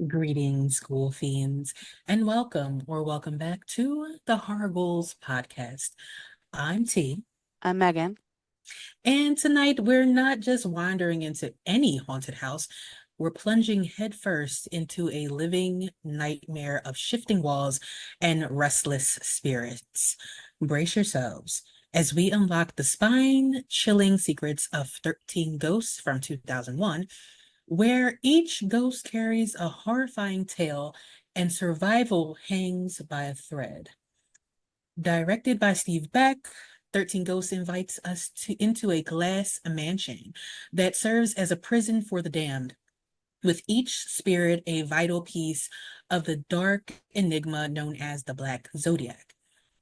Greetings, school fiends, and welcome back to the Horror Ghouls podcast. I'm T, I'm Megan. and tonight we're not just wandering into any haunted house, we're plunging headfirst into a living nightmare of shifting walls and restless spirits. Brace yourselves as we unlock the spine-chilling secrets of 13 Ghosts from 2001, where each ghost carries a horrifying tale and survival hangs by a thread. Directed by Steve Beck, 13 Ghosts invites us into a glass mansion that serves as a prison for the damned, with each spirit a vital piece of the dark enigma known as the Black Zodiac.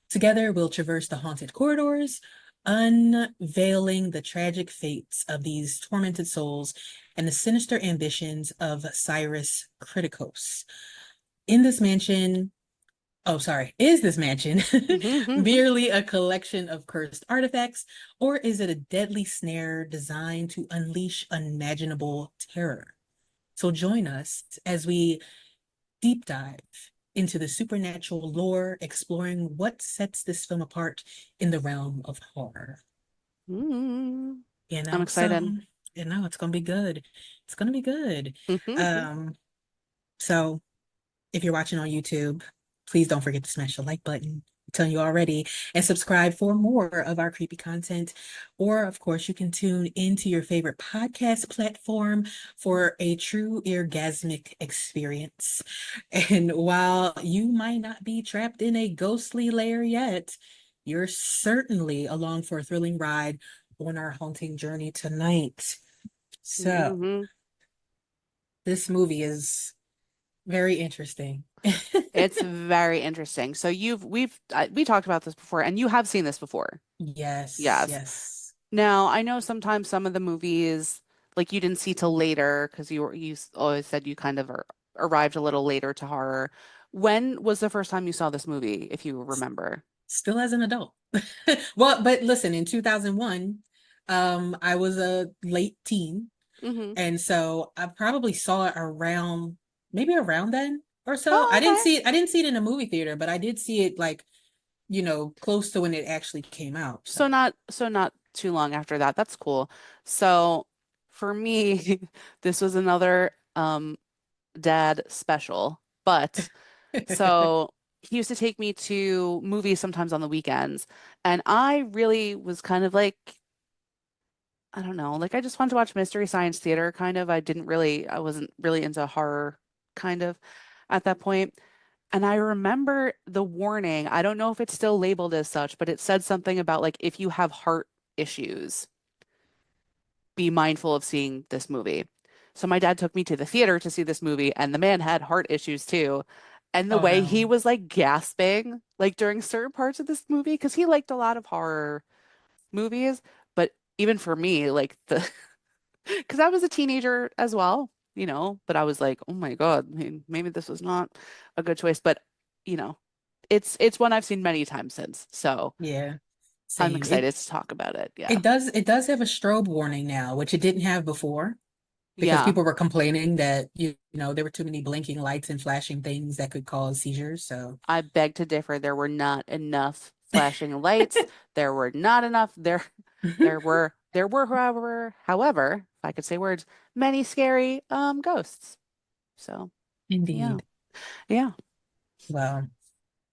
Together, we'll traverse the haunted corridors, unveiling the tragic fates of these tormented souls and the sinister ambitions of Cyrus Criticos. In this mansion, is this mansion merely a collection of cursed artifacts, or is it a deadly snare designed to unleash unimaginable terror? So join us as we deep dive into the supernatural lore, exploring what sets this film apart in the realm of horror. Mm, You I'm know, so excited. it's gonna be good. It's gonna be good. Um, so if you're watching on YouTube, please don't forget to smash the like button. I'm telling you already, and subscribe for more of our creepy content. Or, of course, you can tune into your favorite podcast platform for a true orgasmic experience. And while you might not be trapped in a ghostly lair yet, you're certainly along for a thrilling ride on our haunting journey tonight. So, hmm this movie is very interesting. It's very interesting. So we talked about this before, and you have seen this before. Yes, Yes. yes. Now I know sometimes some of the movies like you didn't see till later because always said you kind of arrived a little later to horror. When was the first time you saw this movie, if you remember? Still as an adult. Well, but listen, in 2001, I was a late teen, hmm and so I probably saw it around maybe around then or so. Oh, okay. I didn't see it in a movie theater, but I did see it like, close to when it actually came out. So, So not too long after that. That's cool. So for me, this was another dad special. But so he used to take me to movies sometimes on the weekends, and I really was kind of like, I don't know, like I just wanted to watch Mystery Science Theater kind of. I wasn't really into horror kind of at that point. And I remember the warning. I don't know if it's still labeled as such, but it said something about like if you have heart issues, be mindful of seeing this movie. So my dad took me to the theater to see this movie, and the man had heart issues too. And the oh way he no. was like gasping, like during certain parts of this movie, because he liked a lot of horror movies, but even for me, like the because I was a teenager as well, but I was like, oh my God, I mean, maybe this was not a good choice, but you know, it's one I've seen many times since, so Yeah, I'm same. excited to talk about it. Yeah. It does have a strobe warning now, which it didn't have before, because Yeah. people were complaining that there were too many blinking lights and flashing things that could cause seizures. So I beg to differ. There were not enough flashing lights. There were not enough. There were, however, if I could say words, many scary ghosts. So yeah. indeed. Yeah. Well,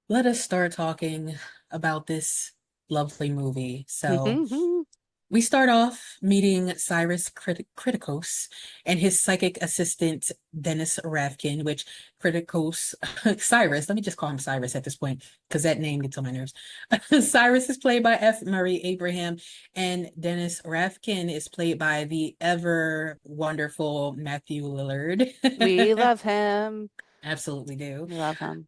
let us start talking about this lovely movie. So hmm we start off meeting Cyrus Criticos and his psychic assistant, Dennis Ravkin, which Criticos, Cyrus, let me just call him Cyrus at this point, because that name gets on my nerves. Cyrus is played by F. Murray Abraham, and Dennis Ravkin is played by the ever wonderful Matthew Lillard. We love him. Absolutely do. We love him.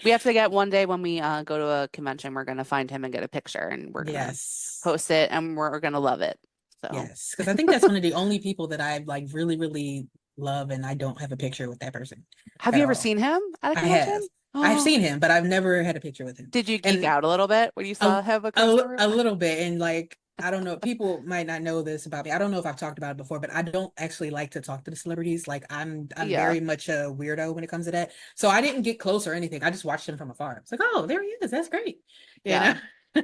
We have to get one day when we go to a convention, we're gonna find him and get a picture and we're gonna Yes. post it and we're gonna love it. So Yes, because I think that's one of the only people that I like really, really love, and I don't have a picture with that person have at you ever all. seen him at a I have. convention? I've Oh, seen him, but I've never had a picture with him. did you geek And out a little bit when you a, saw him across the room? a little bit, and like I don't know. People might not know this about me. I don't know if I've talked about it before, but I don't actually like to talk to the celebrities. Like I'm Yeah, very much a weirdo when it comes to that. So I didn't get close or anything. I just watched him from afar. It's like, oh, there he is. That's great. You know? yeah.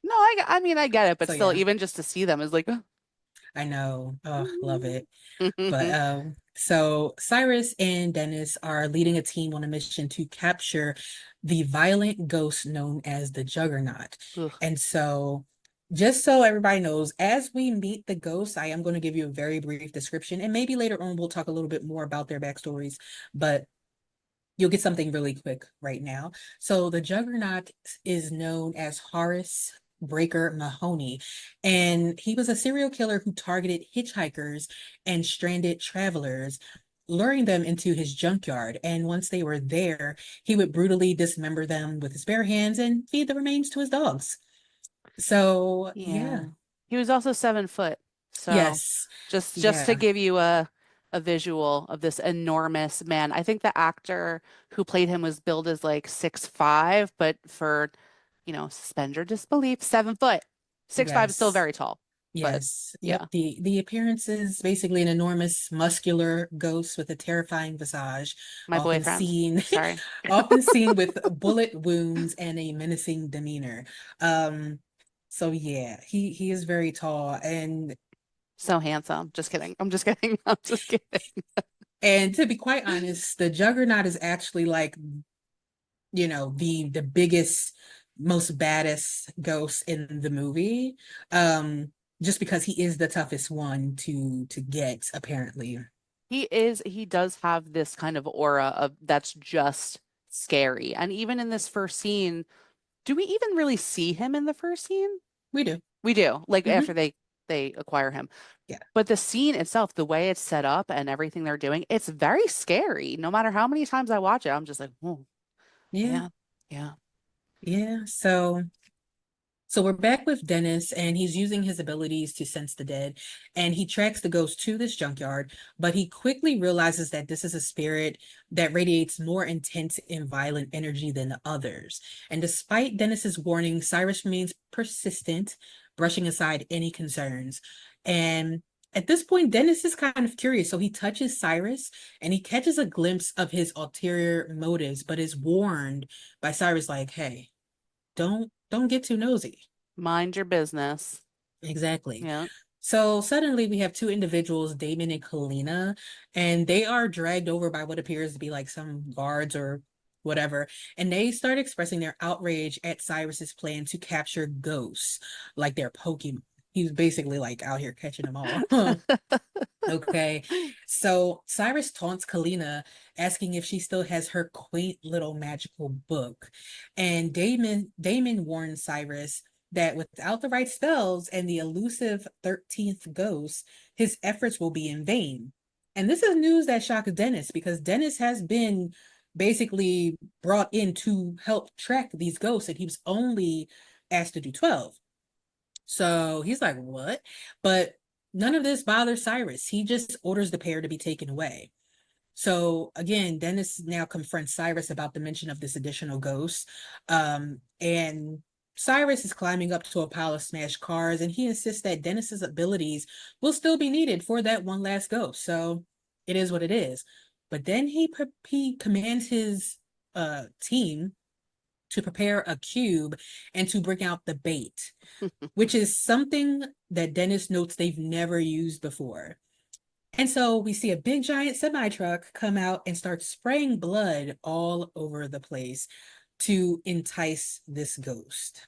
No, I mean, I get it, but So still, yeah, even just to see them is like, I know. Oh, love it. But so Cyrus and Dennis are leading a team on a mission to capture the violent ghost known as the Juggernaut. Ugh. And so, just so everybody knows, as we meet the ghosts, I am going to give you a very brief description, and maybe later on we'll talk a little bit more about their backstories. But you'll get something really quick right now. So the Juggernaut is known as Horace Breaker Mahoney, and he was a serial killer who targeted hitchhikers and stranded travelers, luring them into his junkyard. And once they were there, he would brutally dismember them with his bare hands and feed the remains to his dogs. So, yeah. Yeah. He was also 7 foot. So Yes. just to Yeah. give you a visual of this enormous man. I think the actor who played him was billed as like 6'5", but for, suspend your disbelief, 7 foot. 6'5" is still Yes. very tall. But Yes. Yep. yeah, The appearance is basically an enormous muscular ghost with a terrifying visage, my often boyfriend. seen Sorry. often seen with bullet wounds and a menacing demeanor. Um so yeah, he is very tall So handsome. Just kidding. I'm just kidding. I'm just kidding. and to be quite honest, the Juggernaut is actually like, the biggest, most baddest ghost in the movie. Um just because he is the toughest one to get apparently. He does have this kind of aura of that's just scary. And even in this first scene, do we even really see him in the first scene? We do. We do, like Hmm. after they acquire him. Yeah. But the scene itself, the way it's set up and everything they're doing, it's very scary. No matter how many times I watch it, I'm just like, oh, Yeah. yeah, yeah. Yeah. So we're back with Dennis, and he's using his abilities to sense the dead, and he tracks the ghost to this junkyard, but he quickly realizes that this is a spirit that radiates more intense and violent energy than the others. And despite Dennis's warning, Cyrus remains persistent, brushing aside any concerns. And at this point, Dennis is kind of curious, so he touches Cyrus and he catches a glimpse of his ulterior motives, but is warned by Cyrus, like, hey, don't get too nosy. Mind your business. Exactly. Yeah. So suddenly we have two individuals, Damon and Kalina, and they are dragged over by what appears to be like some guards or whatever. And they start expressing their outrage at Cyrus's plan to capture ghosts, like their Pokemon. He's basically like out here catching them all. Okay. So Cyrus taunts Kalina, asking if she still has her quaint little magical book. And Damon warns Cyrus that without the right spells and the elusive 13th ghost, his efforts will be in vain. And this is news that shocks Dennis because Dennis has been basically brought in to help track these ghosts, and he was only asked to do 12. So he's like, what? But none of this bothers Cyrus. He just orders the pair to be taken away. So again, Dennis now confronts Cyrus about the mention of this additional ghost. And Cyrus is climbing up to a pile of smashed cars, and he insists that Dennis's abilities will still be needed for that one last ghost. So it is what it is. But then he commands his team to prepare a cube and to bring out the bait, which is something that Dennis notes they've never used before. And so we see a big giant semi truck come out and start spraying blood all over the place to entice this ghost.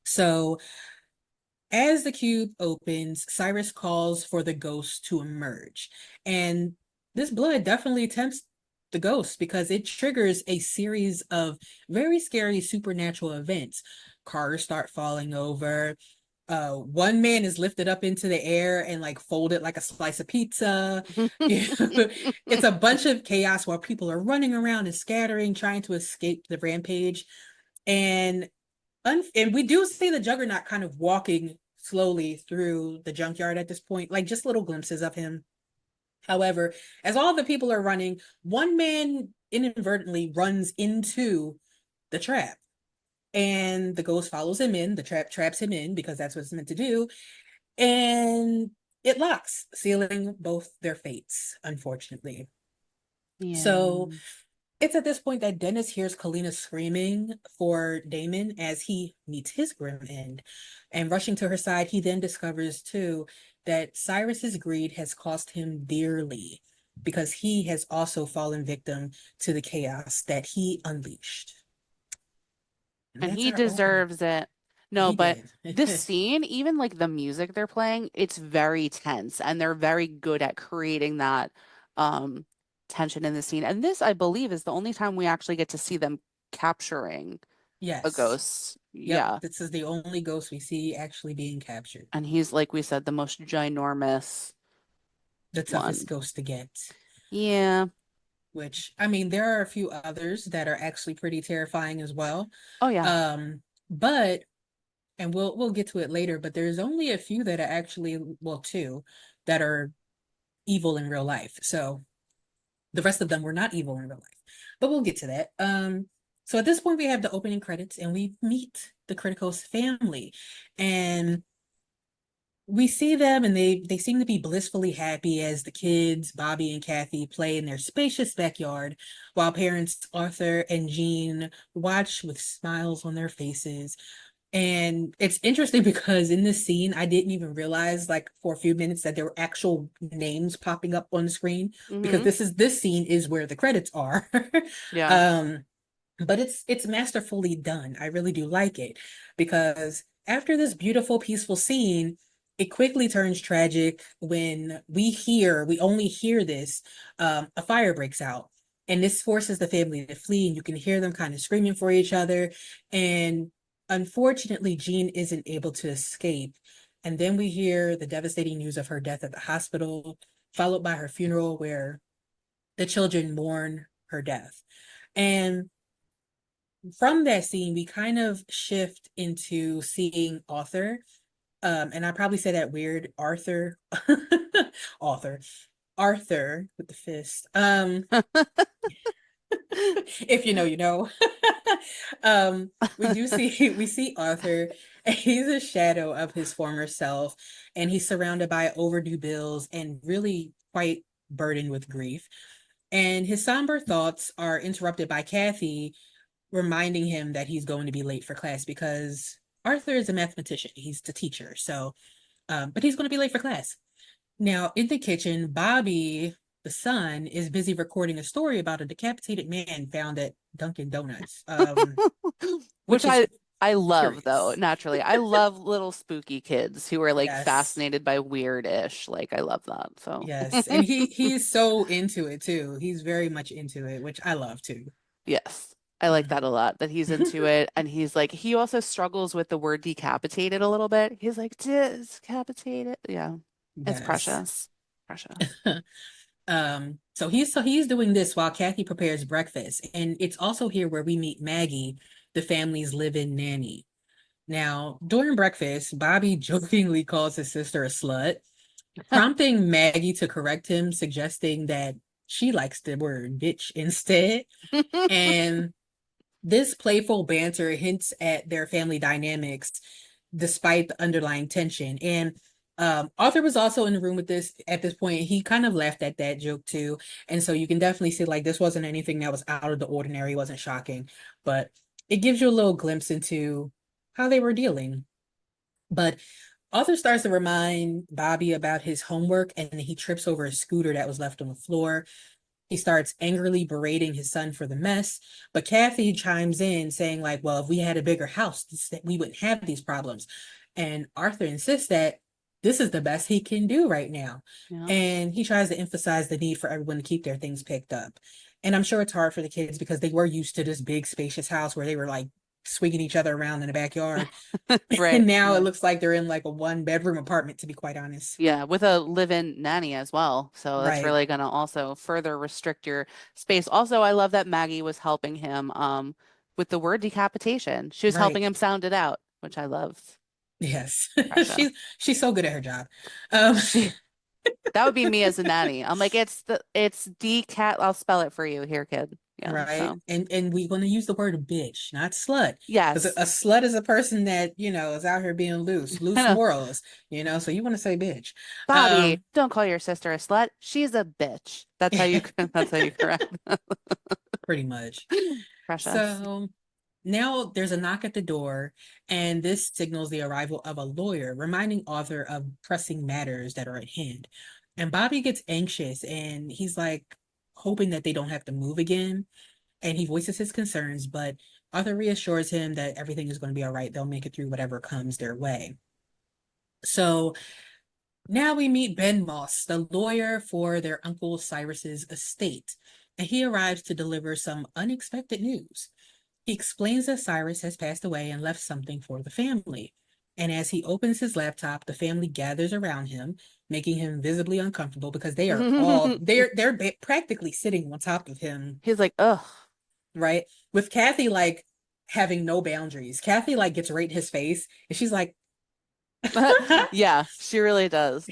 So as the cube opens, Cyrus calls for the ghost to emerge. And this blood definitely tempts the ghost because it triggers a series of very scary supernatural events. Cars start falling over. One man is lifted up into the air and like folded like a slice of pizza. It's a bunch of chaos while people are running around and scattering, trying to escape the rampage. And and we do see the Juggernaut kind of walking slowly through the junkyard at this point, like just little glimpses of him. However, as all the people are running, one man inadvertently runs into the trap. and the ghost follows him in. The trap traps him in because that's what it's meant to do, and it locks, sealing both their fates, unfortunately. So Yeah. it's at this point that Dennis hears Kalina screaming for Damon as he meets his grim end. And rushing to her side, he then discovers too that Cyrus's greed has cost him dearly because he has also fallen victim to the chaos that he unleashed. And And that's he our opening. deserves it. No, He but did. this scene, even like the music they're playing, it's very tense and they're very good at creating that um tension in the scene. And this, I believe, is the only time we actually get to see them capturing a Yes. ghost. Yep. Yeah. This is the only ghost we see actually being captured. And he's, like we said, the most ginormous The toughest one. ghost to get. Yeah. Which, I mean, there are a few others that are actually pretty terrifying as well. Oh yeah. But and we'll get to it later, but there's only a few that are actually, well, two that are evil in real life. So the rest of them were not evil in real life. But we'll get to that. So at this point we have the opening credits and we meet the Criticos family. And we see them and they seem to be blissfully happy as the kids, Bobby and Kathy, play in their spacious backyard, while parents Arthur and Jean watch with smiles on their faces. And it's interesting because in this scene, I didn't even realize, like, for a few minutes that there were actual names popping up on the screen because Hmm. this scene is where the credits are. Yeah. um, but it's masterfully done. I really do like it because after this beautiful, peaceful scene, it quickly turns tragic when we only hear this, a fire breaks out. And this forces the family to flee, and you can hear them kind of screaming for each other. And unfortunately, Jean isn't able to escape. And then we hear the devastating news of her death at the hospital, followed by her funeral, where the children mourn her death. And from that scene, we kind of shift into seeing Arthur. And I probably say that weird, Arthur, Arthur, Arthur with the fist. If you know, you know. We do see we see Arthur, and he's a shadow of his former self, and he's surrounded by overdue bills and really quite burdened with grief. And his somber thoughts are interrupted by Kathy reminding him that he's going to be late for class because Arthur is a mathematician. He's the teacher. So, but he's going to be late for class. Now, in the kitchen, Bobby, the son, is busy recording a story about a decapitated man found at Dunkin' Donuts, Which which is I love though, curious. naturally. I love little spooky kids who are like Yes. fascinated by weird-ish. Like I love that. So Yes. And he's so into it too. He's very much into it, which I love too. yes. I like that a lot that he's into Mhm. it. And he's like, he also struggles with the word decapitated a little bit. He's like, decapitated. Yeah. It's Yes. precious. Precious. So he's doing this while Kathy prepares breakfast. And it's also here where we meet Maggie, the family's live-in nanny. Now, during breakfast, Bobby jokingly calls his sister a slut, prompting Maggie to correct him, suggesting that she likes the word bitch instead. And this playful banter hints at their family dynamics despite the underlying tension. And Arthur was also in the room with this at this point. He kind of laughed at that joke too. And so you can definitely see like this wasn't anything that was out of the ordinary, wasn't shocking, but it gives you a little glimpse into how they were dealing. But Arthur starts to remind Bobby about his homework and he trips over a scooter that was left on the floor. He starts angrily berating his son for the mess, but Kathy chimes in saying like, well, if we had a bigger house, we wouldn't have these problems. And Arthur insists that this is the best he can do right now. Yeah. And he tries to emphasize the need for everyone to keep their things picked up. And I'm sure it's hard for the kids because they were used to this big spacious house where they were like swinging each other around in the backyard. Right. And now it Right. looks like they're in like a one bedroom apartment, to be quite honest. Yeah, with a live-in nanny as well. So that's Right, really going to also further restrict your space. Also, I love that Maggie was helping him with the word decapitation. She was helping right. him sound it out, which I loved. Yes. Precious. She's so good at her job. Um She that would be me as a nanny. I'm like, it's decat. I'll spell it for you here, kid. Yeah, right? so And we're going to use the word bitch, not slut, because a yes. slut is a person that, is out here being loose, I loose know. morals, so you want to say bitch. Bobby, Um, don't call your sister a slut. She's a bitch. That's how you that's how you correct. pretty much. Precious. So now there's a knock at the door, and this signals the arrival of a lawyer, reminding Arthur of pressing matters that are at hand. And Bobby gets anxious and he's like hoping that they don't have to move again. And he voices his concerns, but Arthur reassures him that everything is going to be all right. They'll make it through whatever comes their way. So now we meet Ben Moss, the lawyer for their uncle Cyrus's estate, and he arrives to deliver some unexpected news. He explains that Cyrus has passed away and left something for the family. And as he opens his laptop, the family gathers around him, making him visibly uncomfortable because they are all they're practically sitting on top of him, He's like, ugh. right? With Kathy like having no boundaries. Kathy like gets right in his face and she's like Yeah, she really does.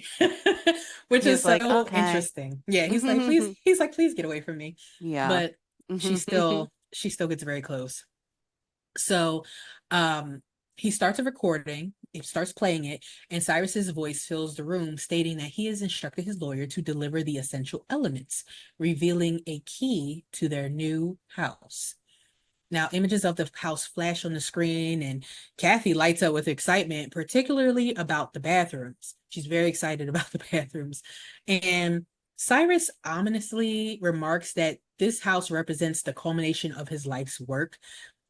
which is He's like, so okay. interesting. Yeah, he's like, please get away from me. Yeah. But she still gets very close. So um he starts a recording, he starts playing it, and Cyrus's voice fills the room, stating that he has instructed his lawyer to deliver the essential elements, revealing a key to their new house. Now, images of the house flash on the screen, and Kathy lights up with excitement, particularly about the bathrooms. She's very excited about the bathrooms. And Cyrus ominously remarks that this house represents the culmination of his life's work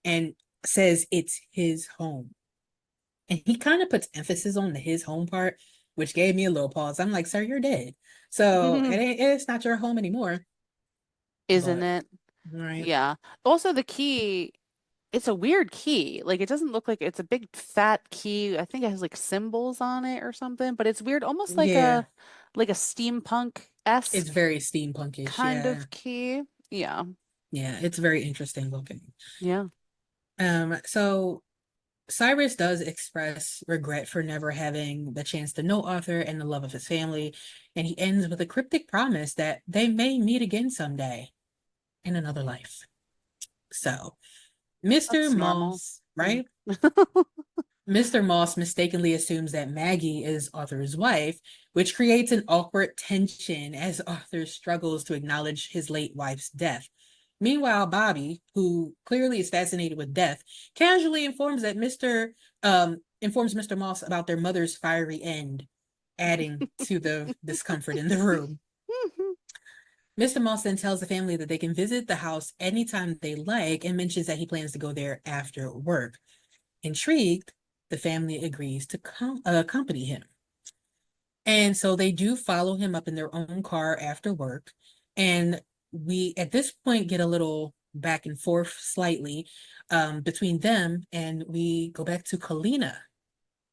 and says it's his home. And he kind of puts emphasis on the his home part, which gave me a little pause. I'm like, sir, you're dead. So it's not your home anymore. Isn't But, it? right. Yeah. Also, the key, it's a weird key. Like, it doesn't look like it's a big fat key. I think it has like symbols on it or something, but it's weird, almost Yeah. like a It's steampunk-esque very steampunkish. kind Yeah. of key. Yeah. Yeah. It's very interesting looking. Yeah. So Cyrus does express regret for never having the chance to know Arthur and the love of his family. And he ends with a cryptic promise that they may meet again someday in another life. So, Mr. That's normal. Moss, Mm. right? Mr. Moss mistakenly assumes that Maggie is Arthur's wife, which creates an awkward tension as Arthur struggles to acknowledge his late wife's death. Meanwhile, Bobby, who clearly is fascinated with death, casually informs Mr. Moss about their mother's fiery end, adding to the discomfort in the room. Mr. Moss then tells the family that they can visit the house anytime they like and mentions that he plans to go there after work. Intrigued, the family agrees to accompany him. And so they do follow him up in their own car after work. And we, at this point, get a little back and forth slightly between them. And we go back to Kalina.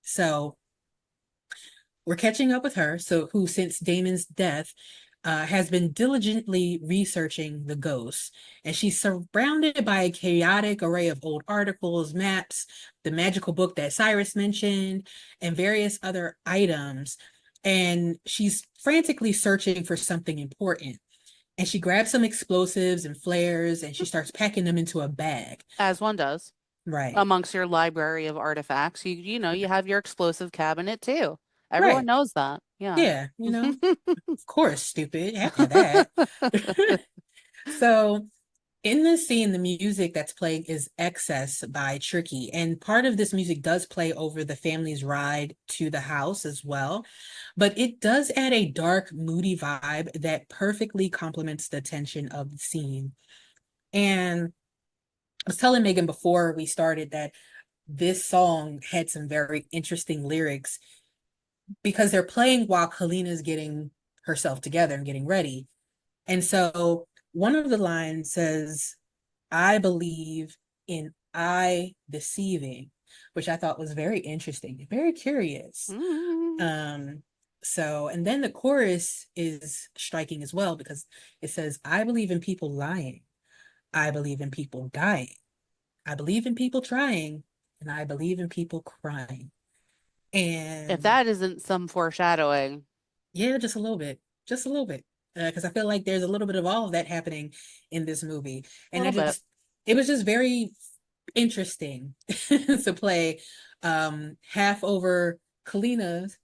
So we're catching up with her. So, who, since Damon's death, has been diligently researching the ghosts, and she's surrounded by a chaotic array of old articles, maps, the magical book that Cyrus mentioned, and various other items. And she's frantically searching for something important. And she grabs some explosives and flares, and she starts packing them into a bag. As one does. Right, Amongst your library of artifacts, you have your explosive cabinet too. Everyone right, knows that. Yeah. yeah, of course, stupid, you have to have that. So in this scene, the music that's playing is Excess by Tricky. And part of this music does play over the family's ride to the house as well. But it does add a dark, moody vibe that perfectly complements the tension of the scene. And I was telling Megan before we started that this song had some very interesting lyrics because they're playing while Kalina's getting herself together and getting ready. And so one of the lines says, I believe in I deceiving, which I thought was very interesting, very curious. Mm. So, and then the chorus is striking as well because it says, I believe in people lying. I believe in people dying. I believe in people trying. And I believe in people crying. If And that isn't some foreshadowing, yeah, just a little bit, just a little bit. because I feel like there's a little bit of all of that happening in this movie, A and little bit. it was just very interesting to play half over Kalina's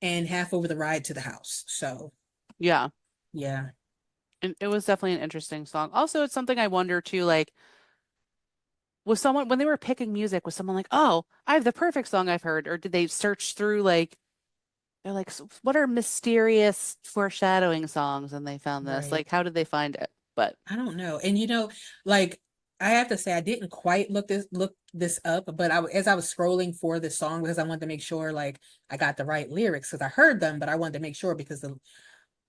and half over the ride to the house. So Yeah. yeah, And it was definitely an interesting song. Also, it's something I wonder too, like, was someone, when they were picking music, was someone like, oh, I have the perfect song I've heard? Or did they search through, like, they're like, what are mysterious foreshadowing songs? And they found this. right. Like, how did they find it? But I don't know. And like I have to say I didn't quite look this up, but as I was scrolling for this song because I wanted to make sure like I got the right lyrics because I heard them, but I wanted to make sure because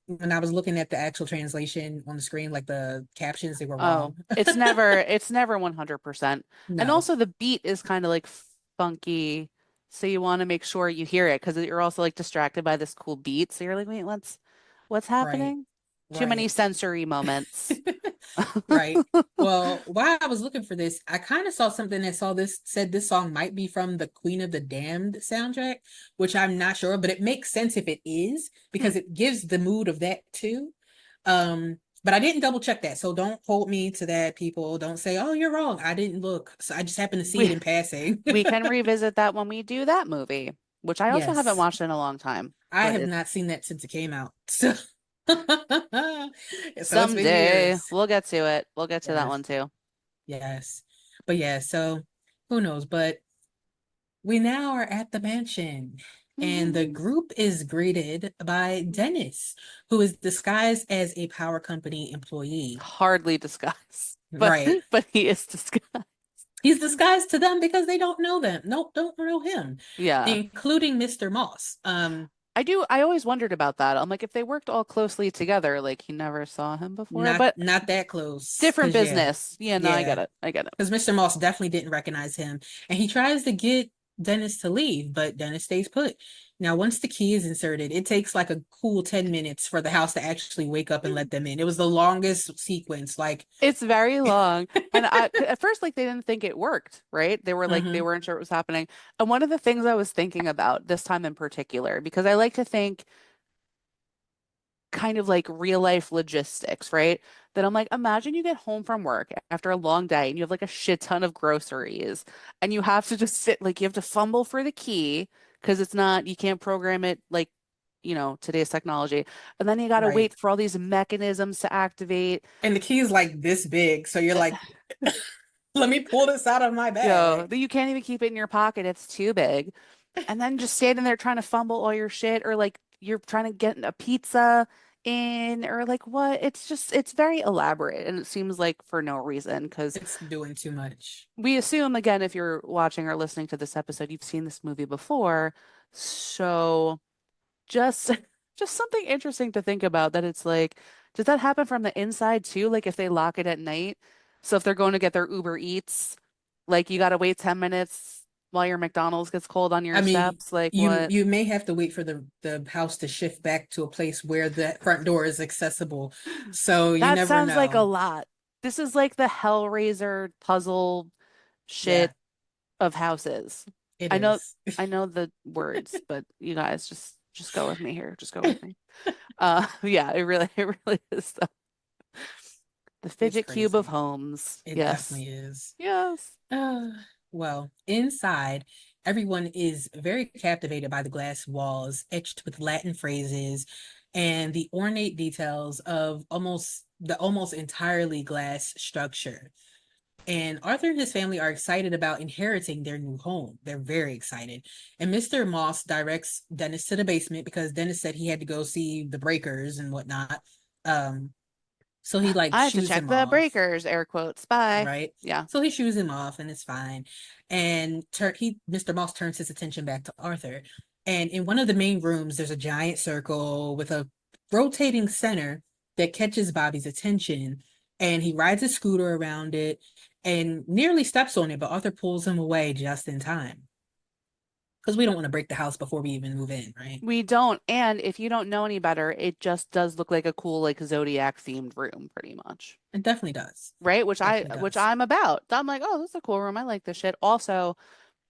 when I was looking at the actual translation on the screen, like the captions, they were oh, wrong. it's never 100%. And No, also the beat is kind of like funky. So you want to make sure you hear it because you're also like distracted by this cool beat. So you're like, wait, what's right, happening? Too many right. sensory moments. Right. Well, while I was looking for this, I kind of saw something that said this song might be from the Queen of the Damned soundtrack, which I'm not sure, but it makes sense if it is Hmm. because it gives the mood of that too. But I didn't double check that, so don't hold me to that, people. Don't say, "Oh, you're wrong." I didn't look, so I just happened to see We it in passing. we can revisit that when we do that movie, which I also haven't Yes, watched in a long time, I but have it not seen that since it came out, so so it's been someday years. we'll get to it. We'll get to that Yes. one too. Yes. But yeah, so who knows? But we now are at the mansion, and the group is greeted by Dennis, who is disguised as a power company employee. Hardly discussed, but Right. but he is discussed. He's disguised to them because they don't know them. Nope, don't know him, Yeah. including Mr. Moss. I always wondered about that. I'm like, if they worked all closely together, like he never saw him before, Not but not that close. different Cause yeah, business. Yeah, no, I get yeah. it. I get it. Because Mr. Moss definitely didn't recognize him. And he tries to get Dennis to leave, but Dennis stays put. Now, once the key is inserted, it takes like a cool 10 minutes for the house to actually wake up and let them in. It was the longest sequence. Like, It's very long. And at first, like, they didn't think it worked, right? They were like, they hmm weren't sure what was happening. And one of the things I was thinking about this time in particular, because I like to think kind of like real life logistics, right? That I'm like, imagine you get home from work after a long day and you have like a shit ton of groceries and you have to just sit, like, you have to fumble for the key because it's not, you can't program it like, today's technology. And then you got to right. wait for all these mechanisms to activate. And the key is like this big. So you're like, let me pull this out of my bag. That you can't even keep it in your pocket. It's too big. And then just standing there trying to fumble all your shit, or like you're trying to get a pizza in, or like what? It's very elaborate. And it seems like for no reason, because It's doing too much. we assume, again, if you're watching or listening to this episode, you've seen this movie before. So just, just something interesting to think about that it's like, does that happen from the inside too? Like if they lock it at night? So if they're going to get their Uber Eats, like you got to wait 10 minutes while your McDonald's gets cold on I your mean, steps. Like what? you may have to wait for the house to shift back to a place where the front door is accessible. So you That never sounds like a know. lot. This is like the Hellraiser puzzle Yeah, shit of houses. it I know is. I know the words, but you guys just go with me here. Just go with me. Yeah, it really is the It's fidget cube of crazy. homes. It Yes. definitely is. Yes. Uh, well, inside, everyone is very captivated by the glass walls etched with Latin phrases and the ornate details of almost entirely glass structure. And Arthur and his family are excited about inheriting their new home. They're very excited. And Mr. Moss directs Dennis to the basement because Dennis said he had to go see the breakers and whatnot. Um, so he like I have to shoos check him the off, breakers, air quotes. Bye. right? Yeah. So he shoos him off and it's fine. And Mr. Moss turns his attention back to Arthur. And in one of the main rooms, there's a giant circle with a rotating center that catches Bobby's attention. And he rides a scooter around it and nearly steps on it, but Arthur pulls him away just in time. Because we don't want to break the house before we even move in, right? We don't. And if you don't know any better, it just does look like a cool like Zodiac themed room pretty much. It definitely does. Right? Which I Definitely which does. I'm about. I'm like, "Oh, this is a cool room. I like this shit." Also,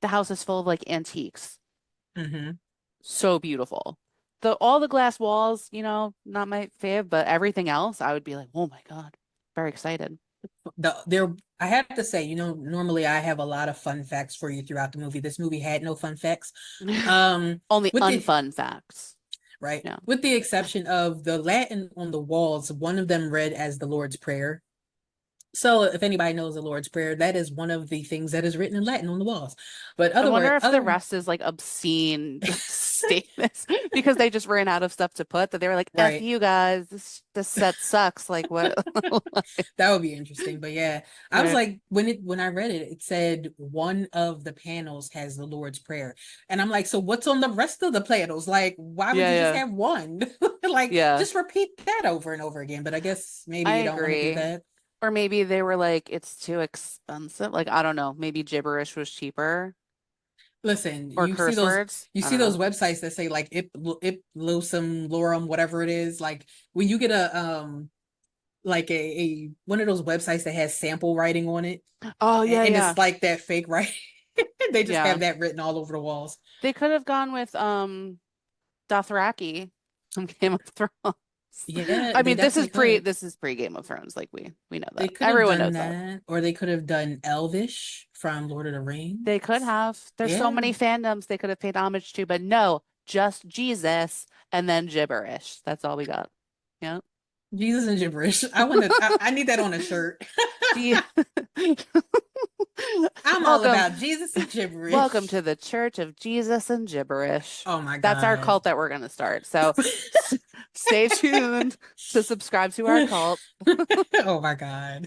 the house is full of like antiques. Mm-hmm. So beautiful. the all the glass walls, not my fave, but everything else, I would be like, oh my God, very excited. There, I have to say, normally I have a lot of fun facts for you throughout the movie. This movie had no fun facts. Only With the unfun facts. right, Yeah. with the exception of the Latin on the walls, one of them read as the Lord's Prayer. So if anybody knows the Lord's Prayer, that is one of the things that is written in Latin on the walls. But I wonder if the other rest is like obscene statements because they just ran out of stuff to put that they were like, F right, you guys, this set sucks. Like what? that would be interesting. But yeah, I was Right. like, when I read it, it said one of the panels has the Lord's Prayer, and I'm like, so what's on the rest of the panels? Like, why would Yeah, you just yeah. have one? Like, Yeah. just repeat that over and over again. But I guess maybe I you don't want to do agree. that. Or maybe they were like, it's too expensive. Like, I don't know. Maybe gibberish was cheaper Listen, or curse words. you I see don't those know. websites that say like ip losum lorem, whatever it is. Like when you get a like a one of those websites that has sample writing on it, Oh, yeah, and yeah. it's like that fake writing. They just Yeah. have that written all over the walls. They could have gone with Dothraki from Game of Thrones. Yeah, I they mean, definitely could. this is pre Game of Thrones. Like we know They that. could have Everyone done knows that. that, or they could have done Elvish from Lord of the Rings. They could have. There's so Yeah, many fandoms they could have paid homage to, but no, just Jesus and then gibberish. That's all we got. Yeah. Jesus and gibberish. I need that on a shirt. Gee. I'm all Welcome. about Jesus and Welcome gibberish. to the Church of Jesus and Gibberish. Oh my That's our God. cult that we're going to start. So stay tuned to subscribe to our cult. Oh my God.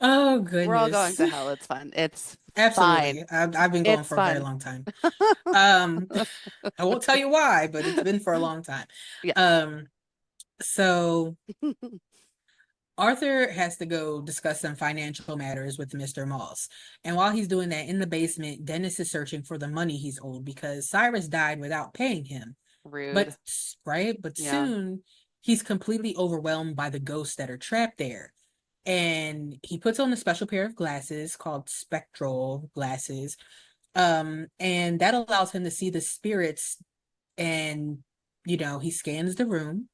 Oh We're all going goodness. to hell. It's fun. It's fine. Absolutely. I've been going It's for a very fun. long time. Um, I won't tell you why, but it's been for a long time. Yes. Um, so Arthur has to go discuss some financial matters with Mr. Moss. And while he's doing that in the basement, Dennis is searching for the money he's owed because Cyrus died without paying him. But Rude. right, but Yeah. soon he's completely overwhelmed by the ghosts that are trapped there. And he puts on a special pair of glasses called spectral glasses. And that allows him to see the spirits, and he scans the room,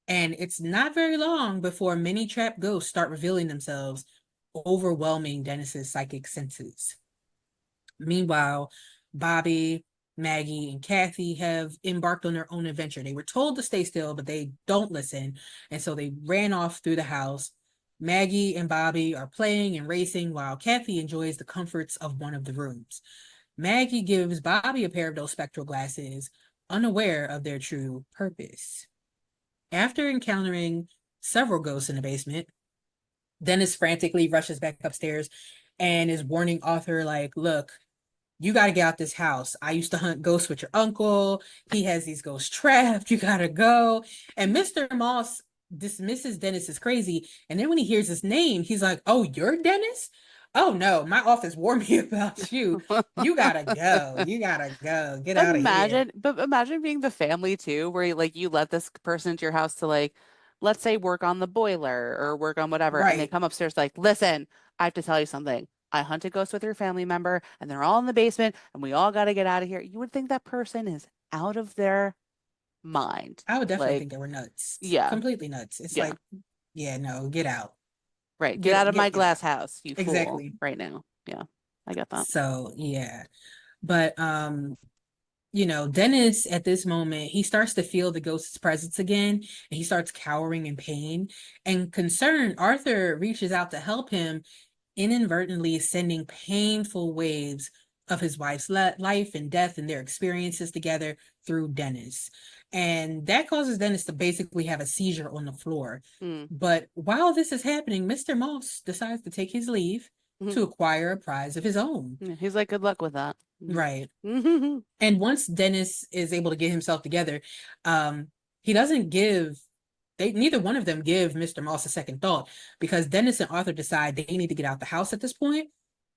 and it's not very long before many trapped ghosts start revealing themselves, overwhelming Dennis's psychic senses. Meanwhile, Bobby, Maggie, and Kathy have embarked on their own adventure. They were told to stay still, but they don't listen. And so they ran off through the house. Maggie and Bobby are playing and racing while Kathy enjoys the comforts of one of the rooms. Maggie gives Bobby a pair of those spectral glasses, unaware of their true purpose. After encountering several ghosts in the basement, Dennis frantically rushes back upstairs and is warning Arthur, like, look, you got to get out this house. I used to hunt ghosts with your uncle. He has these ghosts trapped. You got to go. And Mr. Moss dismisses Dennis as crazy. And then when he hears his name, he's like, oh, you're Dennis? Oh, no, my office warned me about you. You got to go. You got to go. Get out of here. Imagine being the family too, where you let this person into your house to like, let's say work on the boiler or work on whatever, and they Right. come upstairs like, listen, I have to tell you something. I hunted ghosts with your family member, and they're all in the basement, and we all got to get out of here. You would think that person is out of their mind. I would definitely Like, think they were nuts. yeah, Completely nuts. It's yeah, like, yeah, no, get out. right. Get out of my Get glass out. house, you fool, Exactly. right now. Yeah, I get that. So, yeah. But Dennis at this moment, he starts to feel the ghost's presence again, and he starts cowering in pain. And concerned, Arthur reaches out to help him, inadvertently sending painful waves of his wife's life and death and their experiences together through Dennis. And that causes Dennis to basically have a seizure on the floor. Mm. But while this is happening, Mr. Moss decides to take his leave Mhm. to acquire a prize of his own. Yeah, he's like, good luck with that. Right. Mhm. And once Dennis is able to get himself together, he doesn't give they neither one of them give Mr. Moss a second thought, because Dennis and Arthur decide they need to get out the house at this point,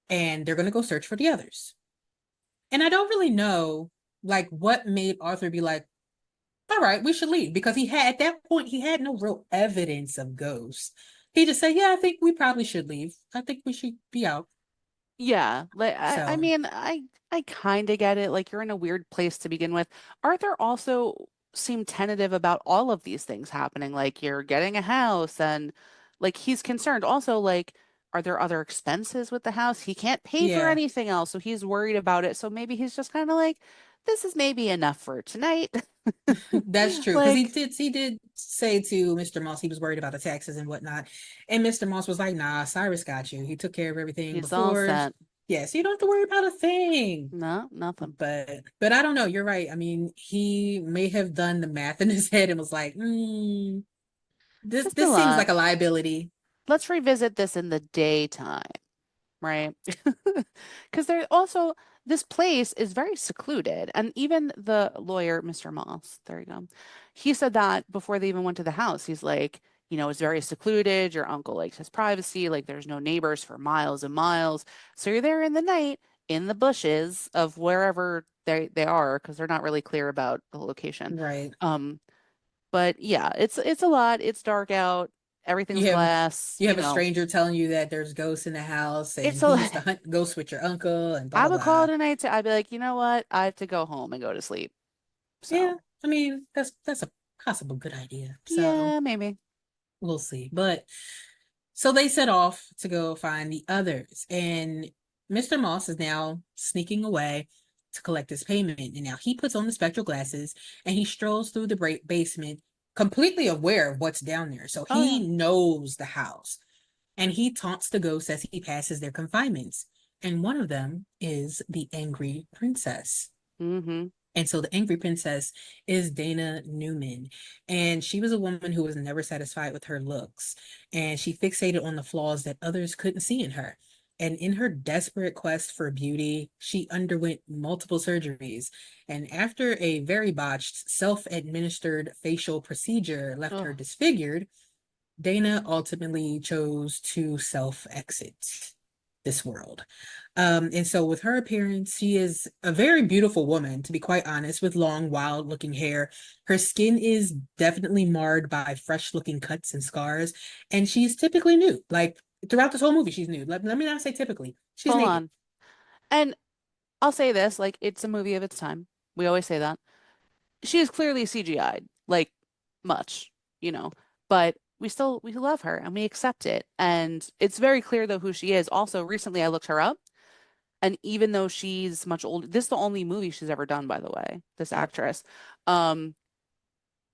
and they're gonna go search for the others. And I don't really know like what made Arthur be like, all right, we should leave, because he had at that point he had no real evidence of ghosts. He just said, yeah, I think we probably should leave. I think we should be out. Yeah, like I So mean, I kind of get it. Like you're in a weird place to begin with. Arthur also seemed tentative about all of these things happening. Like you're getting a house and like he's concerned. Also, like, are there other expenses with the house? He can't pay for yeah. anything else, so he's worried about it. So maybe he's just kind of like, this is maybe enough for tonight. That's true. Because Like he did say to Mr. Moss he was worried about the taxes and whatnot. And Mr. Moss was like, nah, Cyrus got you. He took care of everything he's all before. set. Yes, you don't have to worry about a thing. No, nothing. But I don't know. You're right. I mean, he may have done the math in his head and was like, Just a this seems lot. like a liability. Let's revisit this in the daytime. Right. Because there also, this place is very secluded. And even the lawyer, Mr. Moss, there you go. He said that before they even went to the house. He's like, it's very secluded. Your uncle likes his privacy. Like there's no neighbors for miles and miles. So you're there in the night in the bushes of wherever they are, because they're not really clear about the location. Right. Um, but yeah, it's a lot. It's dark out. Everything's You have glass, you have a stranger telling you that there's ghosts in the house and it's he a used to hunt ghosts with your uncle and blah I blah would call blah. it a night. I'd be like, you know what? I have to go home and go to sleep. Yeah, So, I mean, that's a possible good idea. So yeah, maybe. we'll see. But so they set off to go find the others, and Mr. Moss is now sneaking away to collect his payment. And now he puts on the spectral glasses and he strolls through the basement, completely aware of what's down there. So Oh yeah. he knows the house, and he taunts the ghosts as he passes their confinements. And one of them is the angry princess. Mm-hmm. And so the angry princess is Dana Newman. And she was a woman who was never satisfied with her looks. And she fixated on the flaws that others couldn't see in her. And in her desperate quest for beauty, she underwent multiple surgeries. And after a very botched, self administered facial procedure left her Oh, disfigured, Dana ultimately chose to self exit this world. And so, with her appearance, she is a very beautiful woman, to be quite honest, with long, wild looking hair. Her skin is definitely marred by fresh looking cuts and scars, and she's typically nude. Like throughout this whole movie, she's nude. Let me not say typically, she's full naked. on. And I'll say this, like it's a movie of its time. We always say that. She is clearly CGI'd, like much, you know, but we love her and we accept it. And it's very clear though who she is. Also, recently I looked her up, and even though she's much older, this is the only movie she's ever done, by the way, this Oh, actress. Um,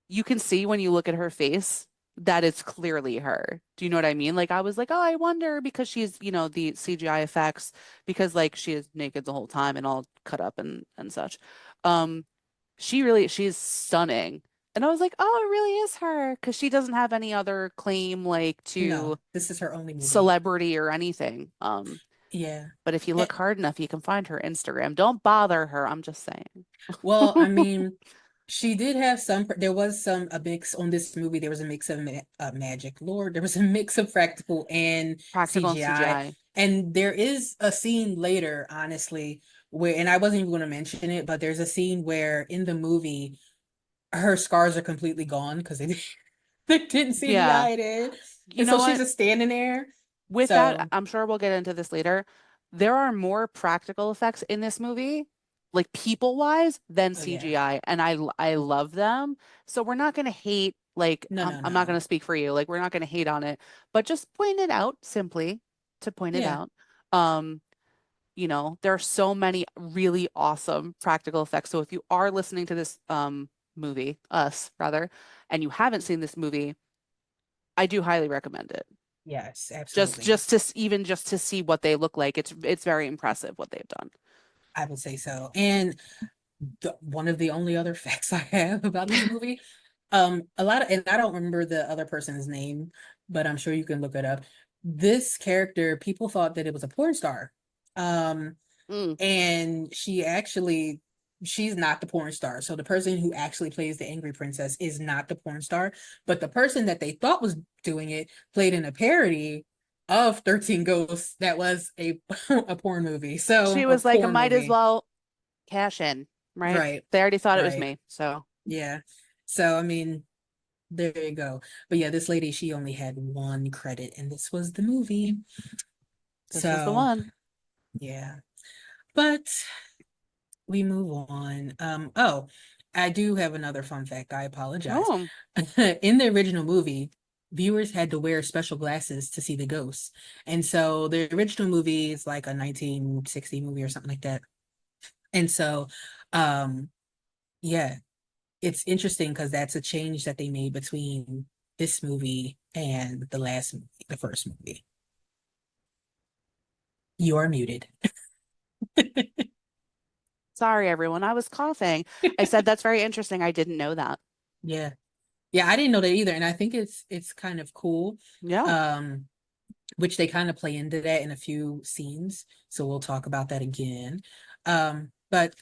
you can see when you look at her face that it's clearly her. Do you know what I mean? Like I was like, oh, I wonder because she's, the CGI effects because like she is naked the whole time and all cut up and such. Um, she's stunning. And I was like, oh, it really is her because she doesn't have any other claim like no, to this is her only movie. celebrity or anything. Yeah. But if you Eh, look hard enough, you can find her Instagram. Don't bother her. I'm just saying. well, I mean, she did have some, there was a mix on this movie. There was a mix of magic. Lord, there was a mix of practical and Practical and CGI. CGI. And there is a scene later, honestly, where, and I wasn't even going to mention it, but there's a scene where in the movie, her scars are completely gone because they, they didn't Yeah. CGI it in. You And know so she's what? just standing there. With that, So, I'm sure we'll get into this later. There are more practical effects in this movie, like people wise, than oh yeah. CGI, and I love them. So we're not going to hate. Like No, no, I'm not going no. to speak for you. Like we're not going to hate on it, but just point it out simply to point it Yeah. out. Um, there are so many really awesome practical effects. So if you are listening to this movie, us rather, and you haven't seen this movie, I do highly recommend it. Yes, Just absolutely. just to even just to see what they look like. It's very impressive what they've done. I would say so. And one of the only other facts I have about this movie, a lot of, and I don't remember the other person's name, but I'm sure you can look it up. This character, people thought that it was a porn star. Um, Mm. and she's not the porn star. So the person who actually plays the angry princess is not the porn star, but the person that they thought was doing it played in a parody of 13 Ghosts that was a a porn movie. So, She or was like, I porn might as movie. well cash in, right? Right. They already thought it was Right. me, so Yeah. So, I mean, there you go. But yeah, this lady, she only had one credit, and this was the movie. this was the So, one. Yeah. But we move on. Oh, I do have another fun fact. I apologize. Oh, In the original movie, viewers had to wear special glasses to see the ghosts. And so the original movie is like a 1960 movie or something like that. And so, um, yeah, it's interesting because that's a change that they made between this movie and the last movie, the first movie. You are muted. sorry, everyone. I was coughing. I said that's very interesting. I didn't know that. Yeah. Yeah, I didn't know that either. And I think it's kind of cool. Yeah. Um, which they kind of play into that in a few scenes. So we'll talk about that again. But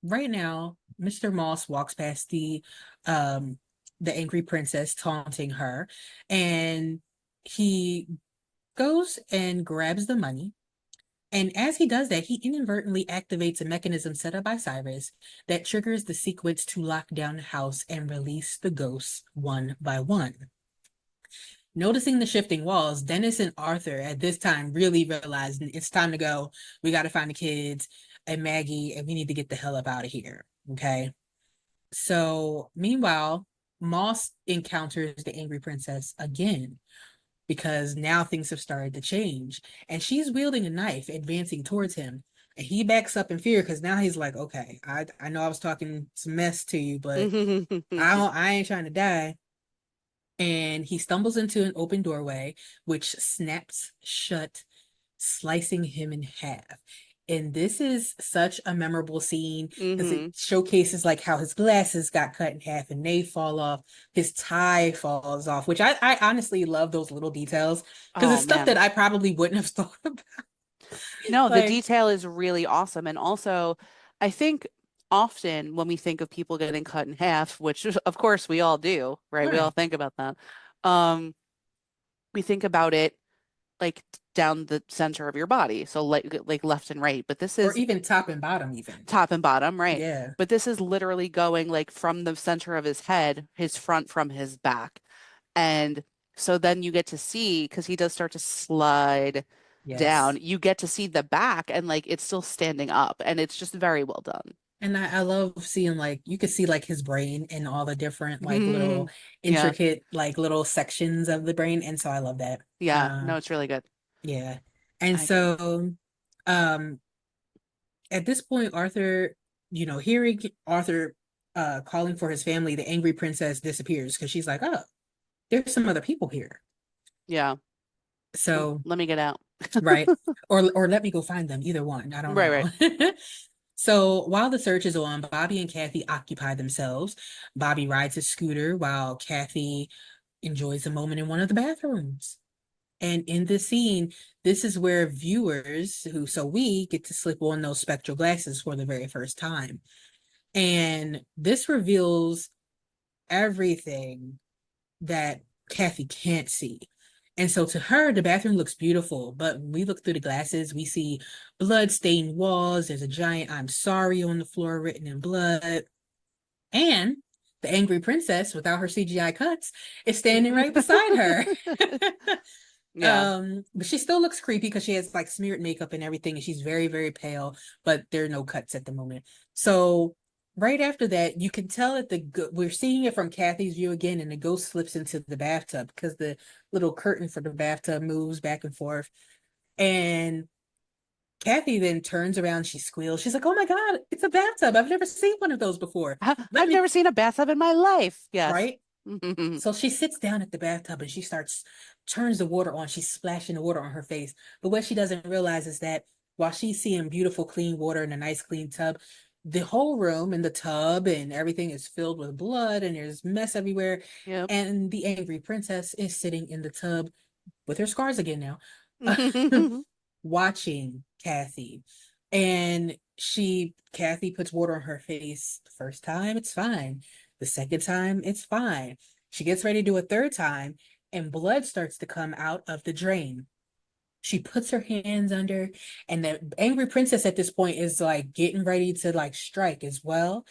right now, Mr. Moss walks past the angry princess taunting her, and he goes and grabs the money. And as he does that, he inadvertently activates a mechanism set up by Cyrus that triggers the sequence to lock down the house and release the ghosts one by one. Noticing the shifting walls, Dennis and Arthur at this time really realized it's time to go. We got to find the kids and Maggie, and we need to get the hell up out of here. Okay. So, meanwhile, Moss encounters the angry princess again because now things have started to change. And she's wielding a knife, advancing towards him. And he backs up in fear because now he's like, okay, I know I was talking some mess to you, but I ain't trying to die. And he stumbles into an open doorway, which snaps shut, slicing him in half. And this is such a memorable scene because it Hmm. showcases like how his glasses got cut in half and they fall off, his tie falls off, which I honestly love those little details because Oh it's stuff that man. I probably wouldn't have thought about. No, the Like, detail is really awesome. And also, I think often when we think of people getting cut in half, which of course we all do, right? We all right. think about that. Um, we think about it like down the center of your body, so like left and right. But this Or is even top and bottom, even. top and bottom, right? Yeah. But this is literally going like from the center of his head, his front from his back. And so then you get to see, because he does start to slide down, Yes. you get to see the back and like it's still standing up and it's just very well done. And I love seeing like you could see like his brain and all the different like little Yeah. intricate like little sections of the brain. And so I love that. Yeah. Uh No, it's really good. yeah. And I agree. so um at this point Arthur, hearing Arthur calling for his family, the angry princess disappears because she's like, oh, there's some other people here. Yeah. So Let me get out. right. Or let me go find them, either one. I don't Right, right. know. So while the search is on, Bobby and Kathy occupy themselves. Bobby rides his scooter while Kathy enjoys a moment in one of the bathrooms. And in this scene, this is where so we get to slip on those spectral glasses for the very first time. And this reveals everything that Kathy can't see. And so to her, the bathroom looks beautiful, but when we look through the glasses, we see blood-stained walls. There's a giant "I'm sorry" on the floor written in blood. And the angry princess, without her CGI cuts, is standing right beside her. Yeah. But she still looks creepy because she has like smeared makeup and everything, and she's very, very pale, but there are no cuts at the moment. So right after that, you can tell that we're seeing it from Kathy's view again, and the ghost slips into the bathtub because the little curtain for the bathtub moves back and forth. And Kathy then turns around, she squeals. She's like, "Oh my God, it's a bathtub. I've never seen one of those before. Let I've me," never seen a bathtub in my life. Yes. right? So she sits down at the bathtub and she turns the water on. She's splashing the water on her face. But what she doesn't realize is that while she's seeing beautiful, clean water in a nice, clean tub, the whole room and the tub and everything is filled with blood and there's mess everywhere. Yep. And the angry princess is sitting in the tub with her scars again now, watching Kathy. And Kathy puts water on her face. The first time, it's fine. The second time, it's fine. She gets ready to do a third time, and blood starts to come out of the drain. She puts her hands under, and the angry princess at this point is like getting ready to like strike as well.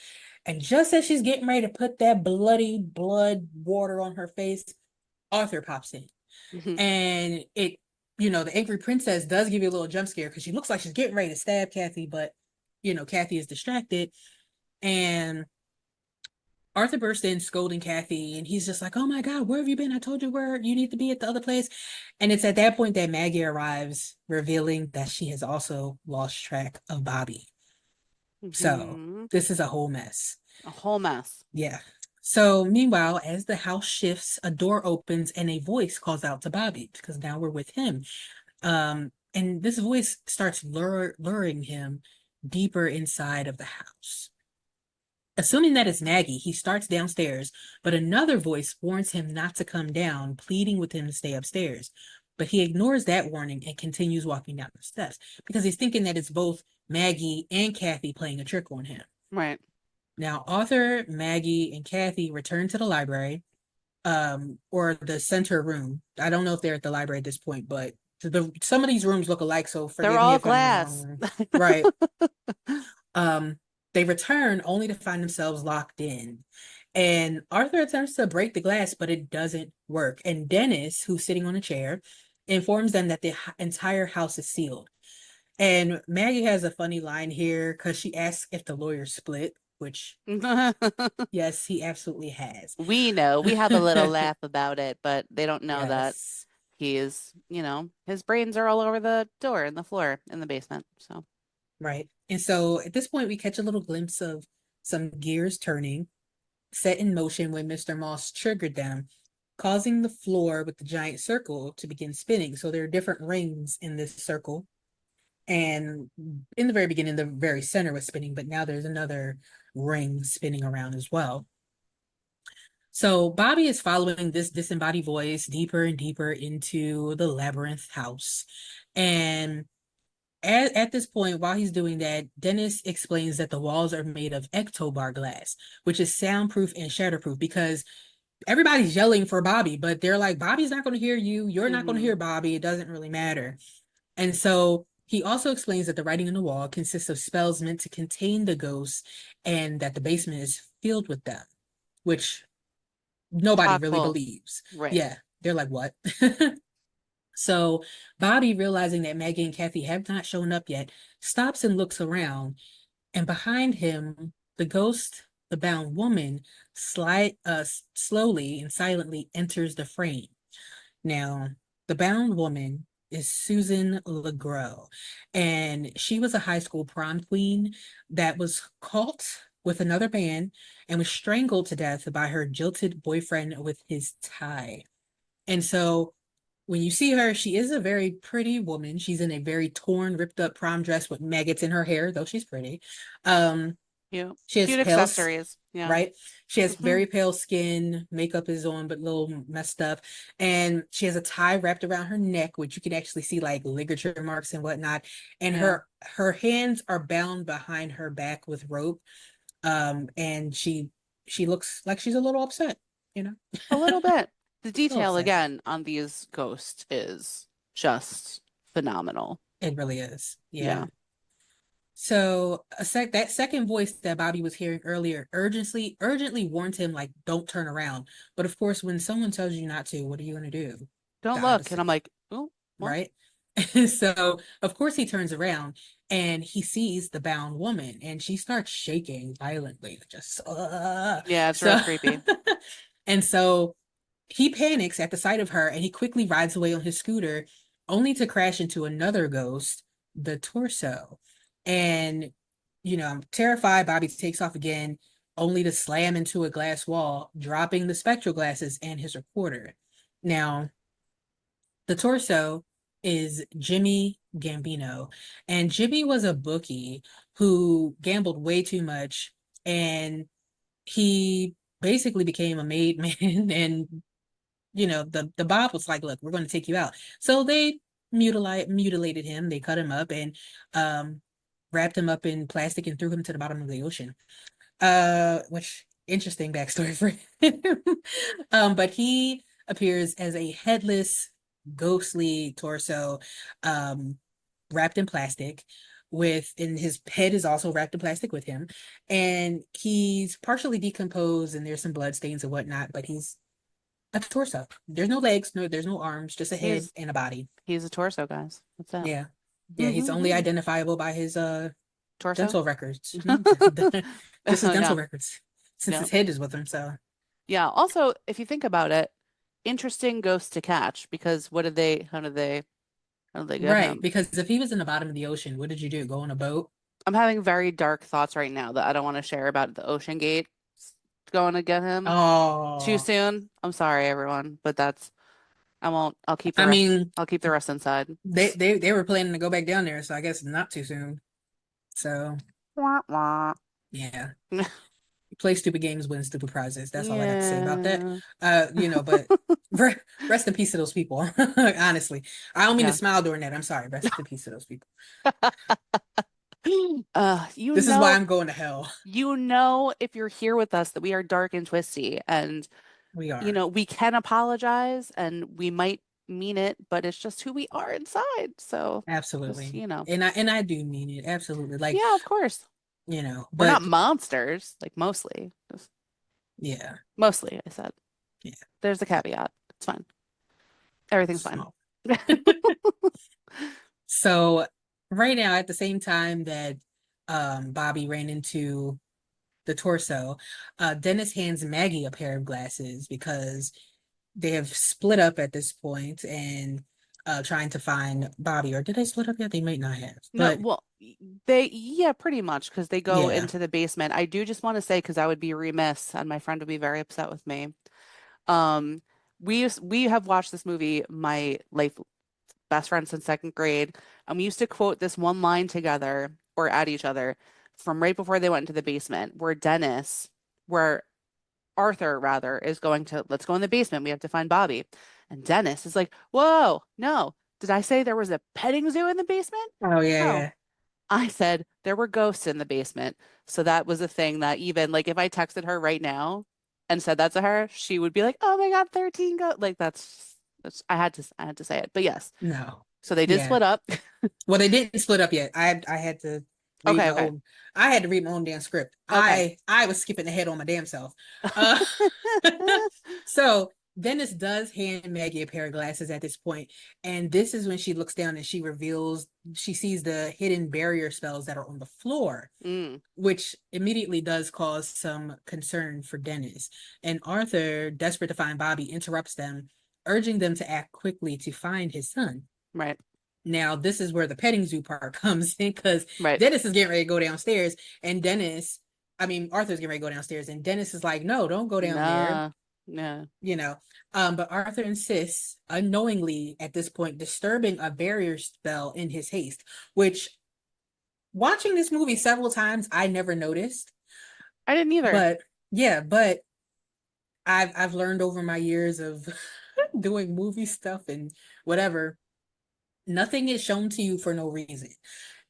And just as she's getting ready to put that bloody blood water on her face, Arthur pops in. And the angry princess does give you a little jump scare because she looks like she's getting ready to stab Kathy, but Kathy is distracted. And Arthur bursts in scolding Kathy, and he's just like, "Oh my God, where have you been? I told you where you need to be at the other place." And it's at that point that Maggie arrives, revealing that she has also lost track of Bobby. So Hmm. this is a whole mess. A whole mess. Yeah. So meanwhile, as the house shifts, a door opens and a voice calls out to Bobby because now we're with him. And this voice starts luring him deeper inside of the house. Assuming that it's Maggie, he starts downstairs, but another voice warns him not to come down, pleading with him to stay upstairs. But he ignores that warning and continues walking down the steps because he's thinking that it's both Maggie and Kathy playing a trick on him. Right. Now, Arthur, Maggie, and Kathy return to the library, or the center room. I don't know if they're at the library at this point, but some of these rooms look alike, so They're forgive me all if I'm glass. wrong. Right. Um, they return only to find themselves locked in. And Arthur attempts to break the glass, but it doesn't work. And Dennis, who's sitting on a chair, informs them that the entire house is sealed. And Maggie has a funny line here because she asks if the lawyer split, which, yes, he absolutely has. We know. We have a little laugh about it, but they don't know that Yes, he is, his brains are all over the door and the floor in the basement. So, right. And so at this point, we catch a little glimpse of some gears turning, set in motion when Mr. Moss triggered them, causing the floor with the giant circle to begin spinning. So there are different rings in this circle. And in the very beginning, the very center was spinning, but now there's another ring spinning around as well. So Bobby is following this disembodied voice deeper and deeper into the labyrinth house. And at this point, while he's doing that, Dennis explains that the walls are made of ectobar glass, which is soundproof and shatterproof because everybody's yelling for Bobby, but they're like, Bobby's not going to hear you. You're not going to hmm. hear Bobby. It doesn't really matter. And so he also explains that the writing on the wall consists of spells meant to contain the ghosts and that the basement is filled with them, which nobody really Chock-full. believes. Right. Yeah, they're like, what? So Bobby, realizing that Maggie and Kathy have not shown up yet, stops and looks around, and behind him, the ghost, the bound woman, slowly and silently enters the frame. Now, the bound woman is Susan LeGros, and she was a high school prom queen that was caught with another man and was strangled to death by her jilted boyfriend with his tie. And so when you see her, she is a very pretty woman. She's in a very torn, ripped up prom dress with maggots in her hair, though she's pretty. Um, Cute. she has Cute pale, accessories. Yeah. right? She has Hmm. very pale skin, makeup is on, but a little messed up. And she has a tie wrapped around her neck, which you can actually see like ligature marks and whatnot. And Yeah. her hands are bound behind her back with rope. And she looks like she's a little upset, you know, A little bit. The a little detail upset. again on these ghosts is just phenomenal. It really is. Yeah. Yeah. So that second voice that Bobby was hearing earlier urgently warned him like don't turn around. But of course, when someone tells you not to, what are you going to do? Don't The look. And I'm opposite, like, oh, what? right? So of course he turns around and he sees the bound woman and she starts shaking violently, just Yeah, it's real so creepy. and so he panics at the sight of her and he quickly rides away on his scooter, only to crash into another ghost, the torso. And, I'm terrified. Bobby takes off again, only to slam into a glass wall, dropping the spectral glasses and his recorder. Now, the torso is Jimmy Gambino. And Jimmy was a bookie who gambled way too much. And he basically became a made man and the Bob was like, look, we're going to take you out. So they mutilated him. They cut him up and wrapped him up in plastic and threw him to the bottom of the ocean. Which interesting backstory for him. But he appears as a headless, ghostly torso, um, wrapped in plastic. And his head is also wrapped in plastic with him, and he's partially decomposed, and there's some blood stains and whatnot. But he's A torso. There's no legs, no, there's no arms, just a head He's and a body. he's a torso, guys. That's it. Yeah. Yeah, he's only Mm-hmm. identifiable by his Torso? dental records. Just his Oh dental yeah. records. Since Yeah. his head is with him, so Yeah. Also, if you think about it, interesting ghost to catch because how did they get right. him? Because if he was in the bottom of the ocean, what did you do? Go on a boat? I'm having very dark thoughts right now that I don't want to share about the Ocean Gate going to get him too Oh, soon. I'm sorry, everyone, but that's I won't. I mean, I'll keep the rest inside. they were planning to go back down there, so I guess not too soon. So Wah, wah. yeah. Play stupid games, win stupid prizes. That's all I got to say about that. Yeah. But rest in peace to those people. Honestly, I don't mean to Yeah. smile during that. I'm sorry. Rest in peace to those people. You This is why know, I'm going to hell. if you're here with us that we are dark and twisty and We are we can apologize and we might mean it, but it's just who we are inside. So just, absolutely, and I do mean it absolutely. Like yeah, of course. We're not but monsters, like mostly. Just yeah, mostly, I said. yeah, There's a caveat. It's fine. Everything's fine. small. So right now, at the same time that Bobby ran into the torso, Dennis hands Maggie a pair of glasses because they have split up at this point and trying to find Bobby. Or did they split up yet? They might not have. No, But well, yeah, pretty much because they go yeah. into the basement. I do just want to say, because I would be remiss and my friend would be very upset with me. Um, we have watched this movie, my life best friend since second grade, and we used to quote this one line together or at each other from right before they went into the basement, where Arthur rather is going to, let's go in the basement. We have to find Bobby. And Dennis is like, whoa, no. Did I say there was a petting zoo in the basement? Oh yeah, No. yeah. I said there were ghosts in the basement. So that was a thing that even like if I texted her right now and said that to her, she would be like, "Oh my God, 13 ghosts." Like that's I had to say it. But yes. No. So they did Yeah. split up. Well, they didn't split up yet. I had to read Okay, my okay. own. I had to read my own damn script. Okay. I was skipping ahead on my damn self. Uh, so Dennis does hand Maggie a pair of glasses at this point, and this is when she looks down and she sees the hidden barrier spells that are on the floor, Mm, which immediately does cause some concern for Dennis. And Arthur, desperate to find Bobby, interrupts them, urging them to act quickly to find his son. right. Now, this is where the petting zoo part comes in because Right. Dennis is getting ready to go downstairs, and Arthur's getting ready to go downstairs, and Dennis is like, no, don't go down there, Nah. Yeah. you know. But Arthur insists, unknowingly at this point, disturbing a barrier spell in his haste, which watching this movie several times, I never noticed. I didn't either. But yeah, but I've learned over my years of doing movie stuff and whatever, nothing is shown to you for no reason.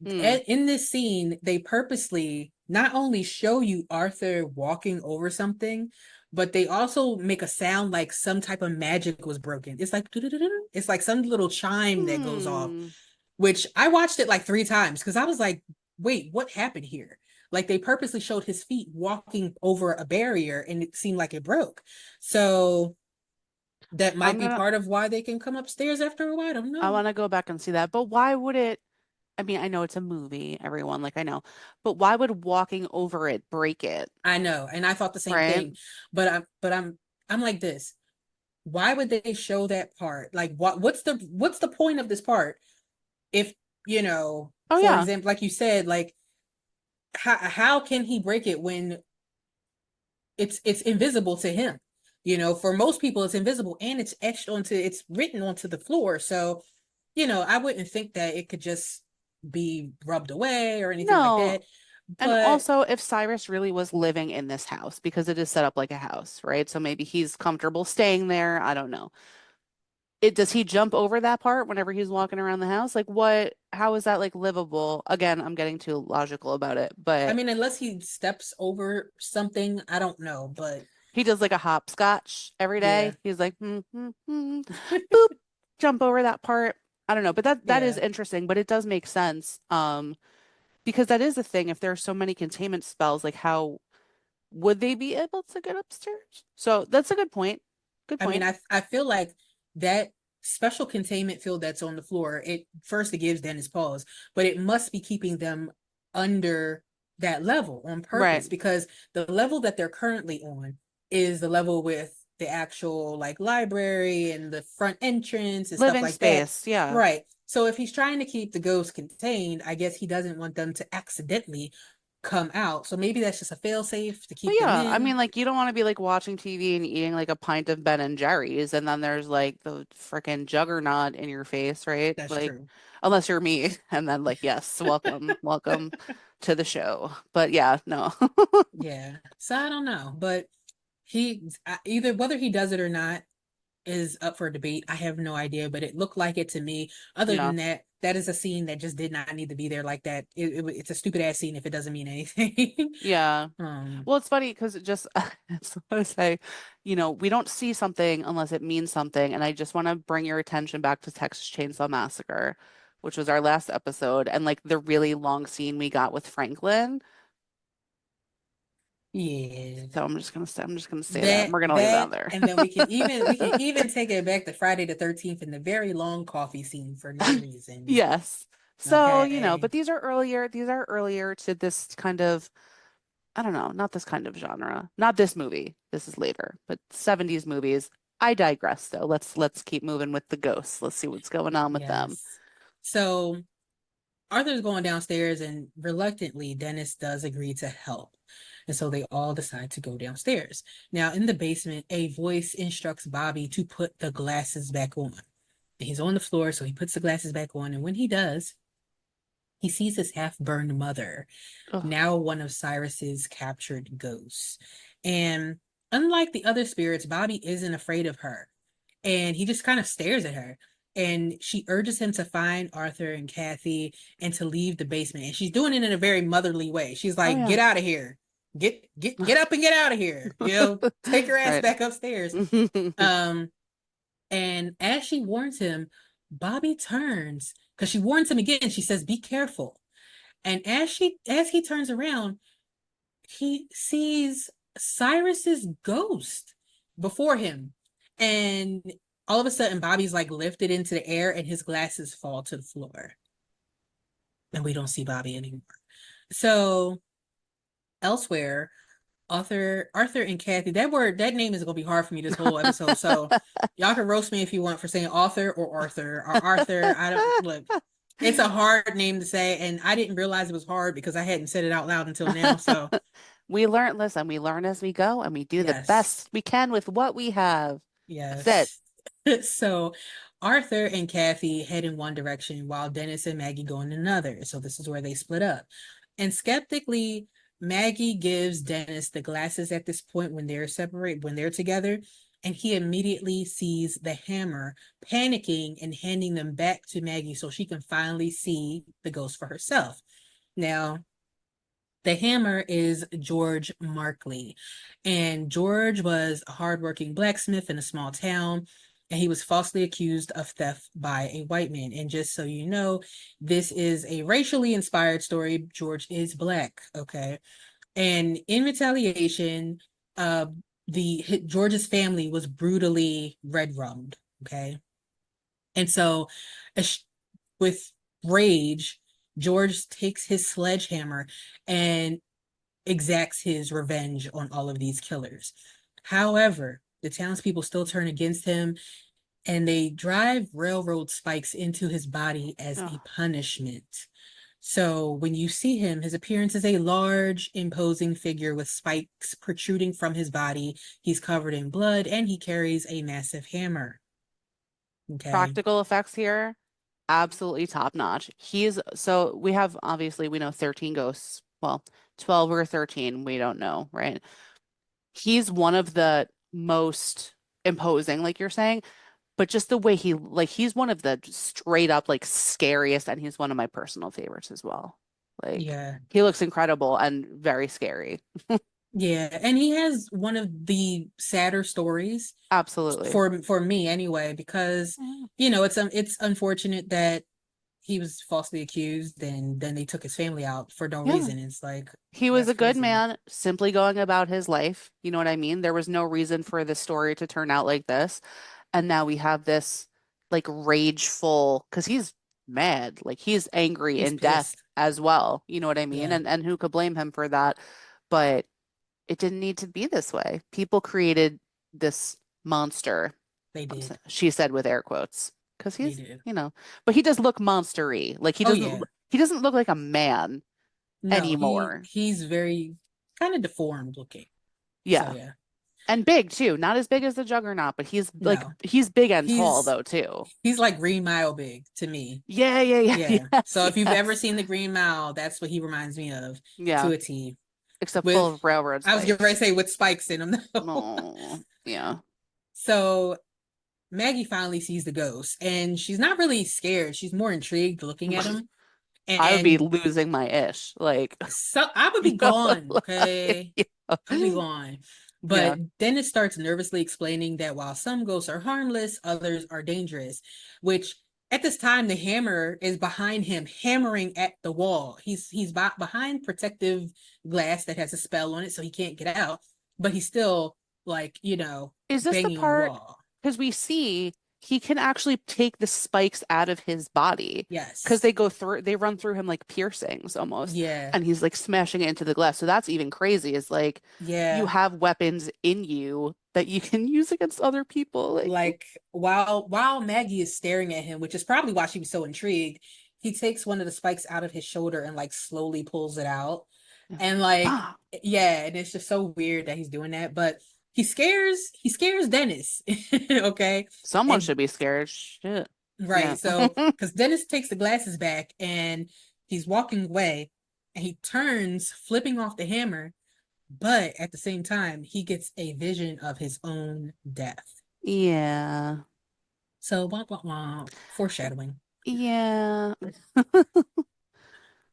Hmm. In this scene, they purposely not only show you Arthur walking over something, but they also make a sound like some type of magic was broken. It's like it's like some little chime that goes off, Hmm. which I watched it like 3 times because I was like, wait, what happened here? Like they purposely showed his feet walking over a barrier and it seemed like it broke. So that I'm might be gonna part of why they can come upstairs after a while. I don't I know. want to go back and see that. But why would it? I mean, I know it's a movie, everyone, like I know, but why would walking over it break it? I know, and I thought the same Right? thing. But I'm like this. Why would they show that part? Like what's the point of this part if, Oh for yeah. example, like you said, like how can he break it when it's invisible to him? For most people it's invisible and it's written onto the floor. So, I wouldn't think that it could just be rubbed away or anything like No. that. And But also if Cyrus really was living in this house because it is set up like a house, right? So maybe he's comfortable staying there. I don't know. Does he jump over that part whenever he's walking around the house? Like how is that like livable? Again, I'm getting too logical about it, I but mean, unless he steps over something, I don't know. But he does like a hopscotch every yeah, day. He's like, boop, jump over that part. I don't know, but that is yeah. interesting, but it does make sense. Because that is a thing. If there are so many containment spells, like how would they be able to get upstairs? So that's a good point. Good I mean, point. I feel like that special containment field that's on the floor, it gives Dennis pause, but it must be keeping them under that level on Right. purpose because the level that they're currently on is the level with the actual like library and the front entrance and stuff Living like that. space. Yeah. Right. So if he's trying to keep the ghosts contained, I guess he doesn't want them to accidentally come out. So maybe that's just a fail-safe to Well, keep them yeah. I in. mean, like, you don't want to be like watching TV and eating like a pint of Ben and Jerry's, and then there's like the freaking juggernaut in your face, right? That's Like, true. unless you're me, and then like, yes, welcome, welcome to the show. But yeah, no. Yeah. So I don't know, but either whether he does it or not is up for debate. I have no idea, but it looked like it to me. Other Yeah. than that, that is a scene that just did not need to be there like that. It's a stupid ass scene if it doesn't mean anything. Yeah. um, Well, it's funny because it just, so I say, we don't see something unless it means something. And I just want to bring your attention back to Texas Chainsaw Massacre, which was our last episode, and like the really long scene we got with Franklin. yeah. So I'm just gonna say that. That We're gonna leave that that there. and then we can even take it back to Friday the 13th in the very long coffee scene for no reason. Yes. So, Okay. but these are earlier to this kind of, I don't know, not this kind of genre. Not this movie. This is later, but 70s movies. I digress though. Let's keep moving with the ghosts. Let's see what's going on with them. Yes. So Arthur's going downstairs, and reluctantly, Dennis does agree to help. And so they all decide to go downstairs. Now, in the basement, a voice instructs Bobby to put the glasses back on. And he's on the floor, so he puts the glasses back on. And when he does, he sees his half burned mother, Ugh. now one of Cyrus's captured ghosts. And unlike the other spirits, Bobby isn't afraid of her. And he just kind of stares at her. And she urges him to find Arthur and Kathy and to leave the basement. And she's doing it in a very motherly way. She's Oh like, yeah. get out of here. Get up and get out of here. Take your ass Right. back upstairs. Um, and as she warns him, Bobby turns because she warns him again. She says, be careful. And as he turns around, he sees Cyrus's ghost before him. And all of a sudden, Bobby's like lifted into the air and his glasses fall to the floor. And we don't see Bobby anymore. So elsewhere, Arthur and Kathy, that name is gonna be hard for me this whole episode. So y'all can roast me if you want for saying author or Arthur or Arthur. I don't look. It's a hard name to say, and I didn't realize it was hard because I hadn't said it out loud until now. So Listen, we learn as we go and we do the yes. best we can with what we have. That's it. Yes. So Arthur and Kathy head in one direction while Dennis and Maggie go in another. So this is where they split up. And skeptically, Maggie gives Dennis the glasses at this point when they're together, and he immediately sees the hammer, panicking and handing them back to Maggie so she can finally see the ghost for herself. Now, the hammer is George Markley. And George was a hardworking blacksmith in a small town, and he was falsely accused of theft by a white man. And just so you know, this is a racially inspired story. George is black, okay? And in retaliation, uh, the George's family was brutally red rummed, okay? And so, with rage, George takes his sledgehammer and exacts his revenge on all of these killers. However, the townspeople still turn against him and they drive railroad spikes into his body as a Oh, punishment. So when you see him, his appearance is a large, imposing figure with spikes protruding from his body. He's covered in blood and he carries a massive hammer. Okay. practical effects here, absolutely top notch. So we have, obviously, we know 13 ghosts. Well, 12 or 13, we don't know, right? He's one of the most imposing, like you're saying, but just the way he's one of the straight up like scariest, and he's one of my personal favorites as well. Like, Yeah. he looks incredible and very scary. Yeah. And he has one of the sadder stories Absolutely. for me anyway, because Yeah. it's unfortunate that he was falsely accused, and then they took his family out for no Yeah. reason. It's like, He was that's a good crazy. man, simply going about his life. You know what I mean? There was no reason for the story to turn out like this. And now we have this like rageful, because he's mad, like he's angry He's in death pissed. as well. You know what I mean? Yeah, And who could blame him for that? But it didn't need to be this way. People created this monster, they did. she said with air quotes, because They he's, did. but he does look monstery. Like Oh yeah. he doesn't look like a man No, anymore. he's very kind of deformed looking. So Yeah. yeah. And big too. Not as big as the Juggernaut, but No. he's big and tall He's though too. he's like Green Mile big to me. Yeah, yeah, yeah. Yeah. Yes, So if you've ever yes. seen the Green Mile, that's what he reminds me of Yeah. to a T. Except With full of railroad I was getting ready to spikes. say with spikes in them though. Oh, yeah. So Maggie finally sees the ghost and she's not really scared. She's more intrigued looking at him. I would be And losing my ish. Like, so I would you be know, gone, like, okay? I'll be yeah. gone. Yeah. But Dennis starts nervously explaining that while some ghosts are harmless, others are dangerous, which at this time the hammer is behind him, hammering at the wall. He's behind protective glass that has a spell on it, so he can't get out. But he's still like, Is this the banging on the part? wall. Because we see he can actually take the spikes out of his body because Yes. they run through him like piercings almost, Yeah. and he's like smashing it into the glass. So that's even crazy. Is like you Yeah. have weapons in you that you can use against other people. Like, Like while Maggie is staring at him, which is probably why she was so intrigued, he takes one of the spikes out of his shoulder and like slowly pulls it out. And like, ah, yeah, and it's just so weird that he's doing that, but he scares Dennis. Okay. someone And should be scared. Shit. Yeah. right, so because Dennis takes the glasses back and he's walking away and he turns, flipping off the hammer, but at the same time, he gets a vision of his own death. Yeah. So, blah, blah, blah, foreshadowing. Yeah.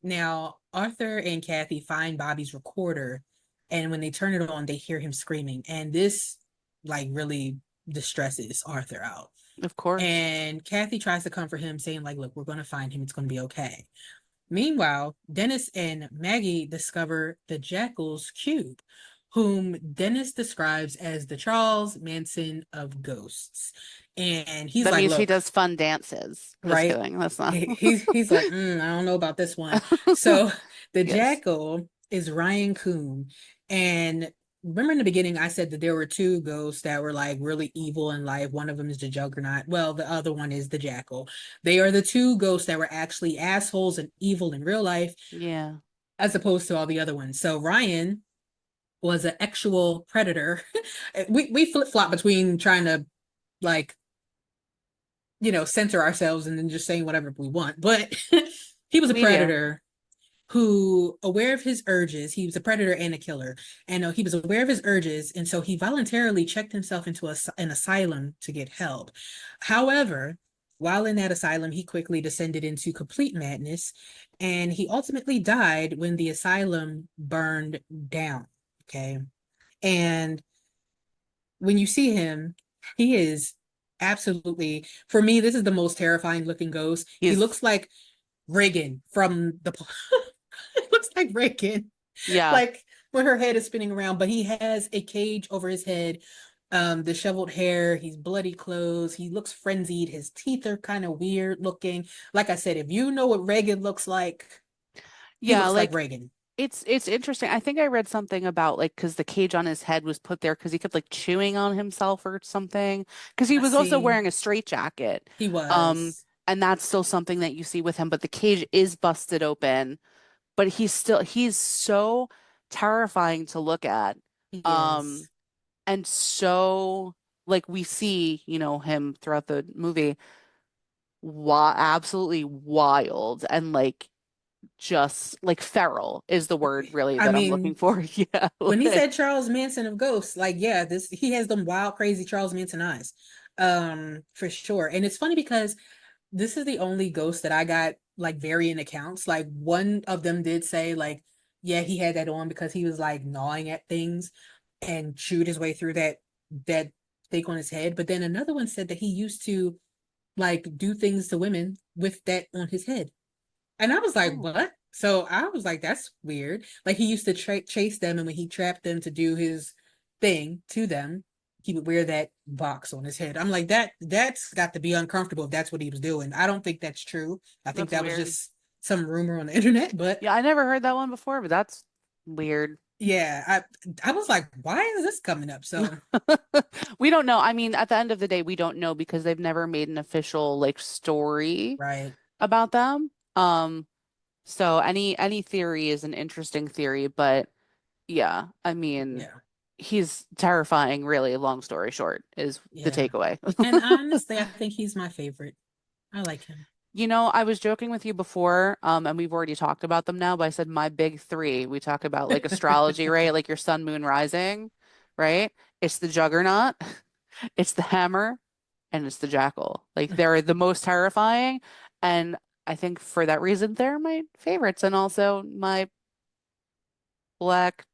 Now, Arthur and Kathy find Bobby's recorder, and when they turn it on, they hear him screaming. And this, like, really distresses Arthur out. Of course. And Kathy tries to comfort him, saying, like, look, we're going to find him. It's going to be okay. Meanwhile, Dennis and Maggie discover the Jackal's cube, whom Dennis describes as the Charles Manson of ghosts. And he's That like, means he look, does fun dances. Just right? kidding. That's not. He's like, I don't know about this one. So the Yes. Jackal is Ryan Coon. And remember in the beginning, I said that there were two ghosts that were like really evil in life. One of them is the Juggernaut. Well, the other one is the Jackal. They are the two ghosts that were actually assholes and evil in real life, Yeah. as opposed to all the other ones. So Ryan was an actual predator. We flip flop between trying to like censor ourselves and then just saying whatever we want. But he was a We do. predator who, aware of his urges, he was a predator and a killer, and he was aware of his urges, and so he voluntarily checked himself into an asylum to get help. However, while in that asylum, he quickly descended into complete madness, and he ultimately died when the asylum burned down. Okay. And when you see him, he is absolutely, for me, this is the most terrifying looking ghost. He He's, looks like Reagan from the it looks like Reagan. yeah. Like when her head is spinning around, but he has a cage over his head, disheveled hair, he's bloody clothes, he looks frenzied, his teeth are kind of weird looking. Like I said, if you know what Reagan looks like, he Yeah. looks like Like, Reagan. it's interesting. I think I read something about like because the cage on his head was put there because he kept like chewing on himself or something. Because he I was also see. wearing a straitjacket. He Um, was. and that's still something that you see with him, but the cage is busted open, but he's so terrifying to look at. He Um, is. and so like we see, him throughout the movie, absolutely wild and like just like feral is the word really I that I'm looking mean, for. Yeah, when he like, said Charles Manson of Ghosts, like, yeah, this he has them wild, crazy Charles Manson eyes. For sure. And it's funny because this is the only ghost that I got like varying accounts. Like one of them did say, like, yeah, he had that on because he was like gnawing at things and chewed his way through that thing on his head. But then another one said that he used to like do things to women with that on his head. And I was like, Oh, what? So I was like, that's weird. Like he used to chase them, and when he trapped them to do his thing to them, he would wear that box on his head. I'm like, that's got to be uncomfortable if that's what he was doing. I don't think that's true. I think that's that was weird. just some rumor on the internet. But Yeah, I never heard that one before, but that's weird. yeah, I was like, why is this coming up? So We don't know. I mean, at the end of the day, we don't know because they've never made an official like story right, about them. So any theory is an interesting theory, but yeah, I mean, yeah, he's terrifying, really, long story short, is the yeah. takeaway. And honestly, I think he's my favorite. I like him. You know, I was joking with you before, and we've already talked about them now, but I said my big three. We talk about like astrology, right? Like your sun, moon, rising, right? It's the juggernaut, it's the hammer, and it's the jackal. Like they're the most terrifying. And I think for that reason, they're my favorites and also my black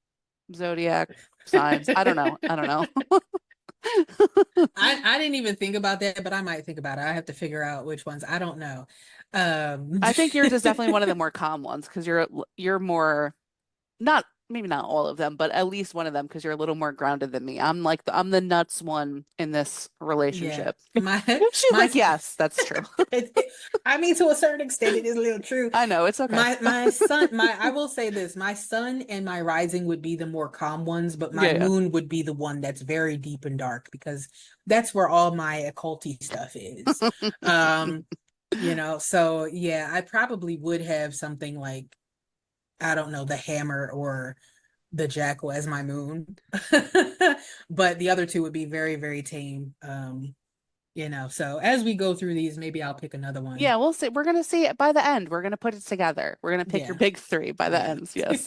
zodiac signs. I don't know. I don't know. I didn't even think about that, but I might think about it. I have to figure out which ones. I don't know. Um, I think yours is definitely one of the more calm ones because you're more not maybe not all of them, but at least one of them because you're a little more grounded than me. I'm the nuts one in this yeah, relationship. my She's my. like, yes, that's true. I mean, to a certain extent, it is a little true. I know it's okay. My son, my I will say this: my sun and my rising would be the more calm ones, but my Yeah, yeah. moon would be the one that's very deep and dark because that's where all my occulty stuff is. Um, so yeah, I probably would have something like I don't know, the hammer or the jackal as my moon. But the other two would be very, very tame. So as we go through these, maybe I'll pick another one. Yeah, we'll see. We're gonna see it by the end. We're gonna put it together. We're gonna pick your Yeah, big three by the yeah. ends. Yes.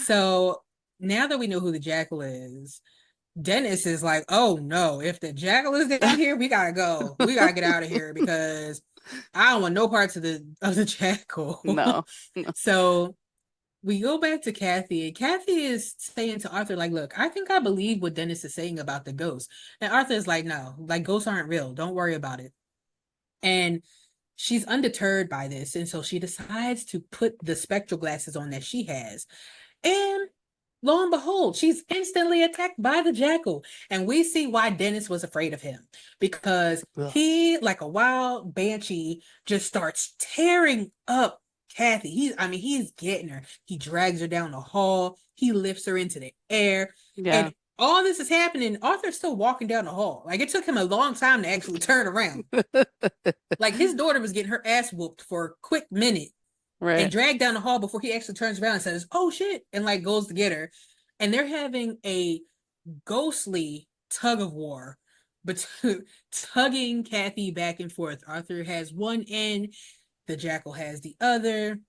So now that we know who the jackal is, Dennis is like, oh no, if the jackal is down here, we gotta go. We gotta get out of here because I don't want no parts of the jackal. No. No. So we go back to Kathy, and Kathy is saying to Arthur, like, look, I think I believe what Dennis is saying about the ghosts. And Arthur is like, no, like ghosts aren't real. Don't worry about it. And she's undeterred by this. And so she decides to put the spectral glasses on that she has. And lo and behold, she's instantly attacked by the jackal. And we see why Dennis was afraid of him because Ugh. he, like a wild banshee, just starts tearing up Kathy. He's getting her. He drags her down the hall. He lifts her into the air. Yeah. And all this is happening. Arthur's still walking down the hall. Like it took him a long time to actually turn around. Like his daughter was getting her ass whooped for a quick minute and Right. dragged down the hall before he actually turns around and says, "Oh shit," and like goes to get her. And they're having a ghostly tug of war, but tugging Kathy back and forth. Arthur has one end, the jackal has the other.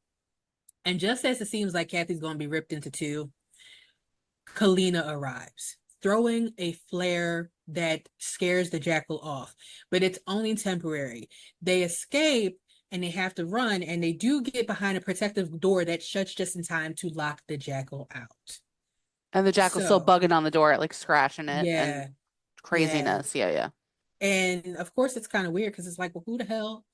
And just as it seems like Kathy's going to be ripped into two, Kalina arrives, throwing a flare that scares the jackal off, but it's only temporary. They escape and they have to run, and they do get behind a protective door that shuts just in time to lock the jackal out. And the jackal's still So, bugging on the door, like scratching it and yeah, yeah. craziness. Yeah, yeah. And of course, it's kind of weird because it's like, well, who the hell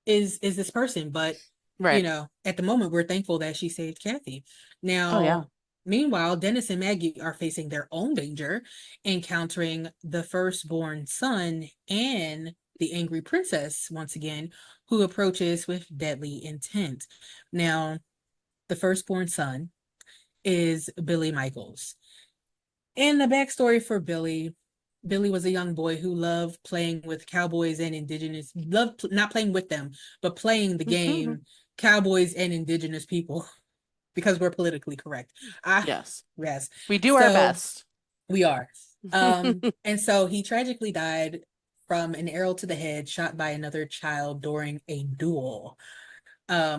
is this person? But Right. at the moment, we're thankful that she saved Kathy. Oh yeah. Now, meanwhile, Dennis and Maggie are facing their own danger, encountering the firstborn son and the angry princess once again, who approaches with deadly intent. Now, the firstborn son is Billy Michaels. And the backstory for Billy was a young boy who loved playing with cowboys and loved not playing with them, but playing the game cowboys and indigenous people because we're politically correct. Ah, Yes. yes. We do our So best. we are. And so he tragically died from an arrow to the head shot by another child during a duel.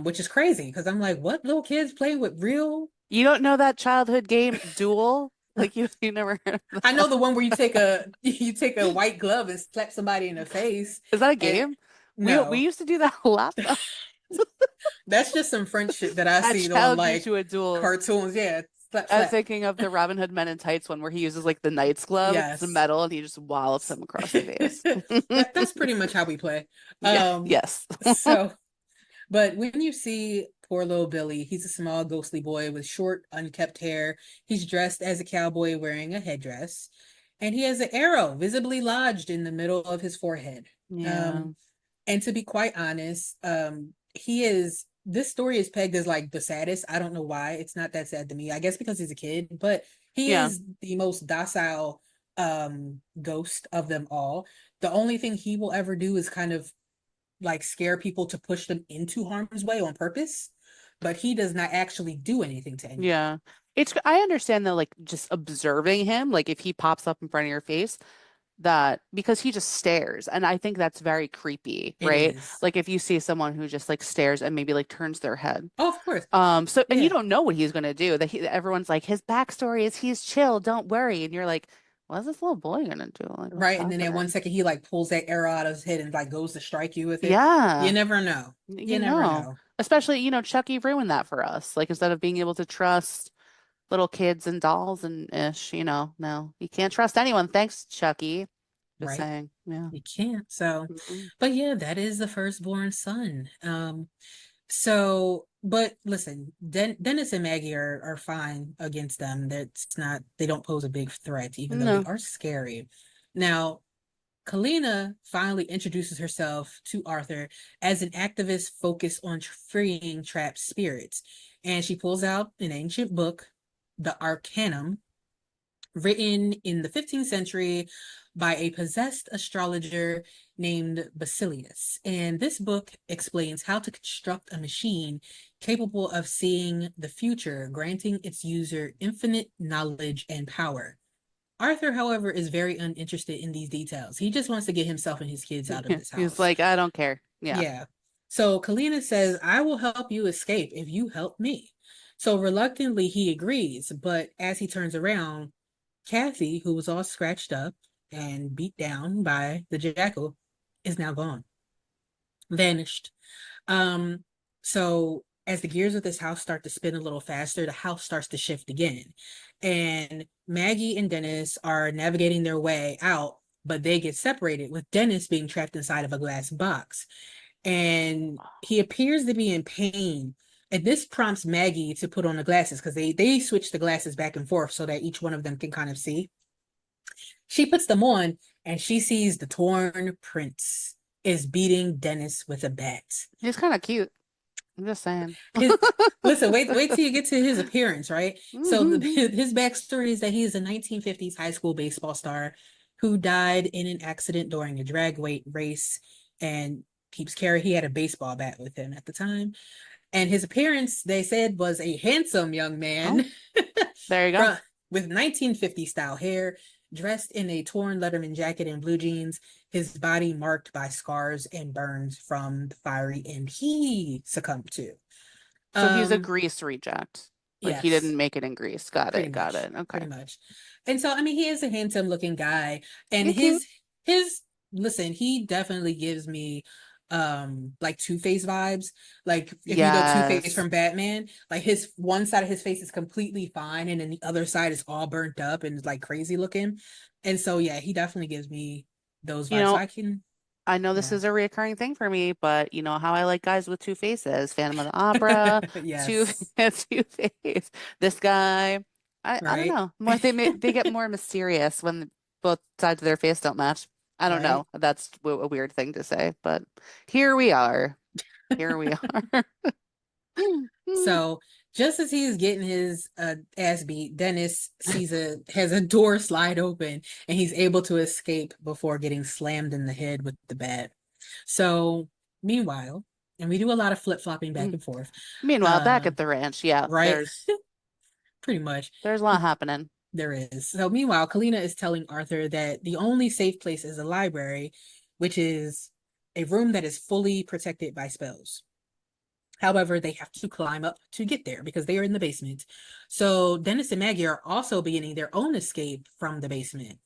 Which is crazy because I'm like, what little kids playing with real. You don't know that childhood game, Duel? Like you never heard of I know that. the one where you take a white glove and slap somebody in the face. Is that a And game? We no, used to do that a lot though. that's just some French shit that I I seen on challenge you like to a duel. cartoons. Yeah, Flap, I was flap. thinking of the Robin Hood Men in Tights one where he uses like the knight's club. It's the Yes. metal and he just wallops him across the face. That's pretty much how we play. Yeah, Um, yes. so but when you see poor little Billy, he's a small, ghostly boy with short, unkept hair. He's dressed as a cowboy wearing a headdress, and he has an arrow visibly lodged in the middle of his forehead. Yeah. Um, and to be quite honest, he is. This story is pegged as like the saddest. I don't know why. It's not that sad to me. I guess because he's a kid, but he Yeah. is the most docile ghost of them all. The only thing he will ever do is kind of like scare people to push them into harm's way on purpose, but he does not actually do anything to anyone. Yeah. I understand that like just observing him, like if he pops up in front of your face, that because he just stares. And I think that's very creepy, It right? is. Like if you see someone who just like stares and maybe like turns their head. Oh, of course. So and you Yeah. don't know what he's gonna do. Everyone's like, his backstory is he's chill, don't worry. And you're like, what's this little boy gonna do? Like, what's Right. And then at happening? 1 second he like pulls that arrow out of his head and like goes to strike you with it. You Yeah, never know. You you never know. know. Especially, Chucky ruined that for us. Like instead of being able to trust little kids and dolls and ish, no, you can't trust anyone. Thanks, Chucky. Just Right. saying. Yeah. You can't. So, Mhm. but yeah, that is the firstborn son. So, but listen, Dennis and Maggie are fine against them. That's not, they don't pose a big threat, even though they No. are scary. Now, Kalina finally introduces herself to Arthur as an activist focused on freeing trapped spirits. And she pulls out an ancient book, the Arcanum, written in the 15th century by a possessed astrologer named Basilius. And this book explains how to construct a machine capable of seeing the future, granting its user infinite knowledge and power. Arthur, however, is very uninterested in these details. He just wants to get himself and his kids out of this He's house. like, I don't care. Yeah. Yeah. So Kalina says, I will help you escape if you help me. So reluctantly, he agrees. But as he turns around, Kathy, who was all scratched up and beat down by the jackal, is now gone, vanished. Um, so as the gears of this house start to spin a little faster, the house starts to shift again. And Maggie and Dennis are navigating their way out, but they get separated, with Dennis being trapped inside of a glass box. And he appears to be in pain. And this prompts Maggie to put on the glasses because they switch the glasses back and forth so that each one of them can kind of see. She puts them on and she sees the torn prince is beating Dennis with a bat. He's kind of cute. I'm just saying. His listen, wait till you get to his appearance, right? So his backstory is that he is a 1950s high school baseball star who died in an accident during a drag weight race and keeps carrying. He had a baseball bat with him at the time, and his appearance, they said, was a handsome young Oh, man there you go. from with 1950 style hair, dressed in a torn Letterman jacket and blue jeans, his body marked by scars and burns from the fiery end he succumbed to. So he's a Um, Grease reject. Like he yes, didn't make it in Grease. Got pretty it. Got much, it. pretty Okay. much. And so, I mean, he is a handsome looking guy, and You're cute. his listen, he definitely gives me like Two-Face vibes. Like if you know Two-Face Yes. from Batman, like his one side of his face is completely fine, and then the other side is all burnt up and like crazy looking. And so, yeah, he definitely gives me those You vibes. So know, I can, I know this yeah, is a reoccurring thing for me, but you know how I like guys with two faces. Phantom of the Opera, two yes, two face. This guy, I don't right, know. More they get more mysterious when both sides of their face don't match. I don't right. know. That's a weird thing to say, but here we are. Here we are. So just as he is getting his ass beat, Dennis has a door slide open and he's able to escape before getting slammed in the head with the bat. So meanwhile, and we do a lot of flip-flopping back and forth, Meanwhile, back uh, at the ranch, yeah, right? Pretty much. there's a lot happening. There is. So meanwhile, Kalina is telling Arthur that the only safe place is a library, which is a room that is fully protected by spells. However, they have to climb up to get there because they are in the basement. So Dennis and Maggie are also beginning their own escape from the basement.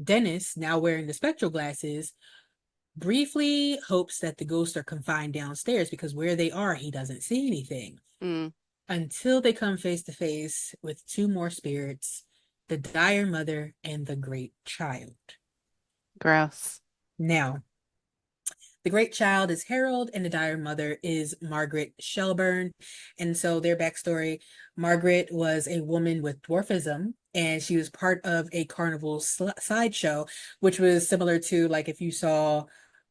Dennis, now wearing the spectral glasses, briefly hopes that the ghosts are confined downstairs because where they are, he doesn't see anything. Mm. until they come face to face with two more spirits, the dire mother and the great child. Gross. Now, the great child is Harold, and the dire mother is Margaret Shelburne. And so their backstory, Margaret was a woman with dwarfism, and she was part of a carnival sideshow, which was similar to like if you saw,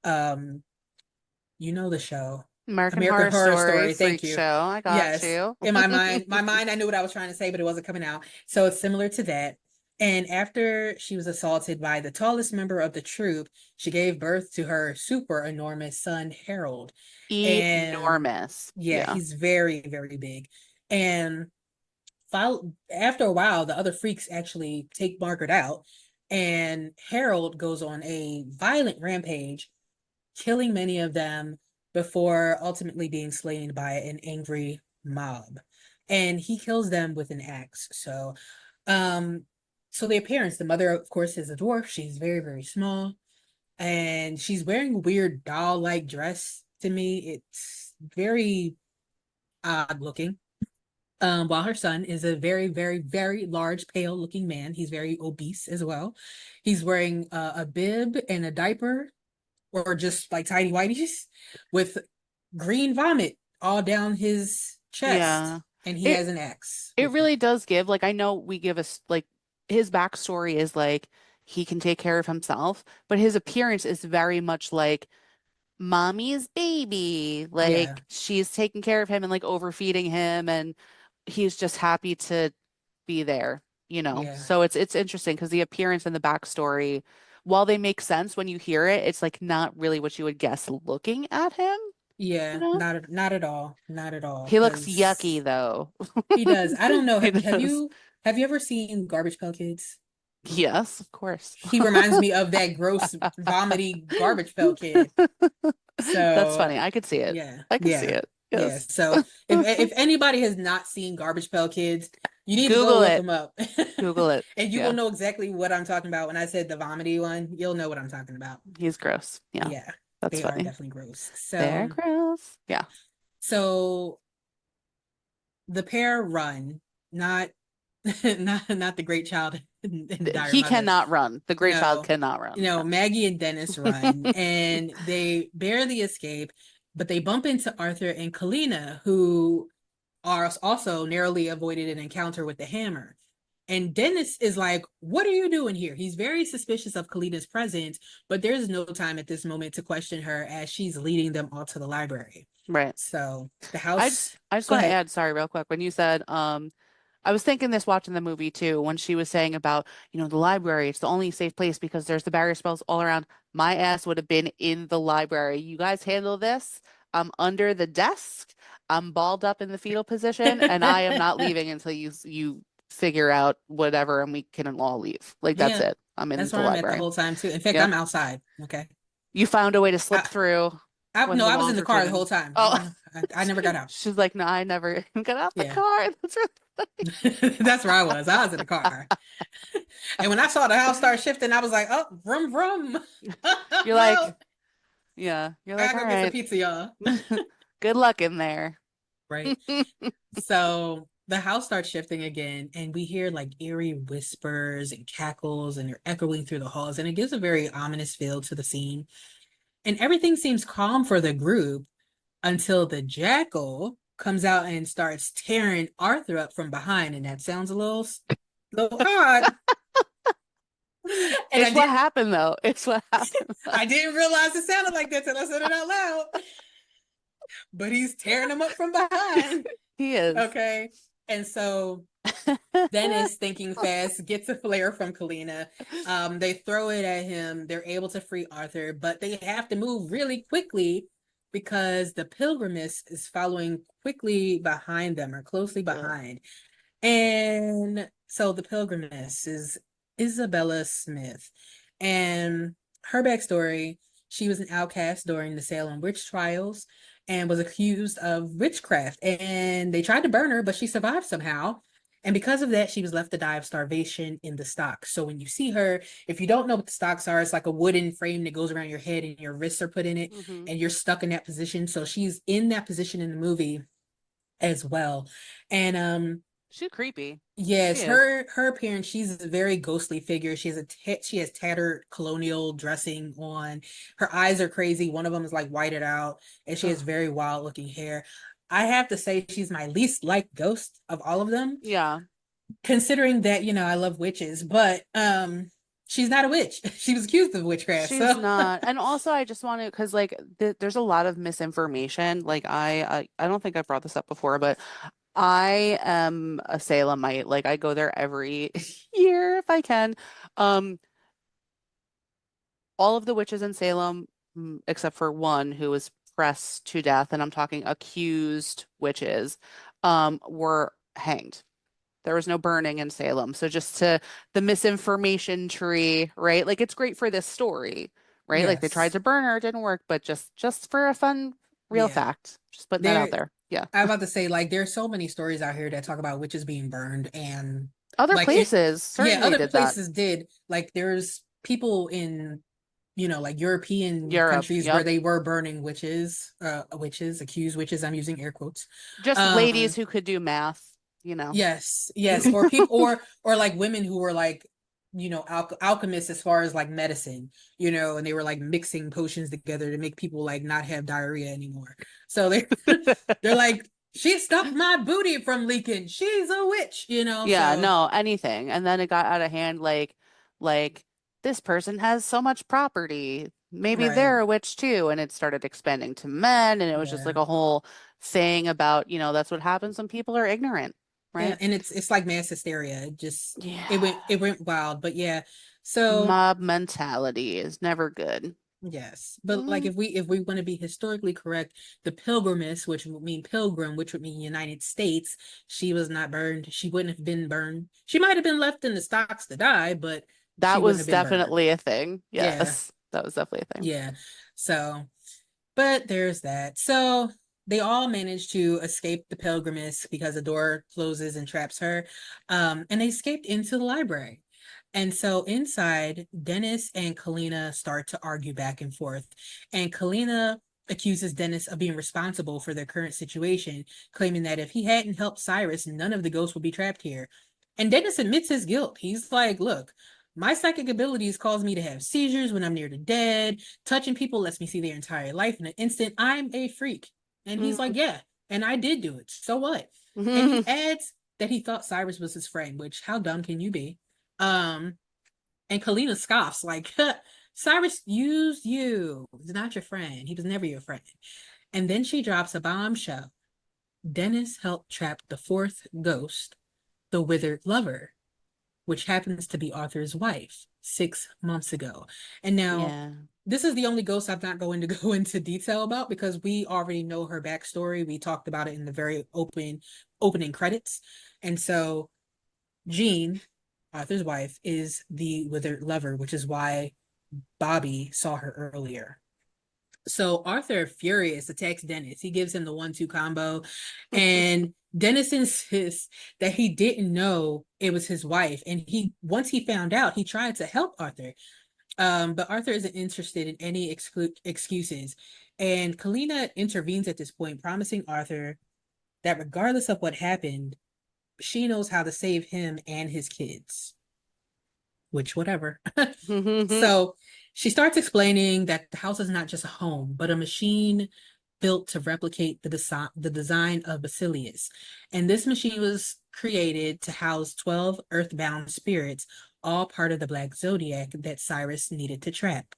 um, you know the show, American American Horror Horror Story, Story. Thank Freak you. Show. I got Yes. you. In my mind, I knew what I was trying to say, but it wasn't coming out. So it's similar to that. And after she was assaulted by the tallest member of the troupe, she gave birth to her super enormous son, Harold. And Enormous. yeah, Yeah. he's very, very big. And after a while, the other freaks actually take Margaret out, and Harold goes on a violent rampage, killing many of them before ultimately being slain by an angry mob. And he kills them with an axe. Um, so the appearance, the mother, of course, is a dwarf. She's very, very small, and she's wearing a weird doll-like dress to me. It's very odd looking. While her son is a very, very, very large, pale looking man. He's very obese as well. He's wearing a bib and a diaper, or just like tidy whities, with green vomit all down his chest, Yeah. and he It has an axe it with him. really does give, like, I know we give us like his backstory is like he can take care of himself, but his appearance is very much like mommy's baby. Yeah, Like she's taking care of him and like overfeeding him, and he's just happy to be there, you know. yeah, So it's interesting because the appearance and the backstory, while they make sense when you hear it, it's like not really what you would guess looking at him, you yeah. know? Not at all, not at all. He looks yucky Because though. he does. I don't know. He Have does. you ever seen Garbage Pail Kids? Yes, of course. He reminds me of that gross, vomity Garbage Pail Kid. That's So funny. I could see it. yeah, I could see yeah, it. yeah. Yes. So if anybody has not seen Garbage Pail Kids, you need to go Google look it. them up, Google it. and you will Yeah. know exactly what I'm talking about when I said the vomity one. You'll know what I'm talking about. He's gross. Yeah. Yeah, That's they are funny. definitely gross. They're gross. Yeah. So the pair run, not not the great child and the dire He mother. cannot run. The great child No, cannot run. Maggie and Dennis run, No. and they barely escape, but they bump into Arthur and Kalina, who are also narrowly avoided an encounter with the hammer. And Dennis is like, "What are you doing here?" He's very suspicious of Kalina's presence, but there's no time at this moment to question her as she's leading them all to the library. Right. So the I house, I just go want to ahead. add, sorry, real quick, when you said I was thinking this watching the movie too, when she was saying about, the library, it's the only safe place because there's the barrier spells all around. My ass would have been in the library. You guys handle this. I'm under the desk. I'm balled up in the fetal position, and I am not leaving until you figure out whatever and we can all leave. Like that's Yeah, it. I'm in that's the where I'm at the library. whole time too. In fact, Yep. I'm outside. Okay. You found a way to slip I, through when no, the I was in walls the were car the whole tuning. time. Oh, I never got out. she's like, no, I never got out the Yeah. car. That's really That's where I was. I was in the car. And when I saw the house start funny. shifting, I was like, oh, vroom, vroom. You're Well, like, yeah, you're I like, gotta all go get some right. pizza, y'all. Good luck in there. Right. So the house starts shifting again, and we hear like eerie whispers and cackles, and they're echoing through the halls, and it gives a very ominous feel to the scene. And everything seems calm for the group until the jackal comes out and starts tearing Arthur up from behind, and that sounds little odd. And It's what happened though. It's what happened. I didn't realize it sounded like that till I said it out loud. But he's tearing him up from behind. He is. Okay. And so Dennis, thinking fast, gets a flare from Kalina. They throw it at him. They're able to free Arthur, but they have to move really quickly because the pilgrimess is following quickly behind them, or closely Ugh. behind. And so the pilgrimess is Isabella Smith. And her backstory, she was an outcast during the Salem witch trials and was accused of witchcraft. And they tried to burn her, but she survived somehow. And because of that, she was left to die of starvation in the stocks. So when you see her, if you don't know what the stocks are, it's like a wooden frame that goes around your head and your wrists are put in it Hmm. and you're stuck in that position. So she's in that position in the movie as well. And She's creepy. She yes, is. her appearance, she's a very ghostly figure. She has tattered colonial dressing on. Her eyes are crazy. One of them is like whited out, and she has Ugh. very wild looking hair. I have to say she's my least liked ghost of all of them, Yeah. considering that, I love witches, but she's not a witch. She was accused of witchcraft. She's So not. And also I just want to, because like there's a lot of misinformation. Like I don't think I've brought this up before, but I am a Salemite. Like I go there every year if I can. Um, all of the witches in Salem, except for one who was pressed to death, and I'm talking accused witches, were hanged. There was no burning in Salem. So just to the misinformation tree, right? Like it's great for this story, right? Like they tried yes, to burn her, it didn't work, but just for a fun, real yeah. fact, just putting that out There, there. Yeah. I'm about to say, like, there's so many stories out here that talk about witches being burned, and Other like it, places yeah, certainly other did that. places did. Like, there's people in, like European Europe, countries where yep. they were burning witches, accused witches. I'm using air quotes. Just ladies Um, who could do math, you know. yes, yes, or people, or like women who were like, alchemists as far as like medicine, and they were like mixing potions together to make people like not have diarrhea anymore. So they're like, she stopped my booty from leaking. She's a witch. Yeah, So no, anything. And then it got out of hand like this person has so much property. Maybe right. they're a witch too. And it started expanding to men and it was just Yeah. like a whole thing about, that's what happens when people are ignorant, Yeah, right? and it's like mass hysteria. It Yeah. went wild, but yeah. So Mob mentality is never good. yes, but like Mm, if we want to be historically correct, the pilgrimess, which would mean pilgrim, which would mean United States, she was not burned. She wouldn't have been burned. She might have been left in the stocks to die, but she that wouldn't have was been burned. definitely a thing. Yeah, Yes, that was definitely a thing. yeah. So, but there's that. So they all managed to escape the pilgrimess because the door closes and traps her. And they escaped into the library. And so inside, Dennis and Kalina start to argue back and forth. And Kalina accuses Dennis of being responsible for their current situation, claiming that if he hadn't helped Cyrus, none of the ghosts would be trapped here. And Dennis admits his guilt. He's like, look, my psychic abilities cause me to have seizures when I'm near the dead. Touching people lets me see their entire life in an instant. I'm a freak. And he's like, Mm. yeah, and I did do it. So what? And he adds that he thought Cyrus was his friend, which how dumb can you be? Um, and Kalina scoffs, like, Cyrus used you. He's not your friend. He was never your friend. And then she drops a bombshell. Dennis helped trap the fourth ghost, the withered lover, which happens to be Arthur's wife 6 months ago. And now, Yeah. this is the only ghost I'm not going to go into detail about because we already know her backstory. We talked about it in the very opening credits. And so Jean, Arthur's wife, is the withered lover, which is why Bobby saw her earlier. So Arthur, furious, attacks Dennis. He gives him the 1-2 combo, and Dennis insists that he didn't know it was his wife. And once he found out, he tried to help Arthur. But Arthur isn't interested in any excuses. And Kalina intervenes at this point, promising Arthur that regardless of what happened, she knows how to save him and his kids, which, whatever. So she starts explaining that the house is not just a home, but a machine built to replicate the design of Basilius. And this machine was created to house 12 earthbound spirits, all part of the Black Zodiac that Cyrus needed to trap.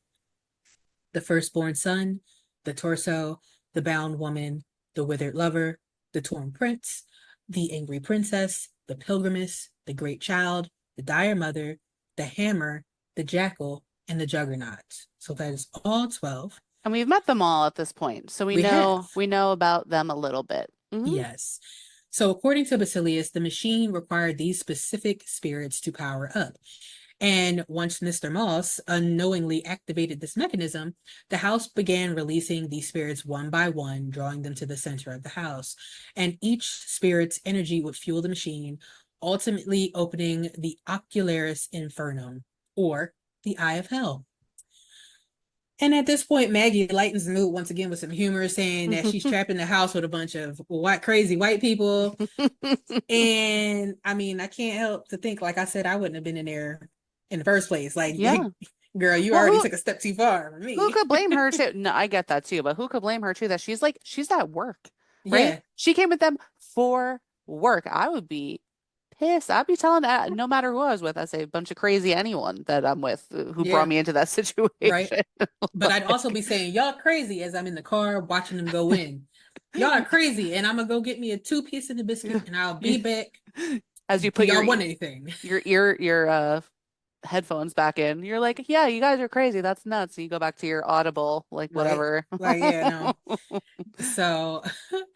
The firstborn son, the torso, the bound woman, the withered lover, the torn prince, the angry princess, the pilgrimess, the great child, the dire mother, the hammer, the jackal, and the juggernaut. So that is all 12. And we've met them all at this point, so we We have. know we know about them a little bit. Yes. So according to Basilius, the machine required these specific spirits to power up. And once Mr. Moss unknowingly activated this mechanism, the house began releasing these spirits one by one, drawing them to the center of the house. And each spirit's energy would fuel the machine, ultimately opening the Ocularis Infernum, or the Eye of Hell. And at this point, Maggie lightens the mood once again with some humor, saying that she's trapped in the house with a bunch of white, crazy white people. And I mean, I can't help to think, like I said, I wouldn't have been in there in the first place. Like, Yeah. girl, you Well, already took a step too far for who me. could blame her too? No, I get that too, but who could blame her too that she's at work, right? Yeah, She came with them for work. I would be pissed. I'd be telling no matter who I was with, I say a bunch of crazy anyone that I'm with who brought yeah, me into that right. situation. But I'd also Like, be saying, y'all crazy as I'm in the car watching them go in. Y'all are crazy, and I'm gonna go get me a two-piece of the biscuit, and I'll be back. as you Do put y'all want anything? your headphones back in, you're like, yeah, you guys are crazy. That's nuts. So you go back to your Audible, like Right? whatever. Like, yeah, no. So,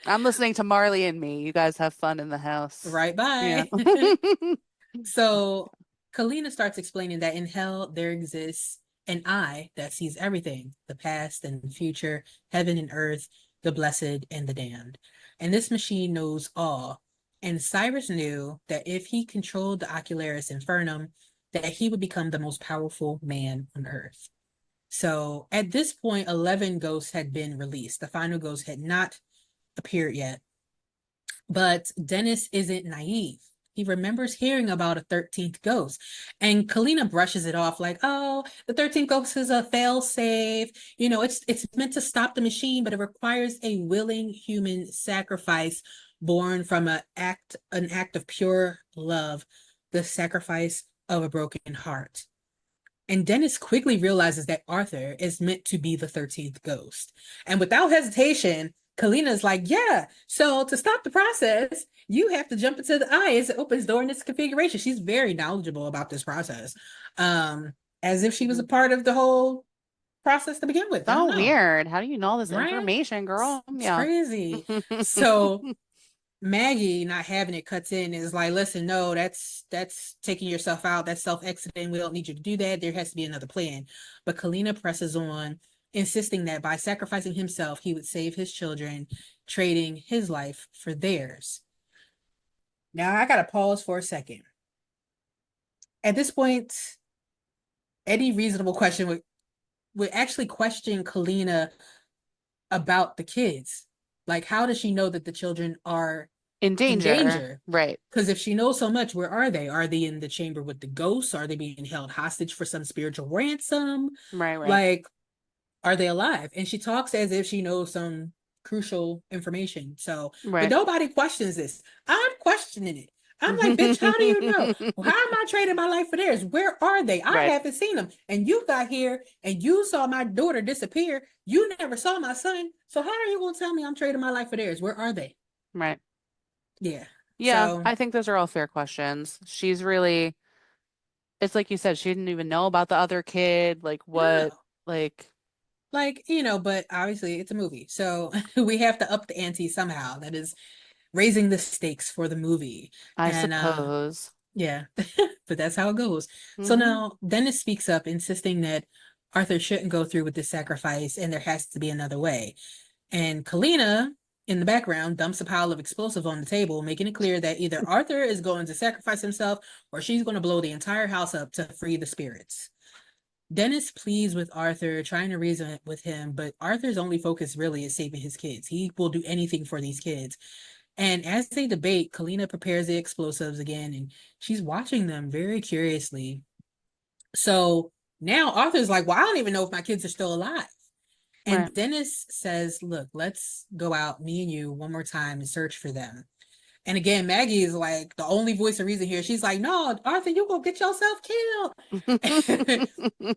I'm listening to Marley and Me. You guys have fun in the house. right, Yeah. bye. So, Kalina starts explaining that in hell there exists an eye that sees everything, the past and the future, heaven and earth, the blessed and the damned. And this machine knows all. And Cyrus knew that if he controlled the Ocularis Infernum, that he would become the most powerful man on earth. So at this point, 11 ghosts had been released. The final ghost had not appeared yet. But Dennis isn't naive. He remembers hearing about a 13th ghost. And Kalina brushes it off like, oh, the 13th ghost is a fail safe. You know, it's meant to stop the machine, but it requires a willing human sacrifice born from an act of pure love, the sacrifice of a broken heart. And Dennis quickly realizes that Arthur is meant to be the 13th ghost. And without hesitation, Kalina's like, yeah, so to stop the process, you have to jump into the eye as it opens door in this configuration. She's very knowledgeable about this process. Um, as if she was a part of the whole process to begin with. I don't So know. weird. How do you know all this Right? information, girl? It's Yeah. crazy. So Maggie not having it cuts in is like, listen, no, that's taking yourself out. That's self-exiting. We don't need you to do that. There has to be another plan. But Kalina presses on, insisting that by sacrificing himself, he would save his children, trading his life for theirs. Now I gotta pause for a second. At this point, any reasonable question would actually question Kalina about the kids. Like, how does she know that the children are In in danger. danger? Right. Because if she knows so much, where are they? Are they in the chamber with the ghosts? Are they being held hostage for some spiritual ransom? Right, right. Like, are they alive? And she talks as if she knows some crucial information. So, but Right. nobody questions this. I'm questioning it. I'm like, bitch, how do you know? Well, how am I trading my life for theirs? Where are they? I Right. haven't seen them. And you got here and you saw my daughter disappear. You never saw my son. So how are you going to tell me I'm trading my life for theirs? Where are they? Right. Yeah. Yeah, So, I think those are all fair questions. She's really, it's like you said, she didn't even know about the other kid. Like what, no. like, Like, but obviously it's a movie. So we have to up the ante somehow. That is raising the stakes for the movie. I And suppose. yeah, but that's how it goes. So Hmm. now Dennis speaks up, insisting that Arthur shouldn't go through with this sacrifice and there has to be another way. And Kalina, in the background, dumps a pile of explosive on the table, making it clear that either Arthur is going to sacrifice himself or she's going to blow the entire house up to free the spirits. Dennis pleads with Arthur, trying to reason with him, but Arthur's only focus really is saving his kids. He will do anything for these kids. And as they debate, Kalina prepares the explosives again, and she's watching them very curiously. So now Arthur's like, well, I don't even know if my kids are still alive. And Right. Dennis says, look, let's go out, me and you, one more time and search for them. And again, Maggie is like the only voice of reason here. She's like, no, Arthur, you gonna get yourself killed.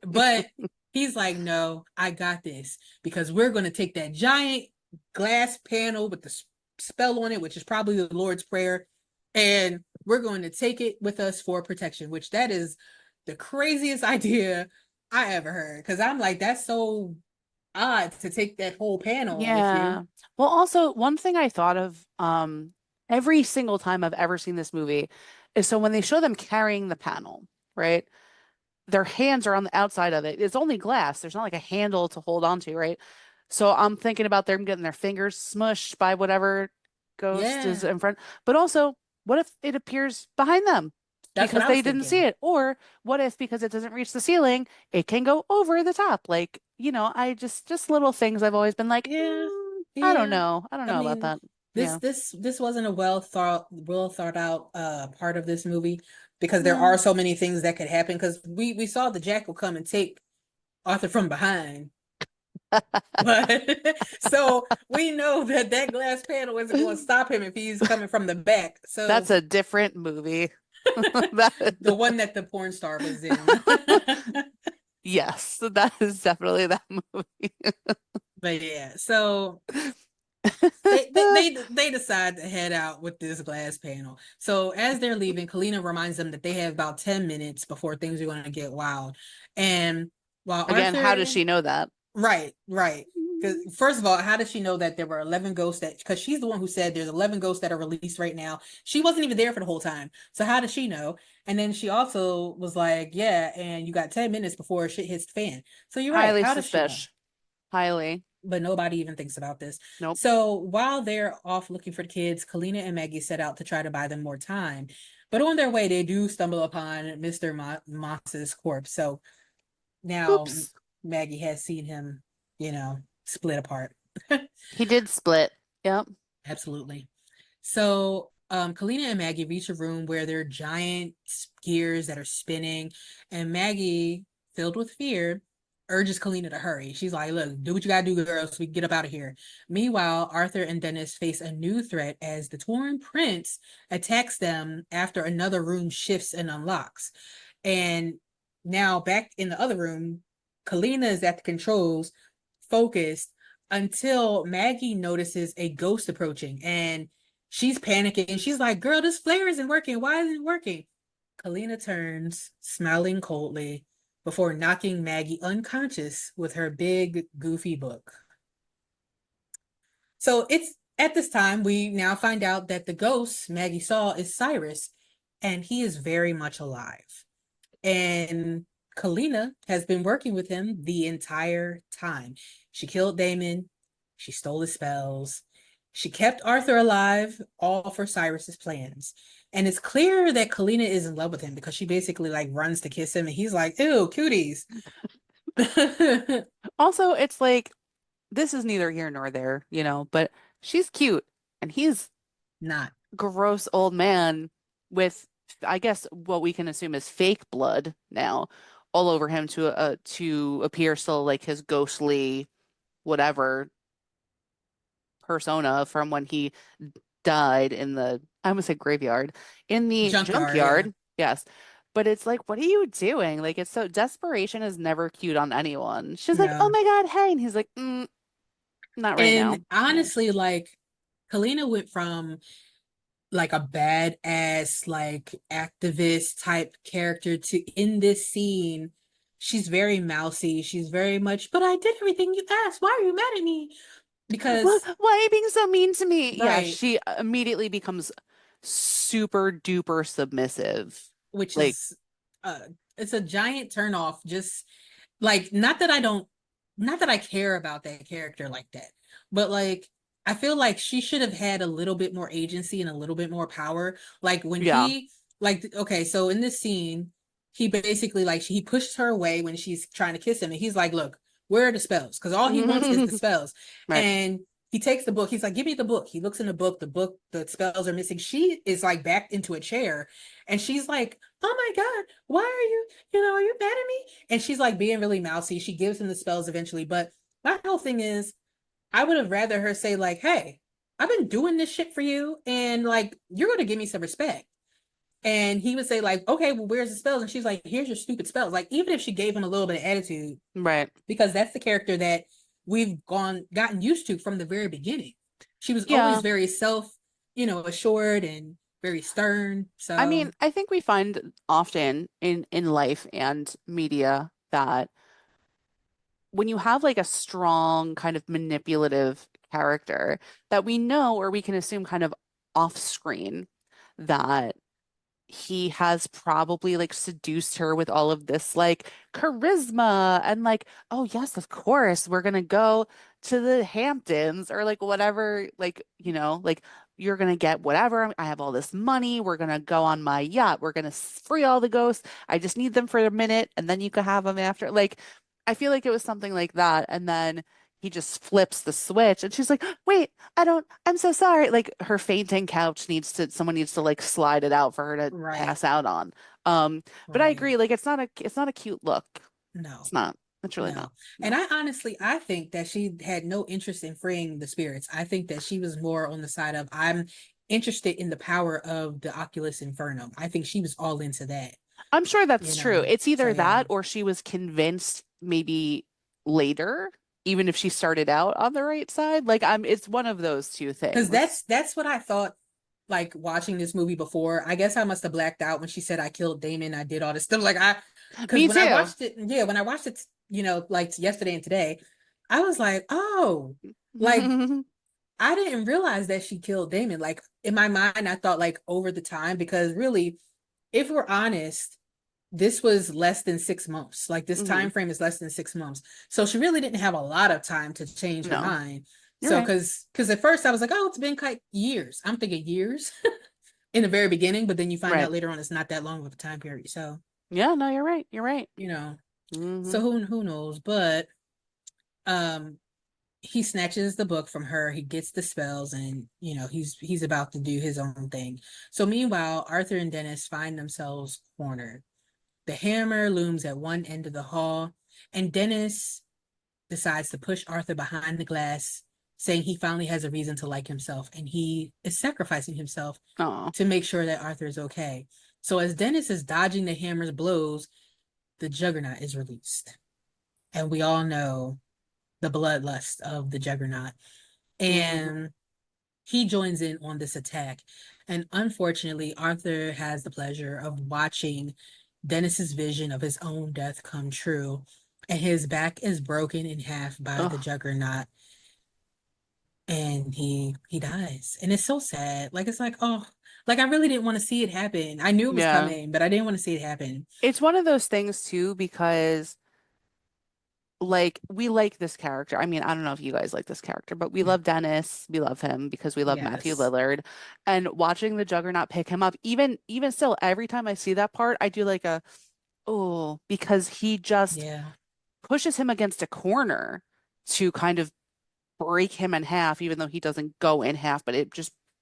But he's like, no, I got this because we're going to take that giant glass panel with the spell on it, which is probably the Lord's Prayer, and we're going to take it with us for protection, which that is the craziest idea I ever heard. Because I'm like, that's so odd to take that whole panel with you. Yeah. Well, also one thing I thought of, every single time I've ever seen this movie is so when they show them carrying the panel, right? Their hands are on the outside of it. It's only glass. There's not like a handle to hold on to, right? So I'm thinking about them getting their fingers smushed by whatever ghost is Yeah. in front. But also, what if it appears behind them? That's what because I was they didn't see thinking. it? Or what if because it doesn't reach the ceiling, it can go over the top? Like, I just little things I've always been like, Yeah, I don't yeah. know. I don't I know about mean, that. this Yeah. this this wasn't a well thought out part of this movie because there No. are so many things that could happen. Because we saw the jackal come and take Arthur from behind, but so we know that that glass panel isn't going to stop him if he's coming from the back. That's So a different movie. That the one that the porn star was in. yes, that is definitely that movie. But yeah, so they decide to head out with this glass panel. So as they're leaving, Kalina reminds them that they have about 10 minutes before things are going to get wild. And while Again, how does Arthur, she know that? right. Because first of all, how does she know that there were 11 ghosts that, because she's the one who said there's 11 ghosts that are released right now. She wasn't even there for the whole time. So how does she know? And then she also was like, yeah, and you got 10 minutes before shit hits the fan. So you're right. Highly How does she know? suspicious. Highly. But nobody even thinks about this. Nope. So while they're off looking for the kids, Kalina and Maggie set out to try to buy them more time. But on their way, they do stumble upon Mr. Moss's corpse. So now Oops. Maggie has seen him, split apart. He did split. Yep. Absolutely. So Kalina and Maggie reach a room where there are giant gears that are spinning, and Maggie, filled with fear, urges Kalina to hurry. She's like, "Look, do what you gotta do, girl, so we can get up out of here." Meanwhile, Arthur and Dennis face a new threat as the Torn Prince attacks them after another room shifts and unlocks. And now back in the other room, Kalina is at the controls, focused until Maggie notices a ghost approaching and she's panicking. She's like, "Girl, this flare isn't working. Why isn't it working?" Kalina turns, smiling coldly, before knocking Maggie unconscious with her big, goofy book. So it's at this time we now find out that the ghost Maggie saw is Cyrus, and he is very much alive. And Kalina has been working with him the entire time. She killed Damon, she stole his spells, she kept Arthur alive, all for Cyrus's plans. And it's clear that Kalina is in love with him because she basically like runs to kiss him and he's like, "Ew, cooties." Also, it's like this is neither here nor there, but she's cute and he's Not. gross old man with, I guess, what we can assume is fake blood now all over him to appear still like his ghostly whatever persona from when he died in the, I almost said graveyard, in the Junkyard, yeah. junkyard. Yes. But it's like, what are you doing? Like, it's so desperation is never cute on anyone. She's like, oh No. my God, hey. And he's like, not right now. And Yeah. honestly, like Kalina went from like a badass like activist type character to in this scene she's very mousy, she's very much, "But I did everything you asked, why are you mad at me?" Because Why are you being so mean to me? Yeah, right, she immediately becomes super duper submissive. which Like, is uh it's a giant turn off. Just like, not that I care about that character like that, but like I feel like she should have had a little bit more agency and a little bit more power. Like when yeah. he like okay, so in this scene, he basically like he pushes her away when she's trying to kiss him, and he's like, "Look, where are the spells?" Because all he wants is the spells. Right. And he takes the book. He's like, "Give me the book." He looks in the book, the spells are missing. She is like backed into a chair, and she's like, "Oh my God, why are you, are you mad at me?" And she's like being really mousy. She gives him the spells eventually. But my whole thing is, I would have rather her say, like, "Hey, I've been doing this shit for you, and like, you're going to give me some respect." And he would say, like, "Okay, well, where's the spells?" And she's like, "Here's your stupid spells." Like, even if she gave him a little bit of attitude, Right. because that's the character that we've gotten used to from the very beginning. She was always Yeah. very assured and very stern. I So mean, I think we find often in life and media that when you have like a strong kind of manipulative character that we know or we can assume kind of off screen that he has probably like seduced her with all of this like charisma and like, oh yes, of course, we're gonna go to the Hamptons or like whatever, like, like you're gonna get whatever. I have all this money. We're gonna go on my yacht. We're gonna free all the ghosts. I just need them for a minute, and then you can have them after. Like, I feel like it was something like that. And then he just flips the switch, and she's like, "Wait, I'm so sorry." Like her fainting couch someone needs to like slide it out for her to Right, pass out on. Um, but I right. agree. Like, it's not a cute look. No. It's not. It's really not. No. And No. I think that she had no interest in freeing the spirits. I think that she was more on the side of I'm interested in the power of the Oculus Infernum. I think she was all into that, I'm sure you that's true. know. It's So either yeah. that or she was convinced maybe later, even if she started out on the right side. Like it's one of those two Because things. that's what I thought like watching this movie before. I guess I must have blacked out when she said I killed Damon, I did all this stuff. Like I because Me when I too. watched it, yeah, when I watched it, like yesterday and today, I was like, oh, like I didn't realize that she killed Damon. Like in my mind, I thought like over the time because really, if we're honest, this was less than 6 months. Like this Hmm. time frame is less than 6 months. So she really didn't have a lot of time to change her No, mind. you're So right. because at first I was like, oh, it's been like years. I'm thinking years in the very beginning, but then you find Right. out later on it's not that long of a time period. So, Yeah, no, you're right. You're right. you know, Hmm. so who knows? But um he snatches the book from her, he gets the spells, and he's about to do his own thing. So meanwhile, Arthur and Dennis find themselves cornered. The hammer looms at one end of the hall, and Dennis decides to push Arthur behind the glass, saying he finally has a reason to like himself, and he is sacrificing himself Oh, to make sure that Arthur is okay. So as Dennis is dodging the hammer's blows, the Juggernaut is released. And we all know the bloodlust of the Juggernaut. hmm. And he joins in on this attack. And unfortunately, Arthur has the pleasure of watching Dennis's vision of his own death come true. And his back is broken in half by the Oh, Juggernaut. And he dies. And it's so sad. Like it's like, oh, like I really didn't want to see it happen. I knew it was yeah. coming, but I didn't want to see it happen. It's one of those things too, because like we like this character. I mean, I don't know if you guys like this character, but we love Dennis. We love him because we love Matthew Yes. Lillard. And watching the Juggernaut pick him up, even still, every time I see that part, I do like a oh, because he just Yeah. pushes him against a corner to kind of break him in half, even though he doesn't go in half, but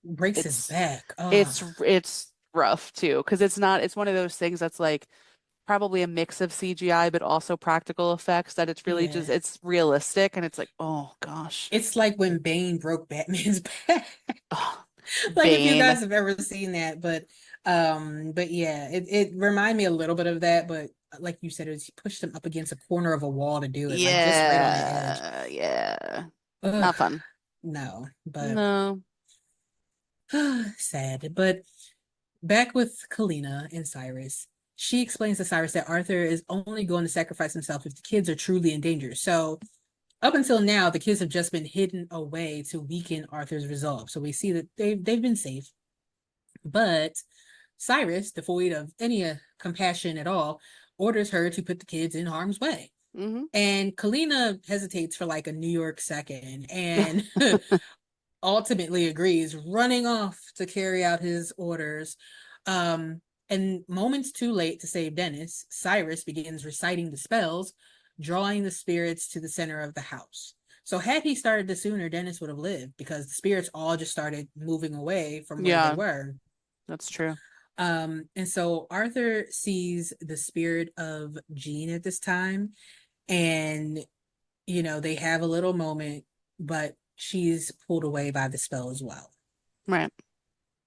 Breaks his it's back. Oh, it's rough too, because it's one of those things that's like probably a mix of CGI but also practical effects that it's really just yeah. it's realistic and it's like, oh gosh. It's like when Bane broke Batman's back. Oh, Like if you Bane. guys have ever seen that, but yeah, it reminded me a little bit of that, but like you said, it was, he pushed him up against a corner of a wall to do it, like just right on the edge. Yeah, yeah. Ugh, Not fun. no, but No. sad. But back with Kalina and Cyrus, she explains to Cyrus that Arthur is only going to sacrifice himself if the kids are truly in danger. So up until now, the kids have just been hidden away to weaken Arthur's resolve. So we see that they've been safe. But Cyrus, devoid of any compassion at all, orders her to put the kids in harm's way. Hmm. And Kalina hesitates for like a New York second and ultimately agrees, running off to carry out his orders. And moments too late to save Dennis, Cyrus begins reciting the spells, drawing the spirits to the center of the house. So had he started this sooner, Dennis would have lived because the spirits all just started moving away from where they Yeah, were. that's true. And so Arthur sees the spirit of Jean at this time, and they have a little moment, but she's pulled away by the spell as well. Right.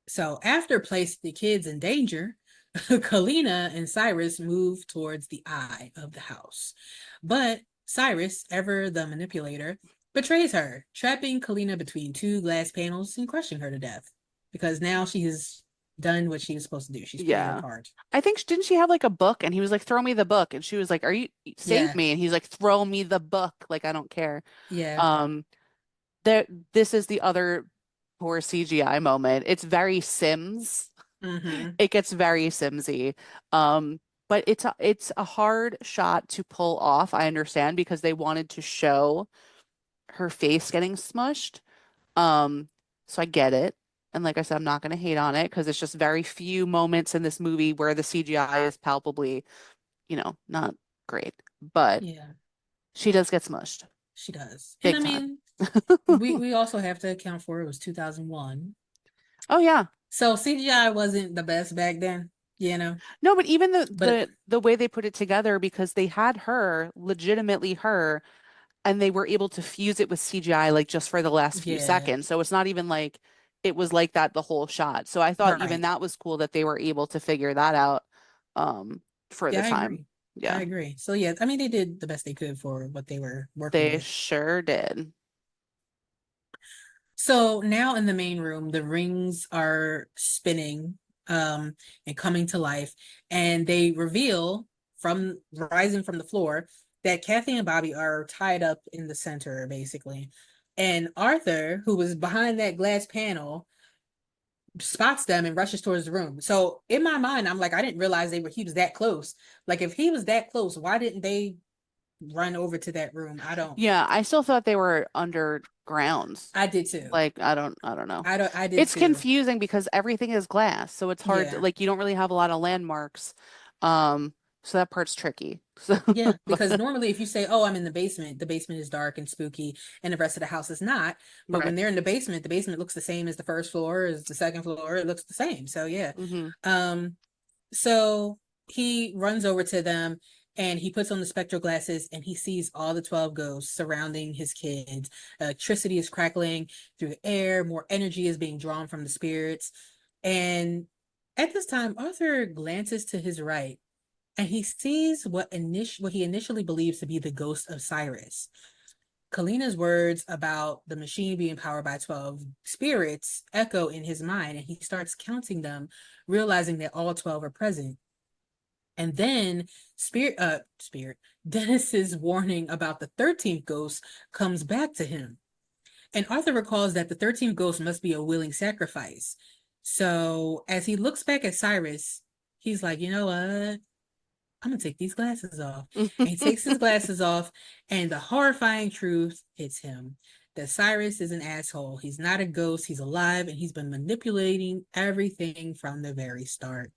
So after placing the kids in danger, Kalina and Cyrus move towards the eye of the house. But Cyrus, ever the manipulator, betrays her, trapping Kalina between two glass panels and crushing her to death. Because now she has done what she was supposed to do. She's played her Yeah. part. I think didn't she have like a book and he was like, throw me the book. And she was like, are you save Yeah, me? And he's like, throw me the book. Like, I don't care. yeah. Um, there this is the other poor CGI moment. It's very Sims. Mm-hmm. It gets very Simsy. But it's a hard shot to pull off, I understand, because they wanted to show her face getting smushed. Um, so I get it. And like I said, I'm not going to hate on it because it's just very few moments in this movie where the CGI is palpably, not great. But Yeah, she does get smushed she does. And big I time. mean, we also have to account for it was 2001. Oh yeah. So CGI wasn't the best back then, you know. No, but even the But the the way they put it together because they had her, legitimately her, and they were able to fuse it with CGI like just for the last few yeah, seconds. So it's not even like it was like that the whole shot. So I thought even right. that was cool that they were able to figure that out for the Yeah, I time. agree. I Yeah, agree. So yeah, I mean they did the best they could for what they were working they with. sure did. So now in the main room, the rings are spinning and coming to life, and they reveal from rising from the floor that Kathy and Bobby are tied up in the center, basically. And Arthur, who was behind that glass panel, spots them and rushes towards the room. So in my mind, I'm like, I didn't realize he was that close. Like if he was that close, why didn't they run over to that room? Yeah, I still thought they were underground. I did too. Like I don't know. I did It's too. confusing because everything is glass, so it's hard to, Yeah. like you don't really have a lot of landmarks. So that part's tricky. So, Yeah, because but normally if you say, "Oh, I'm in the basement is dark and spooky, and the rest of the house is not." But when right. they're in the basement looks the same as the first floor, as the second floor. It looks the same. So yeah. Hmm. Um, so he runs over to them and he puts on the spectral glasses and he sees all the 12 ghosts surrounding his kids. Electricity is crackling through the air, more energy is being drawn from the spirits. And at this time, Arthur glances to his right and he sees what he initially believes to be the ghost of Cyrus. Kalina's words about the machine being powered by 12 spirits echo in his mind, and he starts counting them, realizing that all 12 are present. And then spirit Dennis's warning about the 13th ghost comes back to him. And Arthur recalls that the 13th ghost must be a willing sacrifice. So as he looks back at Cyrus, he's like, you know what? I'm gonna take these glasses off. And he takes his glasses off, and the horrifying truth hits him that Cyrus is an asshole. He's not a ghost, he's alive, and he's been manipulating everything from the very start.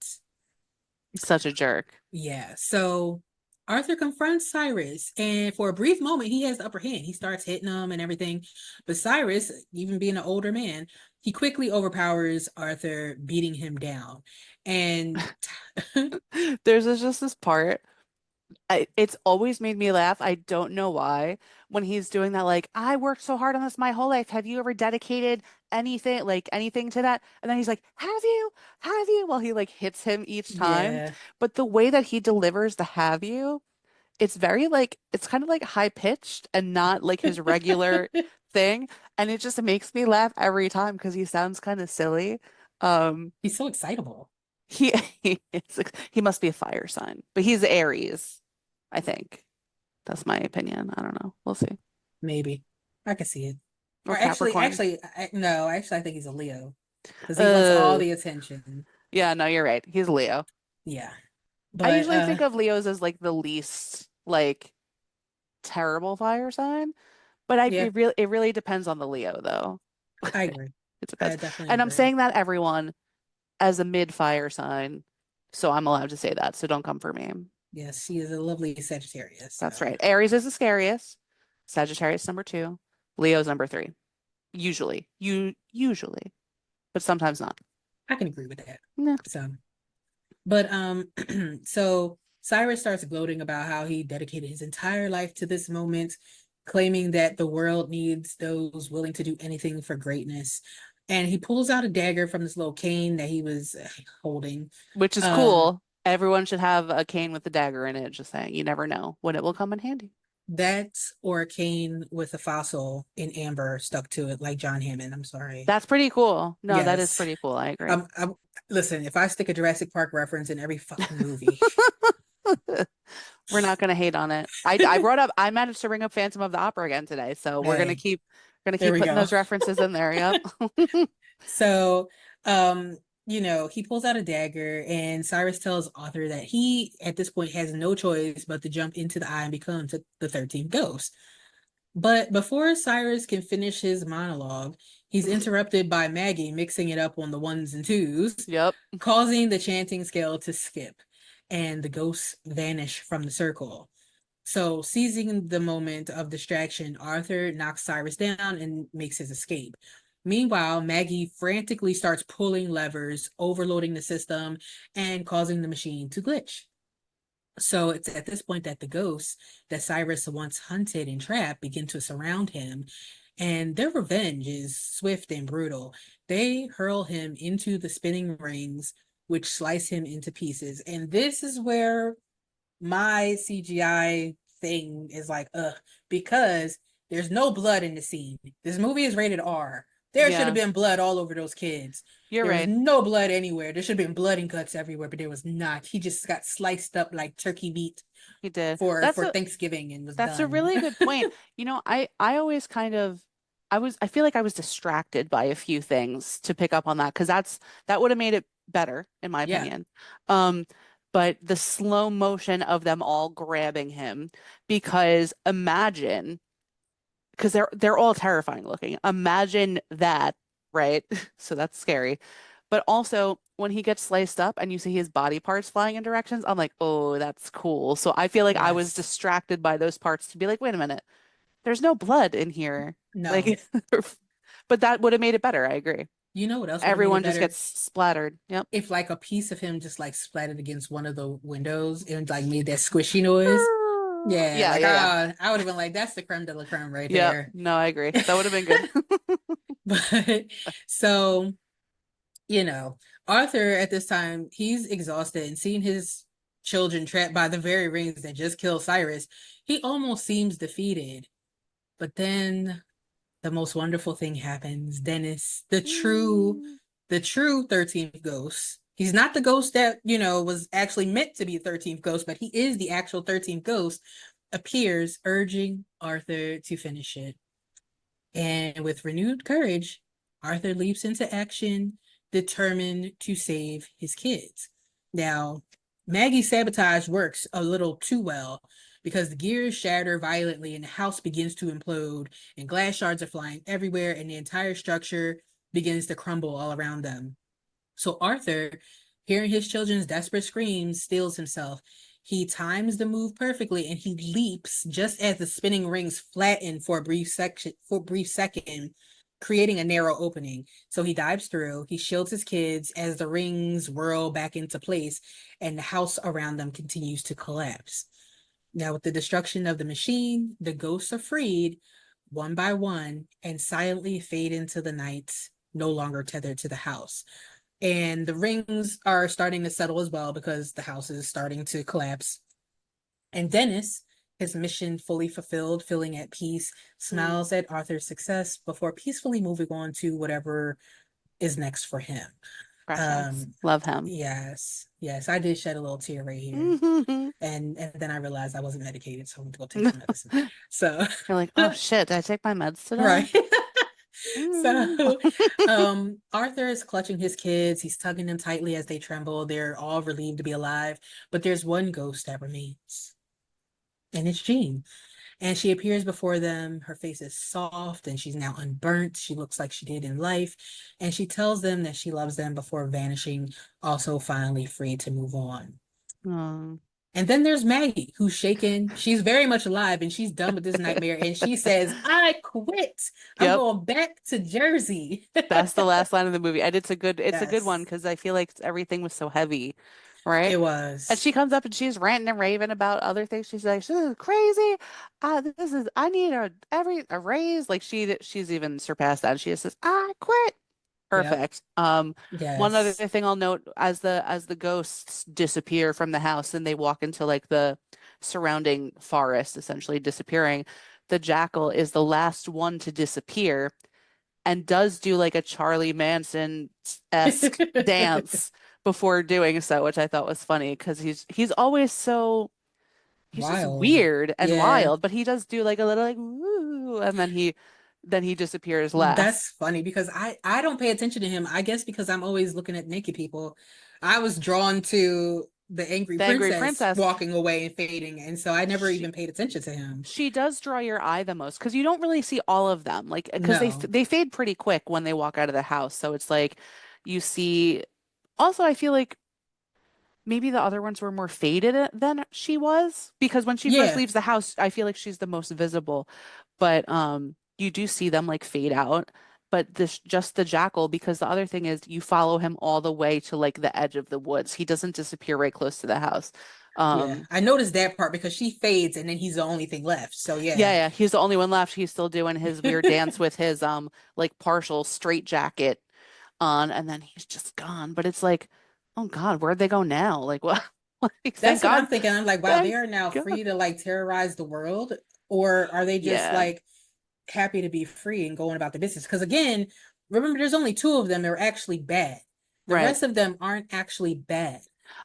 Such a jerk. Yeah, so Arthur confronts Cyrus, and for a brief moment, he has the upper hand. He starts hitting him and everything. But Cyrus, even being an older man, he quickly overpowers Arthur, beating him down. And There's just this part. It's always made me laugh. I don't know why. When he's doing that, like, I worked so hard on this my whole life. Have you ever dedicated anything to that? And then he's like, Have you? Have you? Well, he like hits him each time. yeah, But the way that he delivers the have you, it's very like, it's kind of like high pitched and not like his regular thing. And it just makes me laugh every time because he sounds kind of silly. Um, he's so excitable. he, he must be a fire sign, but he's Aries, I think. That's my opinion. I don't know. We'll see. Maybe. I can see it. Or Or Capricorn. no, actually, I think he's a Leo because he wants all Uh, the attention. yeah, no, you're right. He's Leo. Yeah. I But usually think of Leos as like the least like terrible fire sign, but yeah, it really depends on the Leo though. I agree. It I depends. definitely And I'm agree. saying that everyone as a mid fire sign, so I'm allowed to say that. So don't come for me. Yes, she is a lovely Sagittarius. That's So right. Aries is the scariest. Sagittarius number two. Leo's number three. Usually, but sometimes not. I can agree with that. Yeah. So, but so Cyrus starts gloating about how he dedicated his entire life to this moment, claiming that the world needs those willing to do anything for greatness. And he pulls out a dagger from this little cane that he was holding. Which is Um, cool. Everyone should have a cane with a dagger in it. Just saying, you never know when it will come in handy. that or a cane with a fossil in amber stuck to it, like John Hammond. I'm sorry. That's pretty cool. No, that is Yes. pretty cool. I agree. Listen, if I stick a Jurassic Park reference in every fucking movie, We're not gonna hate on it. I managed to bring up Phantom of the Opera again today, so hey, we're gonna there keep we putting go. those references in there. Yep. So, he pulls out a dagger, and Cyrus tells Arthur that he, at this point, has no choice but to jump into the eye and become the 13th ghost. But before Cyrus can finish his monologue, He's interrupted by Maggie mixing it up on the ones and twos, Yep. causing the chanting scale to skip, and the ghosts vanish from the circle. So, seizing the moment of distraction, Arthur knocks Cyrus down and makes his escape. Meanwhile, Maggie frantically starts pulling levers, overloading the system, and causing the machine to glitch. So it's at this point that the ghosts that Cyrus once hunted and trapped begin to surround him, and their revenge is swift and brutal. They hurl him into the spinning rings, which slice him into pieces. And this is where my CGI thing is like, ugh, because there's no blood in the scene. This movie is rated R. There should have Yeah, been blood all over those kids. you're There was right. no blood anywhere. There should have been blood and guts everywhere, but there was not. He just got sliced up like turkey meat He did. for Thanksgiving and was That's a done. really good point. I always kind of I feel like I was distracted by a few things to pick up on that because that would have made it better in my Yeah, opinion. Um, but the slow motion of them all grabbing him because imagine because they're all terrifying looking. Imagine that, right? So that's scary. But also when he gets sliced up and you see his body parts flying in directions, I'm like, oh, that's cool. So I feel like I was yes. distracted by those parts to be like, wait a minute, there's no blood in here. No. Like, but that would have made it better. I agree. You know what else would have made it Everyone just better? gets splattered. Yep. If like a piece of him just like splattered against one of the windows and like made that squishy noise. Yeah, Yeah, like yeah, yeah. I would have been like, that's the creme de la creme right Yep. there. No, I agree. That would have been good. But so, you know, Arthur at this time, he's exhausted and seeing his children trapped by the very rings that just killed Cyrus, he almost seems defeated. But then the most wonderful thing happens. Dennis, the true 13th ghost. He's not the ghost that, was actually meant to be a 13th ghost, but he is the actual 13th ghost, appears, urging Arthur to finish it. And with renewed courage, Arthur leaps into action, determined to save his kids. Now, Maggie's sabotage works a little too well because the gears shatter violently and the house begins to implode, and glass shards are flying everywhere, and the entire structure begins to crumble all around them. So Arthur, hearing his children's desperate screams, steels himself. He times the move perfectly and he leaps just as the spinning rings flatten for a brief second, creating a narrow opening. So he dives through, he shields his kids as the rings whirl back into place and the house around them continues to collapse. Now, with the destruction of the machine, the ghosts are freed one by one and silently fade into the night, no longer tethered to the house. And the rings are starting to settle as well because the house is starting to collapse. And Dennis, his mission fully fulfilled, feeling at peace, Mm, smiles at Arthur's success before peacefully moving on to whatever is next for him. precious. Um, Love him. yes, yes, I did shed a little tear right here. You're And then I realized I wasn't medicated, so I went to go take some medicine. So, like, oh shit, did I take my meds today? right. Mm. So, Arthur is clutching his kids. He's tugging them tightly as they tremble. They're all relieved to be alive, but there's one ghost that remains, and it's Jean. And she appears before them. Her face is soft and she's now unburnt. She looks like she did in life. And she tells them that she loves them before vanishing, also finally free to move on. Oh. And then there's Maggie, who's shaken. She's very much alive and she's done with this nightmare. And she says, I quit. I'm Yep. going back to Jersey. That's the last line of the movie. And it's a good one Yes, because I feel like everything was so heavy, right? it And was. she comes up and she's ranting and raving about other things. She's like, "This is crazy. I need a raise." Like she's even surpassed that. She just says, "I quit." Yep. Perfect. One other Yes. thing I'll note as the ghosts disappear from the house and they walk into like the surrounding forest, essentially disappearing, the jackal is the last one to disappear and does do like a Charlie Manson-esque dance before doing so, which I thought was funny because he's always he's just Wild. weird and Yeah. wild, but he does do like a little like woo, and then he disappears That's last. funny because I don't pay attention to him. I guess because I'm always looking at naked people. I was drawn to the angry The angry princess princess. walking away and fading, and so I never She even paid attention to him. she does draw your eye the most because you don't really see all of them. Like because No. they fade pretty quick when they walk out of the house. So it's like you see also I feel like maybe the other ones were more faded than she was because when she first Yeah, leaves the house, I feel like she's the most visible. But you do see them like fade out. But this just the jackal because the other thing is you follow him all the way to like the edge of the woods. He doesn't disappear right close to the house. yeah. Um I noticed that part because she fades and then he's the only thing left. So yeah, yeah. yeah, he's the only one left. He's still doing his weird dance with his like partial straight jacket on and then he's just gone. But it's like, oh God, where'd they go now? Like what? Like That's what I'm thinking. I'm like, wow, they thank are now God. free to like terrorize the world, or are they just Yeah, like happy to be free and going about the business? Because again, remember, there's only two of them that are actually bad. The right. rest of them aren't actually bad.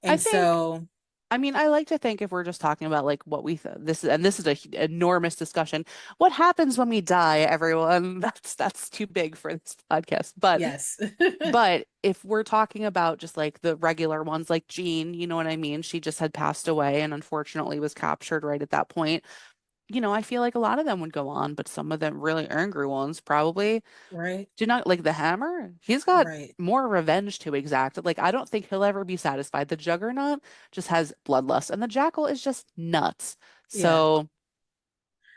I And think, so, I mean, I like to think if we're just talking about like what we th this is, and this is a enormous discussion. What happens when we die, everyone? That's too big for this podcast. yes. But if we're talking about just like the regular ones, like Jean, you know what I mean? She just had passed away and unfortunately was captured right at that point. I feel like a lot of them would go on, but some of them really angry ones probably Right, do not like the Hammer. He's got right. more revenge to exact. Like, I don't think he'll ever be satisfied. The Juggernaut just has bloodlust, and the Jackal is just nuts. Yeah. So,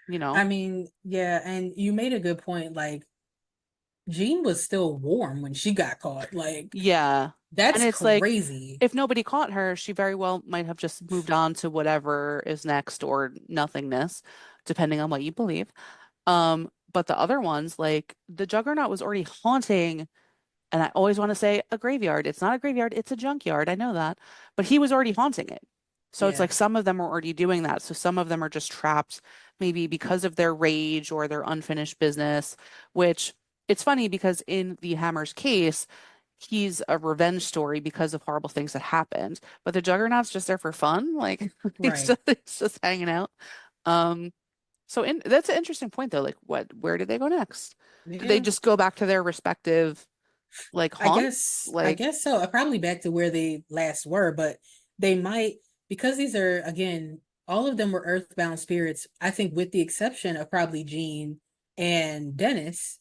you know, I mean, yeah, and you made a good point. Like, Jean was still warm when she got caught. Like, yeah. And that's it's like, crazy. if nobody caught her, she very well might have just moved on to whatever is next or nothingness, depending on what you believe. But the other ones, like the Juggernaut was already haunting. And I always want to say a graveyard. It's not a graveyard, it's a junkyard. I know that. But he was already haunting it. So it's Yeah, like some of them are already doing that. So some of them are just trapped, maybe because of their rage or their unfinished business, which it's funny because in the Hammer's case, he's a revenge story because of horrible things that happened. But the Juggernaut's just there for fun. Like right. he's just hanging out. Um, that's an interesting point though. Like where did they go next? Did they Yeah. just go back to their respective like haunts? I Like, guess so. Probably back to where they last were, but they might, because these are again, all of them were earthbound spirits. I think with the exception of probably Jean and Dennis,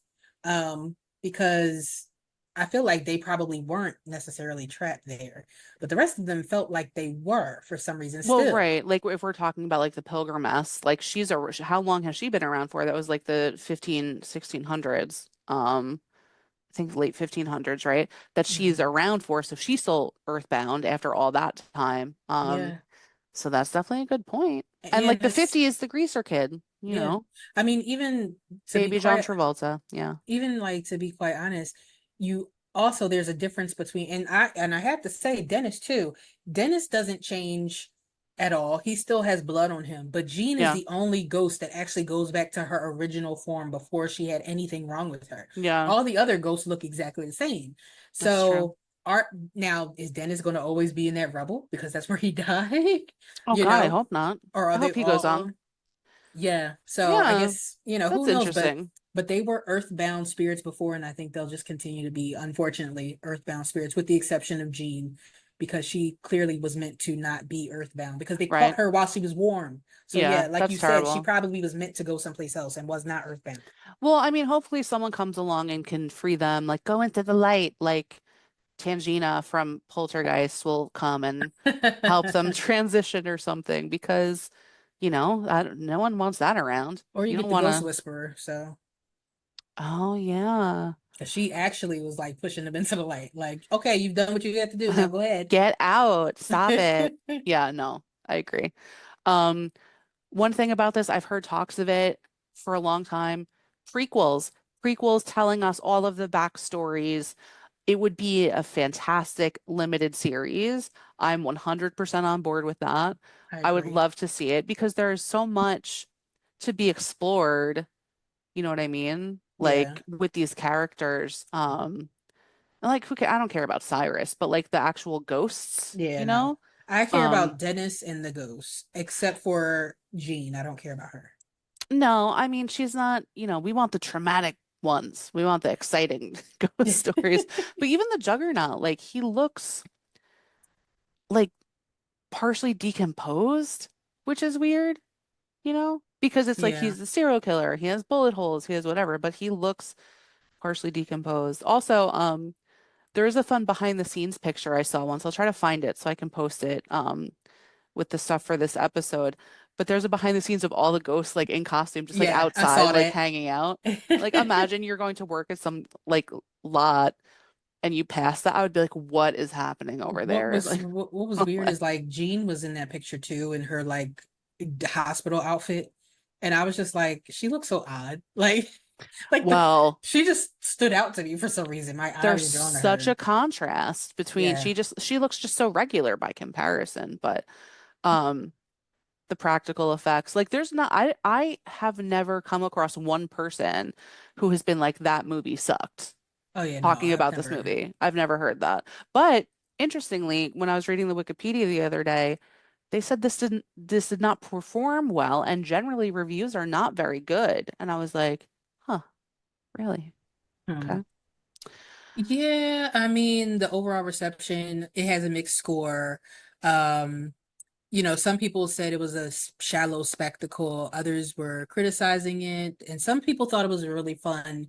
because I feel like they probably weren't necessarily trapped there, but the rest of them felt like they were for some reason well, still. right. Like if we're talking about like the Pilgrimess, like how long has she been around for? That was like the 1600s. I think late 1500s, right? That she's Mhm. around for. So she's still earthbound after all that time. Yeah. So that's definitely a good point. And Yeah, like the that's 50s, the greaser kid, yeah. I mean, even to be baby John quite Travolta. Yeah. even like to be quite honest, you also there's a difference between and I have to say Dennis too. Dennis doesn't change at all. He still has blood on him, but Jean is Yeah. the only ghost that actually goes back to her original form before she had anything wrong with her. Yeah. All the other ghosts look exactly the same. That's true. So are now is Dennis going to always be in that rubble because that's where he died, Oh you God, I know, hope not. or are I they hope he goes all on. yeah. So I Yeah. guess, who That's knows, interesting. but they were earthbound spirits before, and I think they'll just continue to be, unfortunately, earthbound spirits, with the exception of Jean, because she clearly was meant to not be earthbound because they caught Right. her while she was warm. So Yeah. yeah, like That's you said, she terrible. probably was meant to go someplace else and was not earthbound. Well, I mean, hopefully someone comes along and can free them, like go into the light, like Tangina from Poltergeist will come and help them transition or something because, no one wants that around. Or you You don't get the want ghost to. whisperer, so Oh, yeah. 'cause she actually was like pushing them into the light. Like, okay, you've done what you have to do. Now go ahead. Get out. Stop it. Yeah, no, I agree. Um, One thing about this, I've heard talks of it for a long time. Prequels, prequels telling us all of the backstories. It would be a fantastic limited series. I'm 100% on board with that. I I would agree. love to see it because there's so much to be explored. You know what I mean? Yeah. Like with these characters. Like I don't care about Cyrus, but like the actual ghosts, Yeah, you no. know? I care Um, about Dennis and the ghost, except for Jean. I don't care about her. No, I mean, she's not, we want the traumatic ones. We want the exciting ghost stories. But even the Juggernaut, like he looks like partially decomposed, which is weird, because it's like Yeah. he's the serial killer. He has bullet holes, he has whatever, but he looks partially decomposed. Also, there is a fun behind the scenes picture I saw once. I'll try to find it so I can post it with the stuff for this episode. But there's a behind the scenes of all the ghosts like in costume, just like Yeah, I outside, saw like that. hanging out. Like imagine you're going to work at some like lot and you pass that. I would be like, what is happening over there? Like, What was weird is like Jean was in that picture too in her like hospital outfit. And I was just like, she looks so odd. Like well, she just stood out to me for some reason. My eyes there's were drawn to such a her. contrast between Yeah. she looks just so regular by comparison, but um the practical effects. Like there's not I have never come across one person who has been like that movie sucked Oh yeah, no, talking I've about this never. movie. I've never heard that. But interestingly, when I was reading the Wikipedia the other day, they said this did not perform well and generally reviews are not very good. And I was like, huh, really? Hmm. Okay. Yeah, I mean the overall reception, it has a mixed score. Um, some people said it was a shallow spectacle, others were criticizing it, and some people thought it was a really fun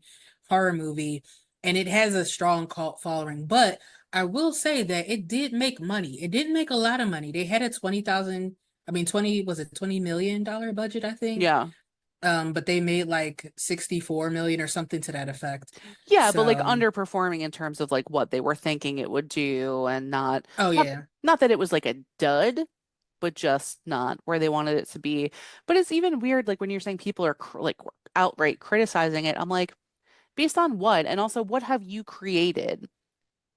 horror movie, and it has a strong cult following. But I will say that it did make money. It didn't make a lot of money. They had a 20,000, I mean, 20, was it $20 million budget, I think. Yeah. But they made like 64 million or something to that effect. Yeah, but like So, underperforming in terms of like what they were thinking it would do and oh not yeah. not that it was like a dud, but just not where they wanted it to be. But it's even weird like when you're saying people are like outright criticizing it. I'm like, based on what? And also what have you created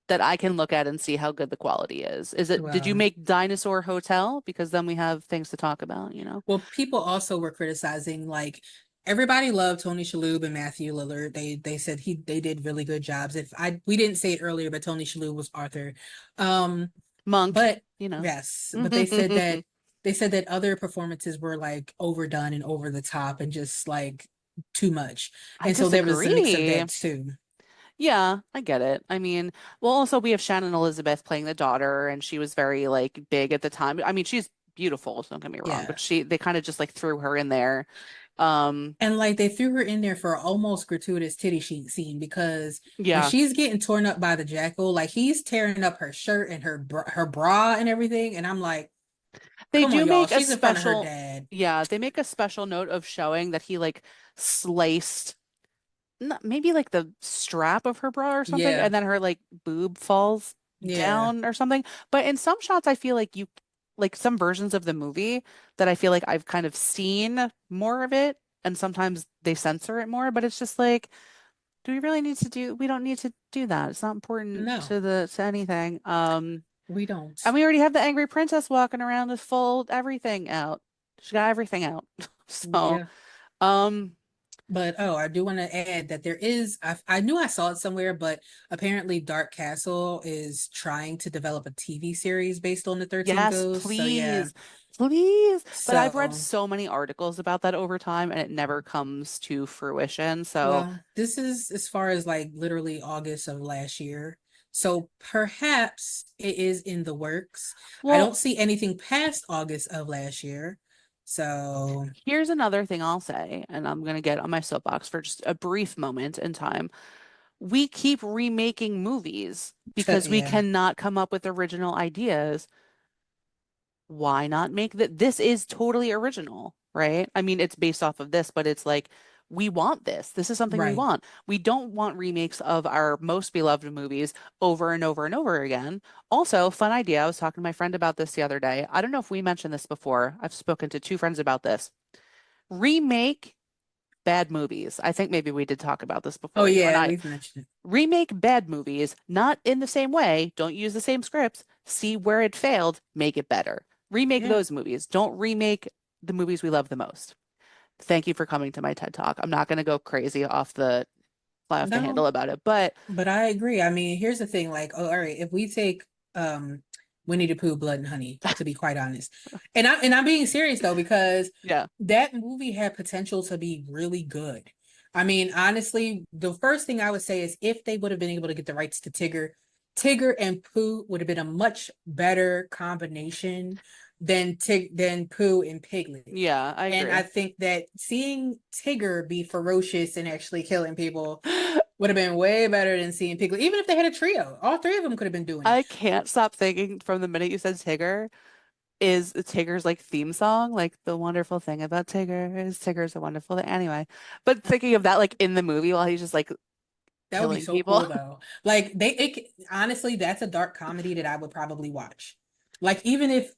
that I can look at and see how good the quality is? Did you Well, make Dinosaur Hotel? Because then we have things to talk about, you know? Well, people also were criticizing like everybody loved Tony Shalhoub and Matthew Lillard. They said they did really good jobs. If I we didn't say it earlier, but Tony Shalhoub was Arthur. Um, Monk, but you know. yes, but they said that other performances were like overdone and over the top and just like too much. I And so there was a mix of disagree. that too. Yeah, I get it. I mean, well, also we have Shannon Elizabeth playing the daughter, and she was very like big at the time. I mean, she's beautiful, don't get me wrong, but Yeah. they kind of just like threw her in there. Um, And like they threw her in there for almost gratuitous titty sheet scene because when yeah, she's getting torn up by the jackal, like he's tearing up her shirt and her bra and everything, and I'm like, they come on, do y'all, make a she's in front of her special, dad. yeah, they make a special note of showing that he like sliced maybe like the strap of her bra or something, Yeah, and then her like boob falls yeah, down or something. But in some shots, I feel like like some versions of the movie that I feel like I've kind of seen more of it, and sometimes they censor it more, but it's just like, do we really need to we don't need to do that. It's not important no, to to anything. we don't. And we already have the angry princess walking around with full everything out. She got everything out. So, Yeah. um, But oh, I do want to add that I knew I saw it somewhere, but apparently Dark Castle is trying to develop a TV series based on the 13 yes, Ghosts. So yeah. please. Please. But I've read So so many articles about that over time and it never comes to fruition. So, well, this is as far as like literally August of last year. So perhaps it is in the works. I well, don't see anything past August of last year. So, here's another thing I'll say, and I'm going to get on my soapbox for just a brief moment in time. We keep remaking movies because we yeah, cannot come up with original ideas. Why not make that? This is totally original, right? I mean, it's based off of this, but it's like, we want this. This is something we right. want. We don't want remakes of our most beloved movies over and over and over again. Also, fun idea. I was talking to my friend about this the other day. I don't know if we mentioned this before. I've spoken to two friends about this. Remake bad movies. I think maybe we did talk about this Oh before, you and yeah, I. we've mentioned it. Remake bad movies, not in the same way. Don't use the same scripts. See where it failed, make it better. Remake Yeah. those movies. Don't remake the movies we love the most. Thank you for coming to my TED Talk. I'm not going to go crazy fly off the handle No, about it, but but I agree. I mean, here's the thing, like, oh, all right, if we take Winnie the Pooh, Blood and Honey, to be quite honest. And I'm being serious though, because yeah. that movie had potential to be really good. I mean, honestly, the first thing I would say is if they would have been able to get the rights to Tigger, Tigger and Pooh would have been a much better combination than Pooh and Piglet. Yeah, I And agree. I think that seeing Tigger be ferocious and actually killing people would have been way better than seeing Piglet. Even if they had a trio, all three of them could have been doing it. I can't stop thinking from the minute you said Tigger is Tigger's like theme song, like the wonderful thing about Tigger is Tigger's a wonderful thing. Anyway, but thinking of that like in the movie while he's just like That would be killing so people. cool though. Like honestly, that's a dark comedy that I would probably watch. Like even if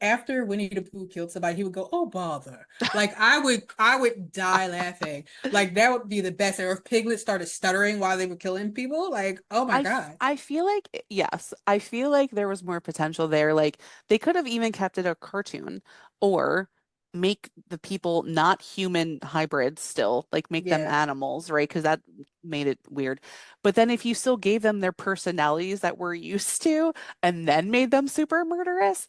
after Winnie the Pooh killed somebody, he would go, "Oh bother!" Like I would die laughing. Like that would be the best. Or if Piglet started stuttering while they were killing people, like oh my God, I feel like yes, I feel like there was more potential there. Like they could have even kept it a cartoon or make the people not human hybrids still, like make them yeah, animals, right? Because that made it weird. But then if you still gave them their personalities that we're used to and then made them super murderous,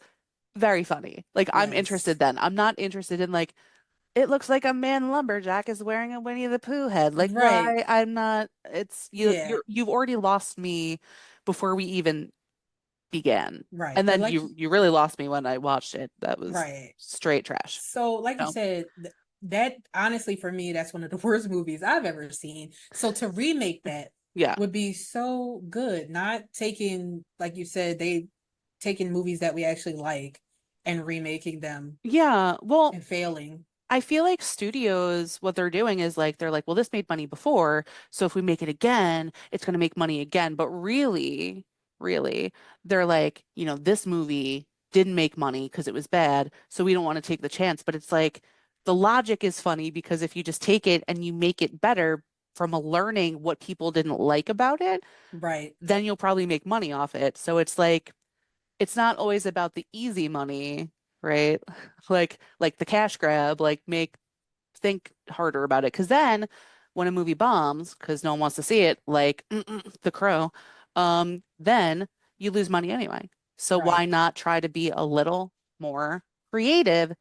very funny. Like I'm interested yes, then. I'm not interested in like it looks like a man lumberjack is wearing a Winnie the Pooh head. Like, right, why? I'm not. It's yeah, you've already lost me before we even began, right. and But then you really lost me when I watched it. That was right. straight trash. So, like you No. said, that honestly for me, that's one of the worst movies I've ever seen. So to remake that Yeah. would be so good. Not taking, like you said, they taking movies that we actually like and remaking them Yeah. Well, and failing. I feel like studios, what they're doing is like they're like, well, this made money before, so if we make it again, it's going to make money again. But really, really, they're like, this movie didn't make money because it was bad, so we don't want to take the chance. But it's like the logic is funny because if you just take it and you make it better from a learning what people didn't like about it, Right, then you'll probably make money off it. So it's like it's not always about the easy money, right? Like the cash grab, like make think harder about it. Because then when a movie bombs, because no one wants to see it, like The Crow, then you lose money anyway. So why right. not try to be a little more creative,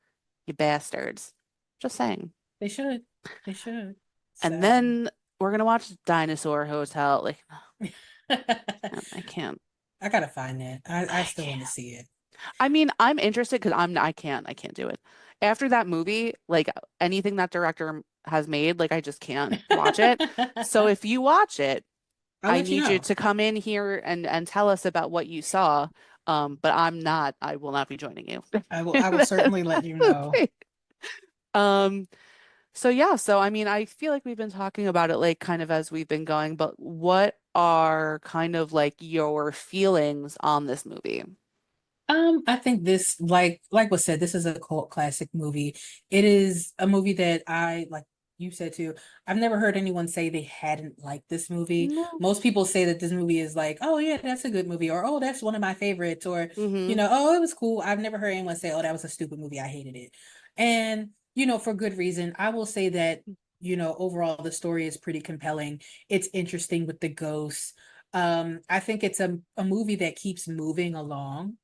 you bastards? Just saying. They should. They should. And So then we're gonna watch Dinosaur Hotel. Like, I I can't. gotta find that. I I still want to can't. see it. I mean, I'm interested because I can't do it. After that movie, like anything that director has made, like I just can't watch it. So if you watch it, I'll I let you need you know. to come in here and tell us about what you saw. But I will not be joining you. I will certainly let you know. Um, so yeah, so I mean, I feel like we've been talking about it like kind of as we've been going, but what are kind of like your feelings on this movie? I think this, like was said, this is a cult classic movie. It is a movie that I, like you said too, I've never heard anyone say they hadn't liked this movie. No. Most people say that this movie is like, oh yeah, that's a good movie, or oh, that's one of my favorites, or Mm-hmm. oh, it was cool. I've never heard anyone say, oh, that was a stupid movie. I hated it. And, for good reason. I will say that, overall the story is pretty compelling. It's interesting with the ghosts. I think it's a movie that keeps moving along.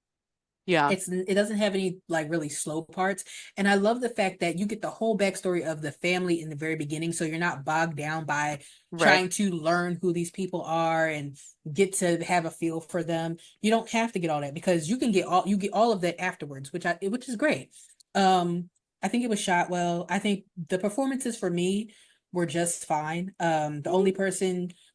Yeah, It doesn't have any like really slow parts, and I love the fact that you get the whole backstory of the family in the very beginning, so you're not bogged down by right. trying to learn who these people are and get to have a feel for them. You don't have to get all that because you get all of that afterwards, which is great. I think it was shot well. I think the performances for me were just fine. The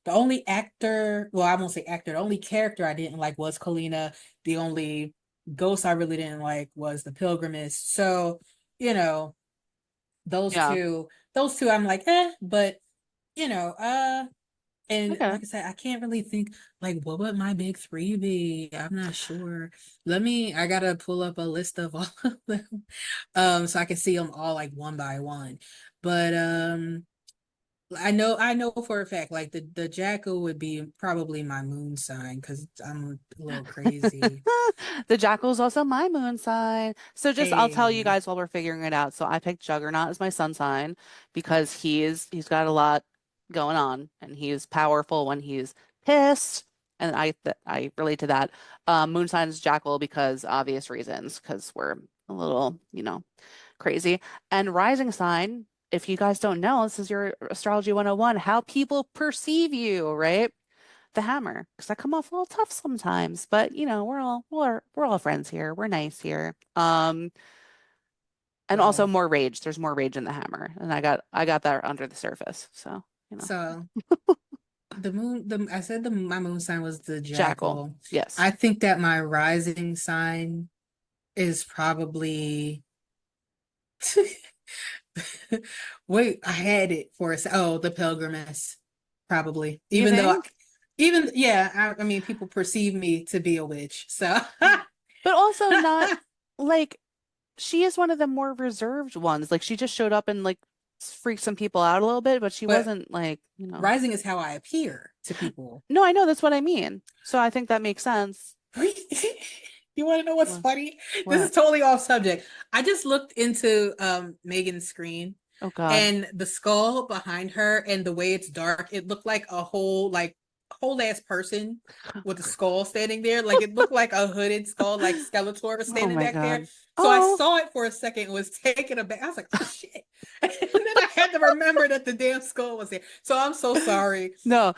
only actor, well, I won't say actor, the only character I didn't like was Kalina. The only Ghost I really didn't like was the Pilgrimist. So, you know, those Yeah. two, those two I'm like, but you know, uh and Okay. like I said, I can't really think like what would my big three be? I'm not sure. I gotta pull up a list of all of them. So I can see them all like one by one. But I know for a fact like the jackal would be probably my moon sign because I'm a little crazy. The Jackal's also my moon sign. So just I'll tell you Hey, guys while we're figuring it out. So I picked Juggernaut as my sun sign because he's got a lot going on and he's powerful when he's pissed. And I relate to that. Moon sign is Jackal because obvious reasons, because we're a little, crazy. And rising sign, if you guys don't know, this is your astrology 101, how people perceive you, right? the hammer because I come off a little tough sometimes, but we're all friends here. We're nice here. And also Well, more rage. There's more rage in the hammer, and I got that under the surface. So, so the moon, the I said the my moon sign was the jackal. jackal. Yes. I think that my rising sign is probably wait, I had it for a oh, the pilgrimess, probably. You Even though think? even yeah, I mean people perceive me to be a witch. So But also not like she is one of the more reserved ones. Like she just showed up and like freaked some people out a little bit, but she but wasn't like. rising is how I appear to people. No, I know that's what I mean. So I think that makes sense. You want to know what's What? funny? This is What? totally off subject. I just looked into Megan's screen Oh God. and the skull behind her and the way it's dark, it looked like a whole ass person with a skull standing there. Like it looked like a hooded skull, like Skeletor was Oh standing my back there. God. So I Oh saw it for a second and was taken aback. I was like, oh shit. And then I had to remember that the damn skull was there. So I'm so sorry. no.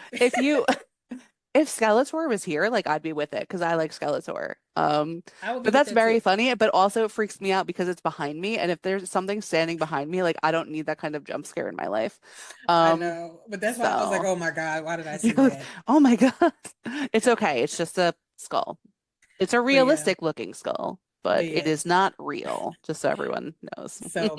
If Skeletor was here, like I'd be with it because I like Skeletor. I would be But with that's that too. very funny, but also it freaks me out because it's behind me. And if there's something standing behind me, like I don't need that kind of jump scare in my life. I Um, know. But that's why I was like, so oh my God, why did I you're say like, that? oh my God. It's okay. It's just a skull. It's a But yeah, realistic looking skull, but but it yeah. is not real, just so everyone knows. So,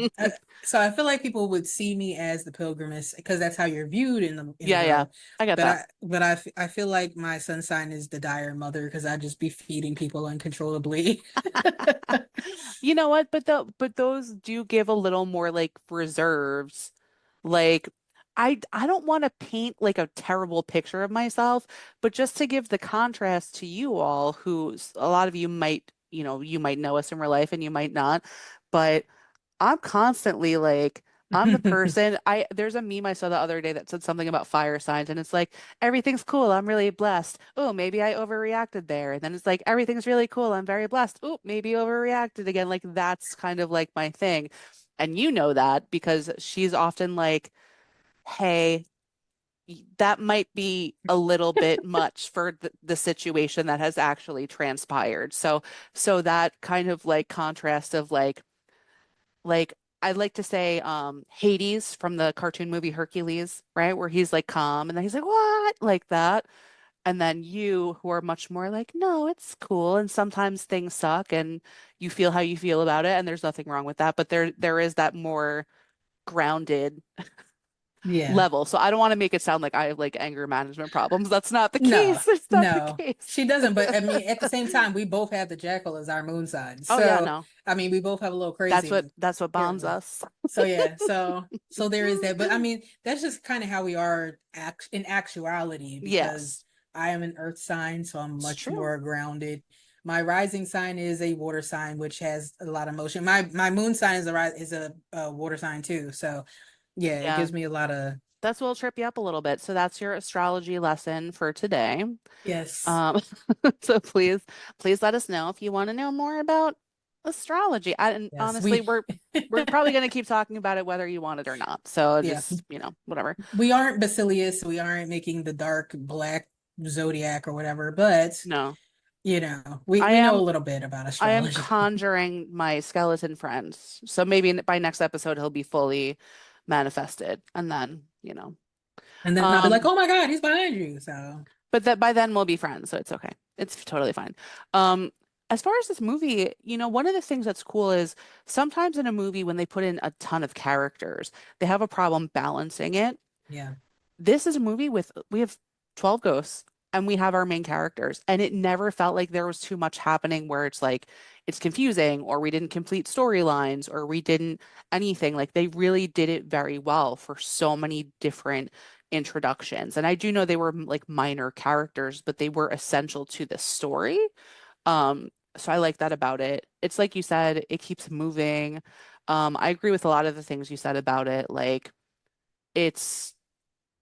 so I feel like people would see me as the pilgrimess because that's how you're viewed in the Yeah, yeah. world. I get that. I feel like my sun sign is the dire mother because I just be feeding people uncontrollably. You know what? But those do give a little more like reserves. Like I don't want to paint like a terrible picture of myself, but just to give the contrast to you all, who a lot of you might know us in real life and you might not, but I'm constantly like, I'm the person. There's a meme I saw the other day that said something about fire signs, and it's like, everything's cool. I'm really blessed. Oh, maybe I overreacted there. And then it's like, everything's really cool. I'm very blessed. Oh, maybe overreacted again. Like, that's kind of like my thing. And you know that because she's often like, hey, that might be a little bit much for the situation that has actually transpired. So that kind of like contrast of like I like to say Hades from the cartoon movie Hercules, right? Where he's like calm and then he's like, "What?" like that. And then you who are much more like, "No, it's cool." And sometimes things suck and you feel how you feel about it and there's nothing wrong with that, but there is that more grounded Yeah. level. So I don't want to make it sound like I have like anger management problems. That's not the No, case. It's not the no, case. she doesn't. But I mean, at the same time, we both have the jackal as our moon sign. Oh yeah, So, no. I mean, we both have a little That's what crazy that's what here bonds and there. us. So yeah, so there is that. But I mean, that's just kind of how we are in actuality because Yes, I am an earth sign, so I'm it's much true. more grounded. My rising sign is a water sign, which has a lot of motion. My moon sign is a water sign too. So yeah, it Yeah. gives me a lot of That's what'll trip you up a little bit. So that's your astrology lesson for today. yes, Um, so please let us know if you want to know more about astrology. And yes. honestly, we're probably going to keep talking about it whether you want it or not. So Yeah, just, whatever. we aren't Basilius, we aren't making the dark black zodiac or whatever, but No. I we know a am little bit about I am astrology. conjuring my skeleton friends. So maybe by next episode he'll be fully manifested and then. And then I'll be like, Um oh my God, he's behind you. So But that by then we'll be friends, so it's okay. It's totally fine. Um, as far as this movie, one of the things that's cool is sometimes in a movie when they put in a ton of characters, they have a problem balancing it. yeah. This is a movie with we have 12 ghosts and we have our main characters, and it never felt like there was too much happening where it's like it's confusing or we didn't complete storylines or we didn't anything. Like they really did it very well for so many different introductions. And I do know they were like minor characters, but they were essential to the story. So I like that about it. It's like you said, it keeps moving. I agree with a lot of the things you said about it. Like it's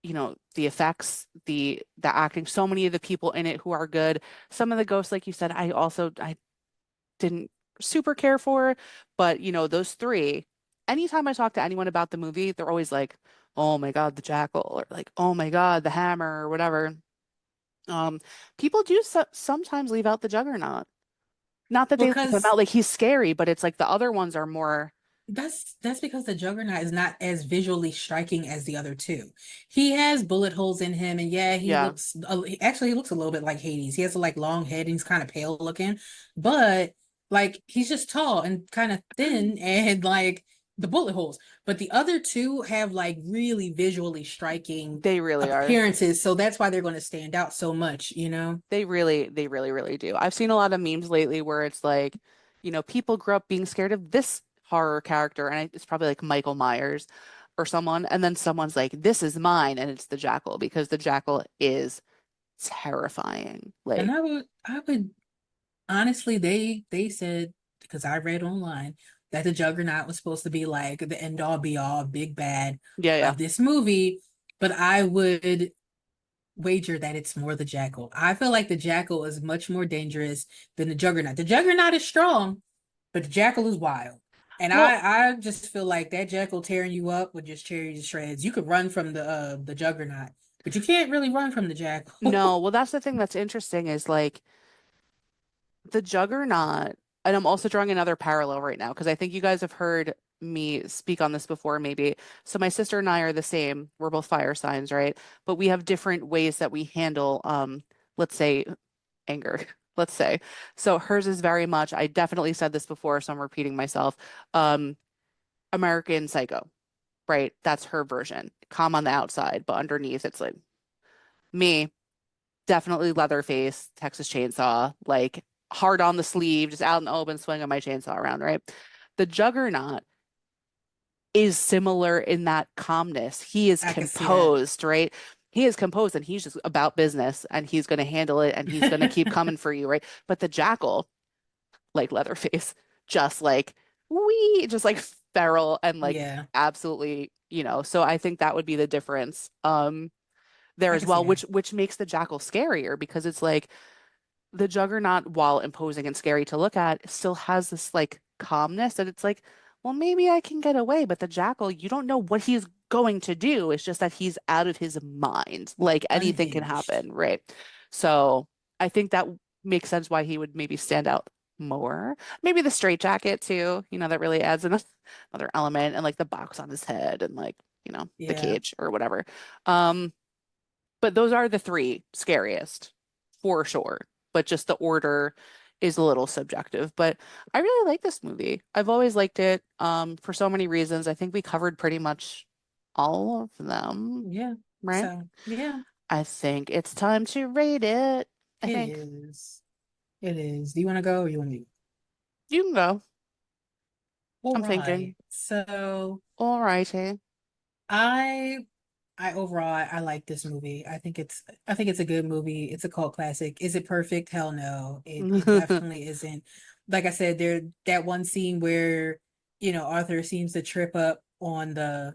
the effects, the acting, so many of the people in it who are good. Some of the ghosts, like you said, I didn't super care for, but those three, anytime I talk to anyone about the movie, they're always like, oh my God, the jackal, or like, oh my God, the hammer, or whatever. Um, People do sometimes leave out the Juggernaut. Not that they leave him Because out like he's scary, but it's like the other ones are more. that's because the Juggernaut is not as visually striking as the other two. He has bullet holes in him, and yeah, Yeah. actually he looks a little bit like Hades. He has a like long head, and he's kind of pale looking, but like he's just tall and kind of thin, and like the bullet holes. But the other two have like really visually striking They really are. appearances, so that's why they're going to stand out so much, you know? They really do. I've seen a lot of memes lately where it's like, people grew up being scared of this horror character, and it's probably like Michael Myers or someone, and then someone's like, "This is mine," and it's the Jackal because the Jackal is terrifying. And Like, I would honestly, they said because I read online that the Juggernaut was supposed to be like the end all be all big bad yeah, yeah. of this movie, but I would wager that it's more the Jackal. I feel like the Jackal is much more dangerous than the Juggernaut. The Juggernaut is strong, but the Jackal is wild. And Well, I just feel like that Jackal tearing you up would just tear you to shreds. You could run from the Juggernaut, but you can't really run from the no. Jackal. Well, that's the thing that's interesting is like the Juggernaut, and I'm also drawing another parallel right now because I think you guys have heard me speak on this before, maybe. So my sister and I are the same. We're both fire signs, right? But we have different ways that we handle, let's say, anger. Let's say. So hers is very much, I definitely said this before, so I'm repeating myself. Um, American Psycho, right? That's her version. Calm on the outside, but underneath it's like me. Definitely Leatherface, Texas Chainsaw, like hard on the sleeve, just out in the open, swinging my chainsaw around, right? The Juggernaut is similar in that calmness. He is I can see that. composed, right? He is composed and he's just about business and he's going to handle it and he's going to keep coming for you, right? But the Jackal, like Leatherface, just like just like feral and like Yeah, absolutely, so I think that would be the difference there I as can see well, that. which makes the Jackal scarier because it's like the Juggernaut, while imposing and scary to look at, still has this like calmness that it's like, well, maybe I can get away. But the Jackal, you don't know what he's going to do. It's just that he's out of his mind. Like anything can Unhinged. happen, right? So I think that makes sense why he would maybe stand out more. Maybe the straitjacket too, that really adds another element and like the box on his head and like, the Yeah. cage or whatever. Um, but those are the three scariest for sure. But just the order is a little subjective. But I really like this movie. I've always liked it for so many reasons. I think we covered pretty much all of them, Yeah. right? So, yeah, I think it's time to rate it. I it think is. It is. Do you want to go or you want me? you can go. All I'm right. thinking. So, All righty. I I overall I like this movie. I think it's a good movie. It's a cult classic. Is it perfect? Hell no. It definitely isn't. Like I said, there that one scene where, Arthur seems to trip up on the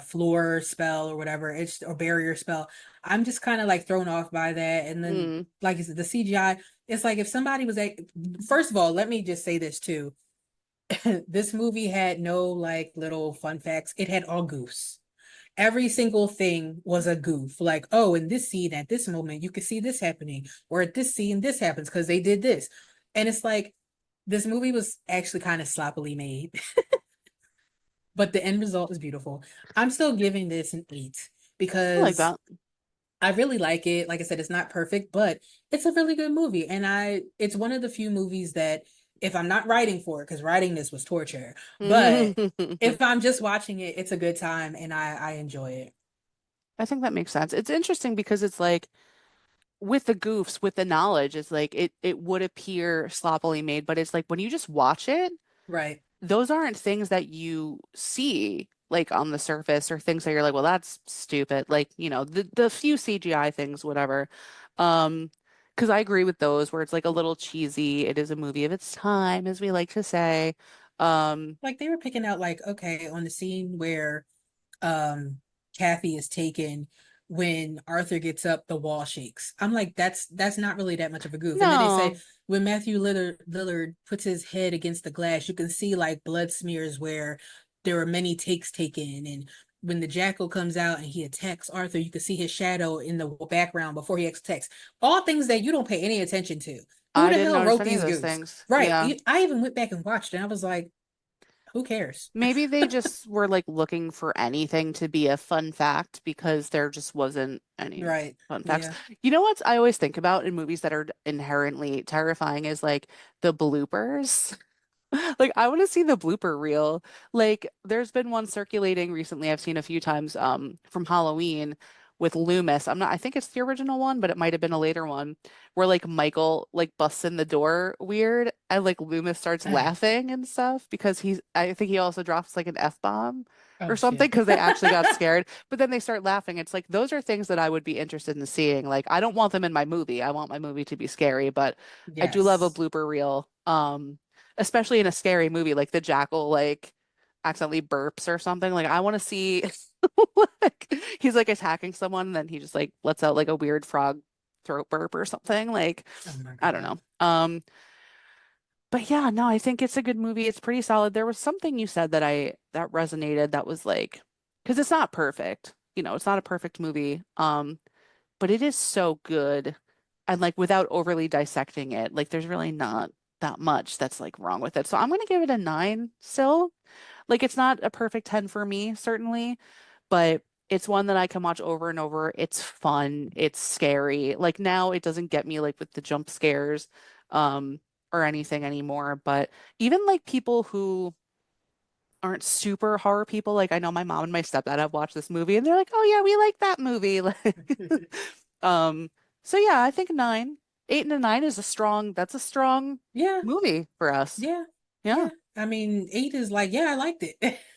floor spell or whatever, it's or barrier spell. I'm just kind of like thrown off by that. And then Mm. like I said, the CGI, it's like if somebody was first of all, let me just say this too. This movie had no like little fun facts. It had all goofs. Every single thing was a goof. Like, oh, in this scene at this moment, you could see this happening, or at this scene, this happens because they did this. And it's like this movie was actually kind of sloppily made, but the end result is beautiful. I'm still giving this an 8 I like because that. I really like it. Like I said, it's not perfect, but it's a really good movie. And it's one of the few movies that if I'm not writing for it, because writing this was torture, but if I'm just watching it, it's a good time and I enjoy it. I think that makes sense. It's interesting because it's like with the goofs, with the knowledge, it's like it would appear sloppily made, but it's like when you just watch it, Right. those aren't things that you see like on the surface or things that you're like, well, that's stupid. Like, the few CGI things, whatever. Because I agree with those where it's like a little cheesy. It is a movie of its time, as we like to say. Um, Like they were picking out like, okay, on the scene where um Kathy is taken, when Arthur gets up, the wall shakes. I'm like, that's not really that much of a goof. And then they say no, when Matthew Lillard puts his head against the glass, you can see like blood smears where there were many takes taken, and when the jackal comes out and he attacks Arthur, you can see his shadow in the background before he attacks. All things that you don't pay any attention to. Who I the didn't hell notice wrote any of these those goofs? things. Right. Yeah. I even went back and watched it and I was like, who cares? Maybe they just were like looking for anything to be a fun fact because there just wasn't any Right. fun facts. Yeah. You know what I always think about in movies that are inherently terrifying is like the bloopers. Like I want to see the blooper reel. Like there's been one circulating recently I've seen a few times from Halloween with Loomis. I think it's the original one, but it might have been a later one where like Michael like busts in the door weird and like Loomis starts laughing and stuff because I think he also drops like an F-bomb Oh or something shit. because they actually got scared, but then they start laughing. It's like those are things that I would be interested in seeing. Like I don't want them in my movie. I want my movie to be scary, but I do love a Yes. blooper reel. Especially in a scary movie like the jackal like accidentally burps or something. Like I want to see like he's like attacking someone and then he just like lets out like a weird frog throat burp or something. Like Oh my I don't God. know. But yeah, no, I think it's a good movie. It's pretty solid. There was something you said that resonated that was like because it's not perfect. It's not a perfect movie. But it is so good. And like without overly dissecting it, like there's really not that much that's like wrong with it. So I'm gonna give it a 9 still. Like it's not a perfect 10 for me, certainly, but it's one that I can watch over and over. It's fun, it's scary. Like now it doesn't get me like with the jump scares or anything anymore. But even like people who aren't super horror people, like I know my mom and my stepdad have watched this movie and they're like, "Oh yeah, we like that movie." Like um so yeah, I think 9. 8 and a 9 is that's a strong Yeah. movie for us. Yeah. Yeah. Yeah. I mean, eight is like, yeah, I liked it.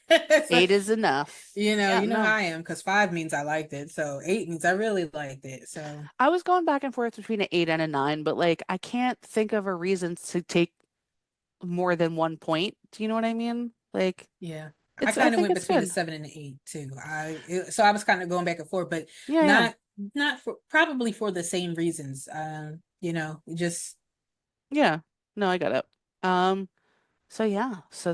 It's 8 like, is enough. Yeah, you know how no. I am because five means I liked it. So eight means I really liked it. So I was going back and forth between an 8 and a 9, but like I can't think of a reason to take more than 1 point. Do you know what I mean? Like yeah, I I kind of think went it's between a good. seven and an eight too. So I was kind of going back and forth, but Yeah, yeah. not not for probably for the same reasons. Just Yeah. No, I got it. Um, so yeah, so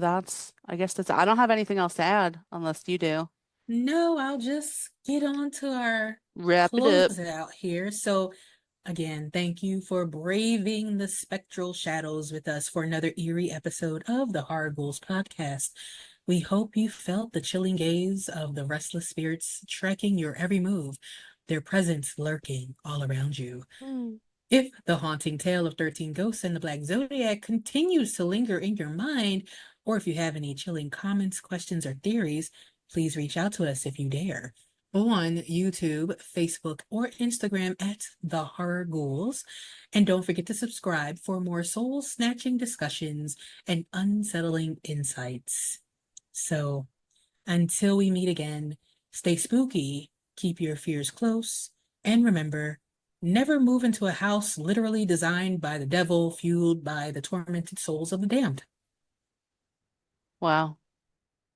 I guess I don't have anything else to add unless you do. no, I'll just get on to our Wrap it up. closeout here. So again, thank you for braving the spectral shadows with us for another eerie episode of the Horror Ghouls podcast. We hope you felt the chilling gaze of the restless spirits tracking your every move, their presence lurking all around you. Hmm. If the haunting tale of 13 ghosts and the Black Zodiac continues to linger in your mind, or if you have any chilling comments, questions, or theories, please reach out to us if you dare on YouTube, Facebook, or Instagram at The Horror Ghouls. And don't forget to subscribe for more soul snatching discussions and unsettling insights. So until we meet again, stay spooky, keep your fears close, and remember, never move into a house literally designed by the devil, fueled by the tormented souls of the damned. Wow.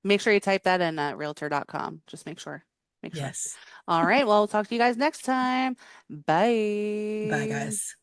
Make sure you type that in at realtor.com. Just make sure. Make sure. Yes. All right. Well, we'll talk to you guys next time. Bye, Bye. guys.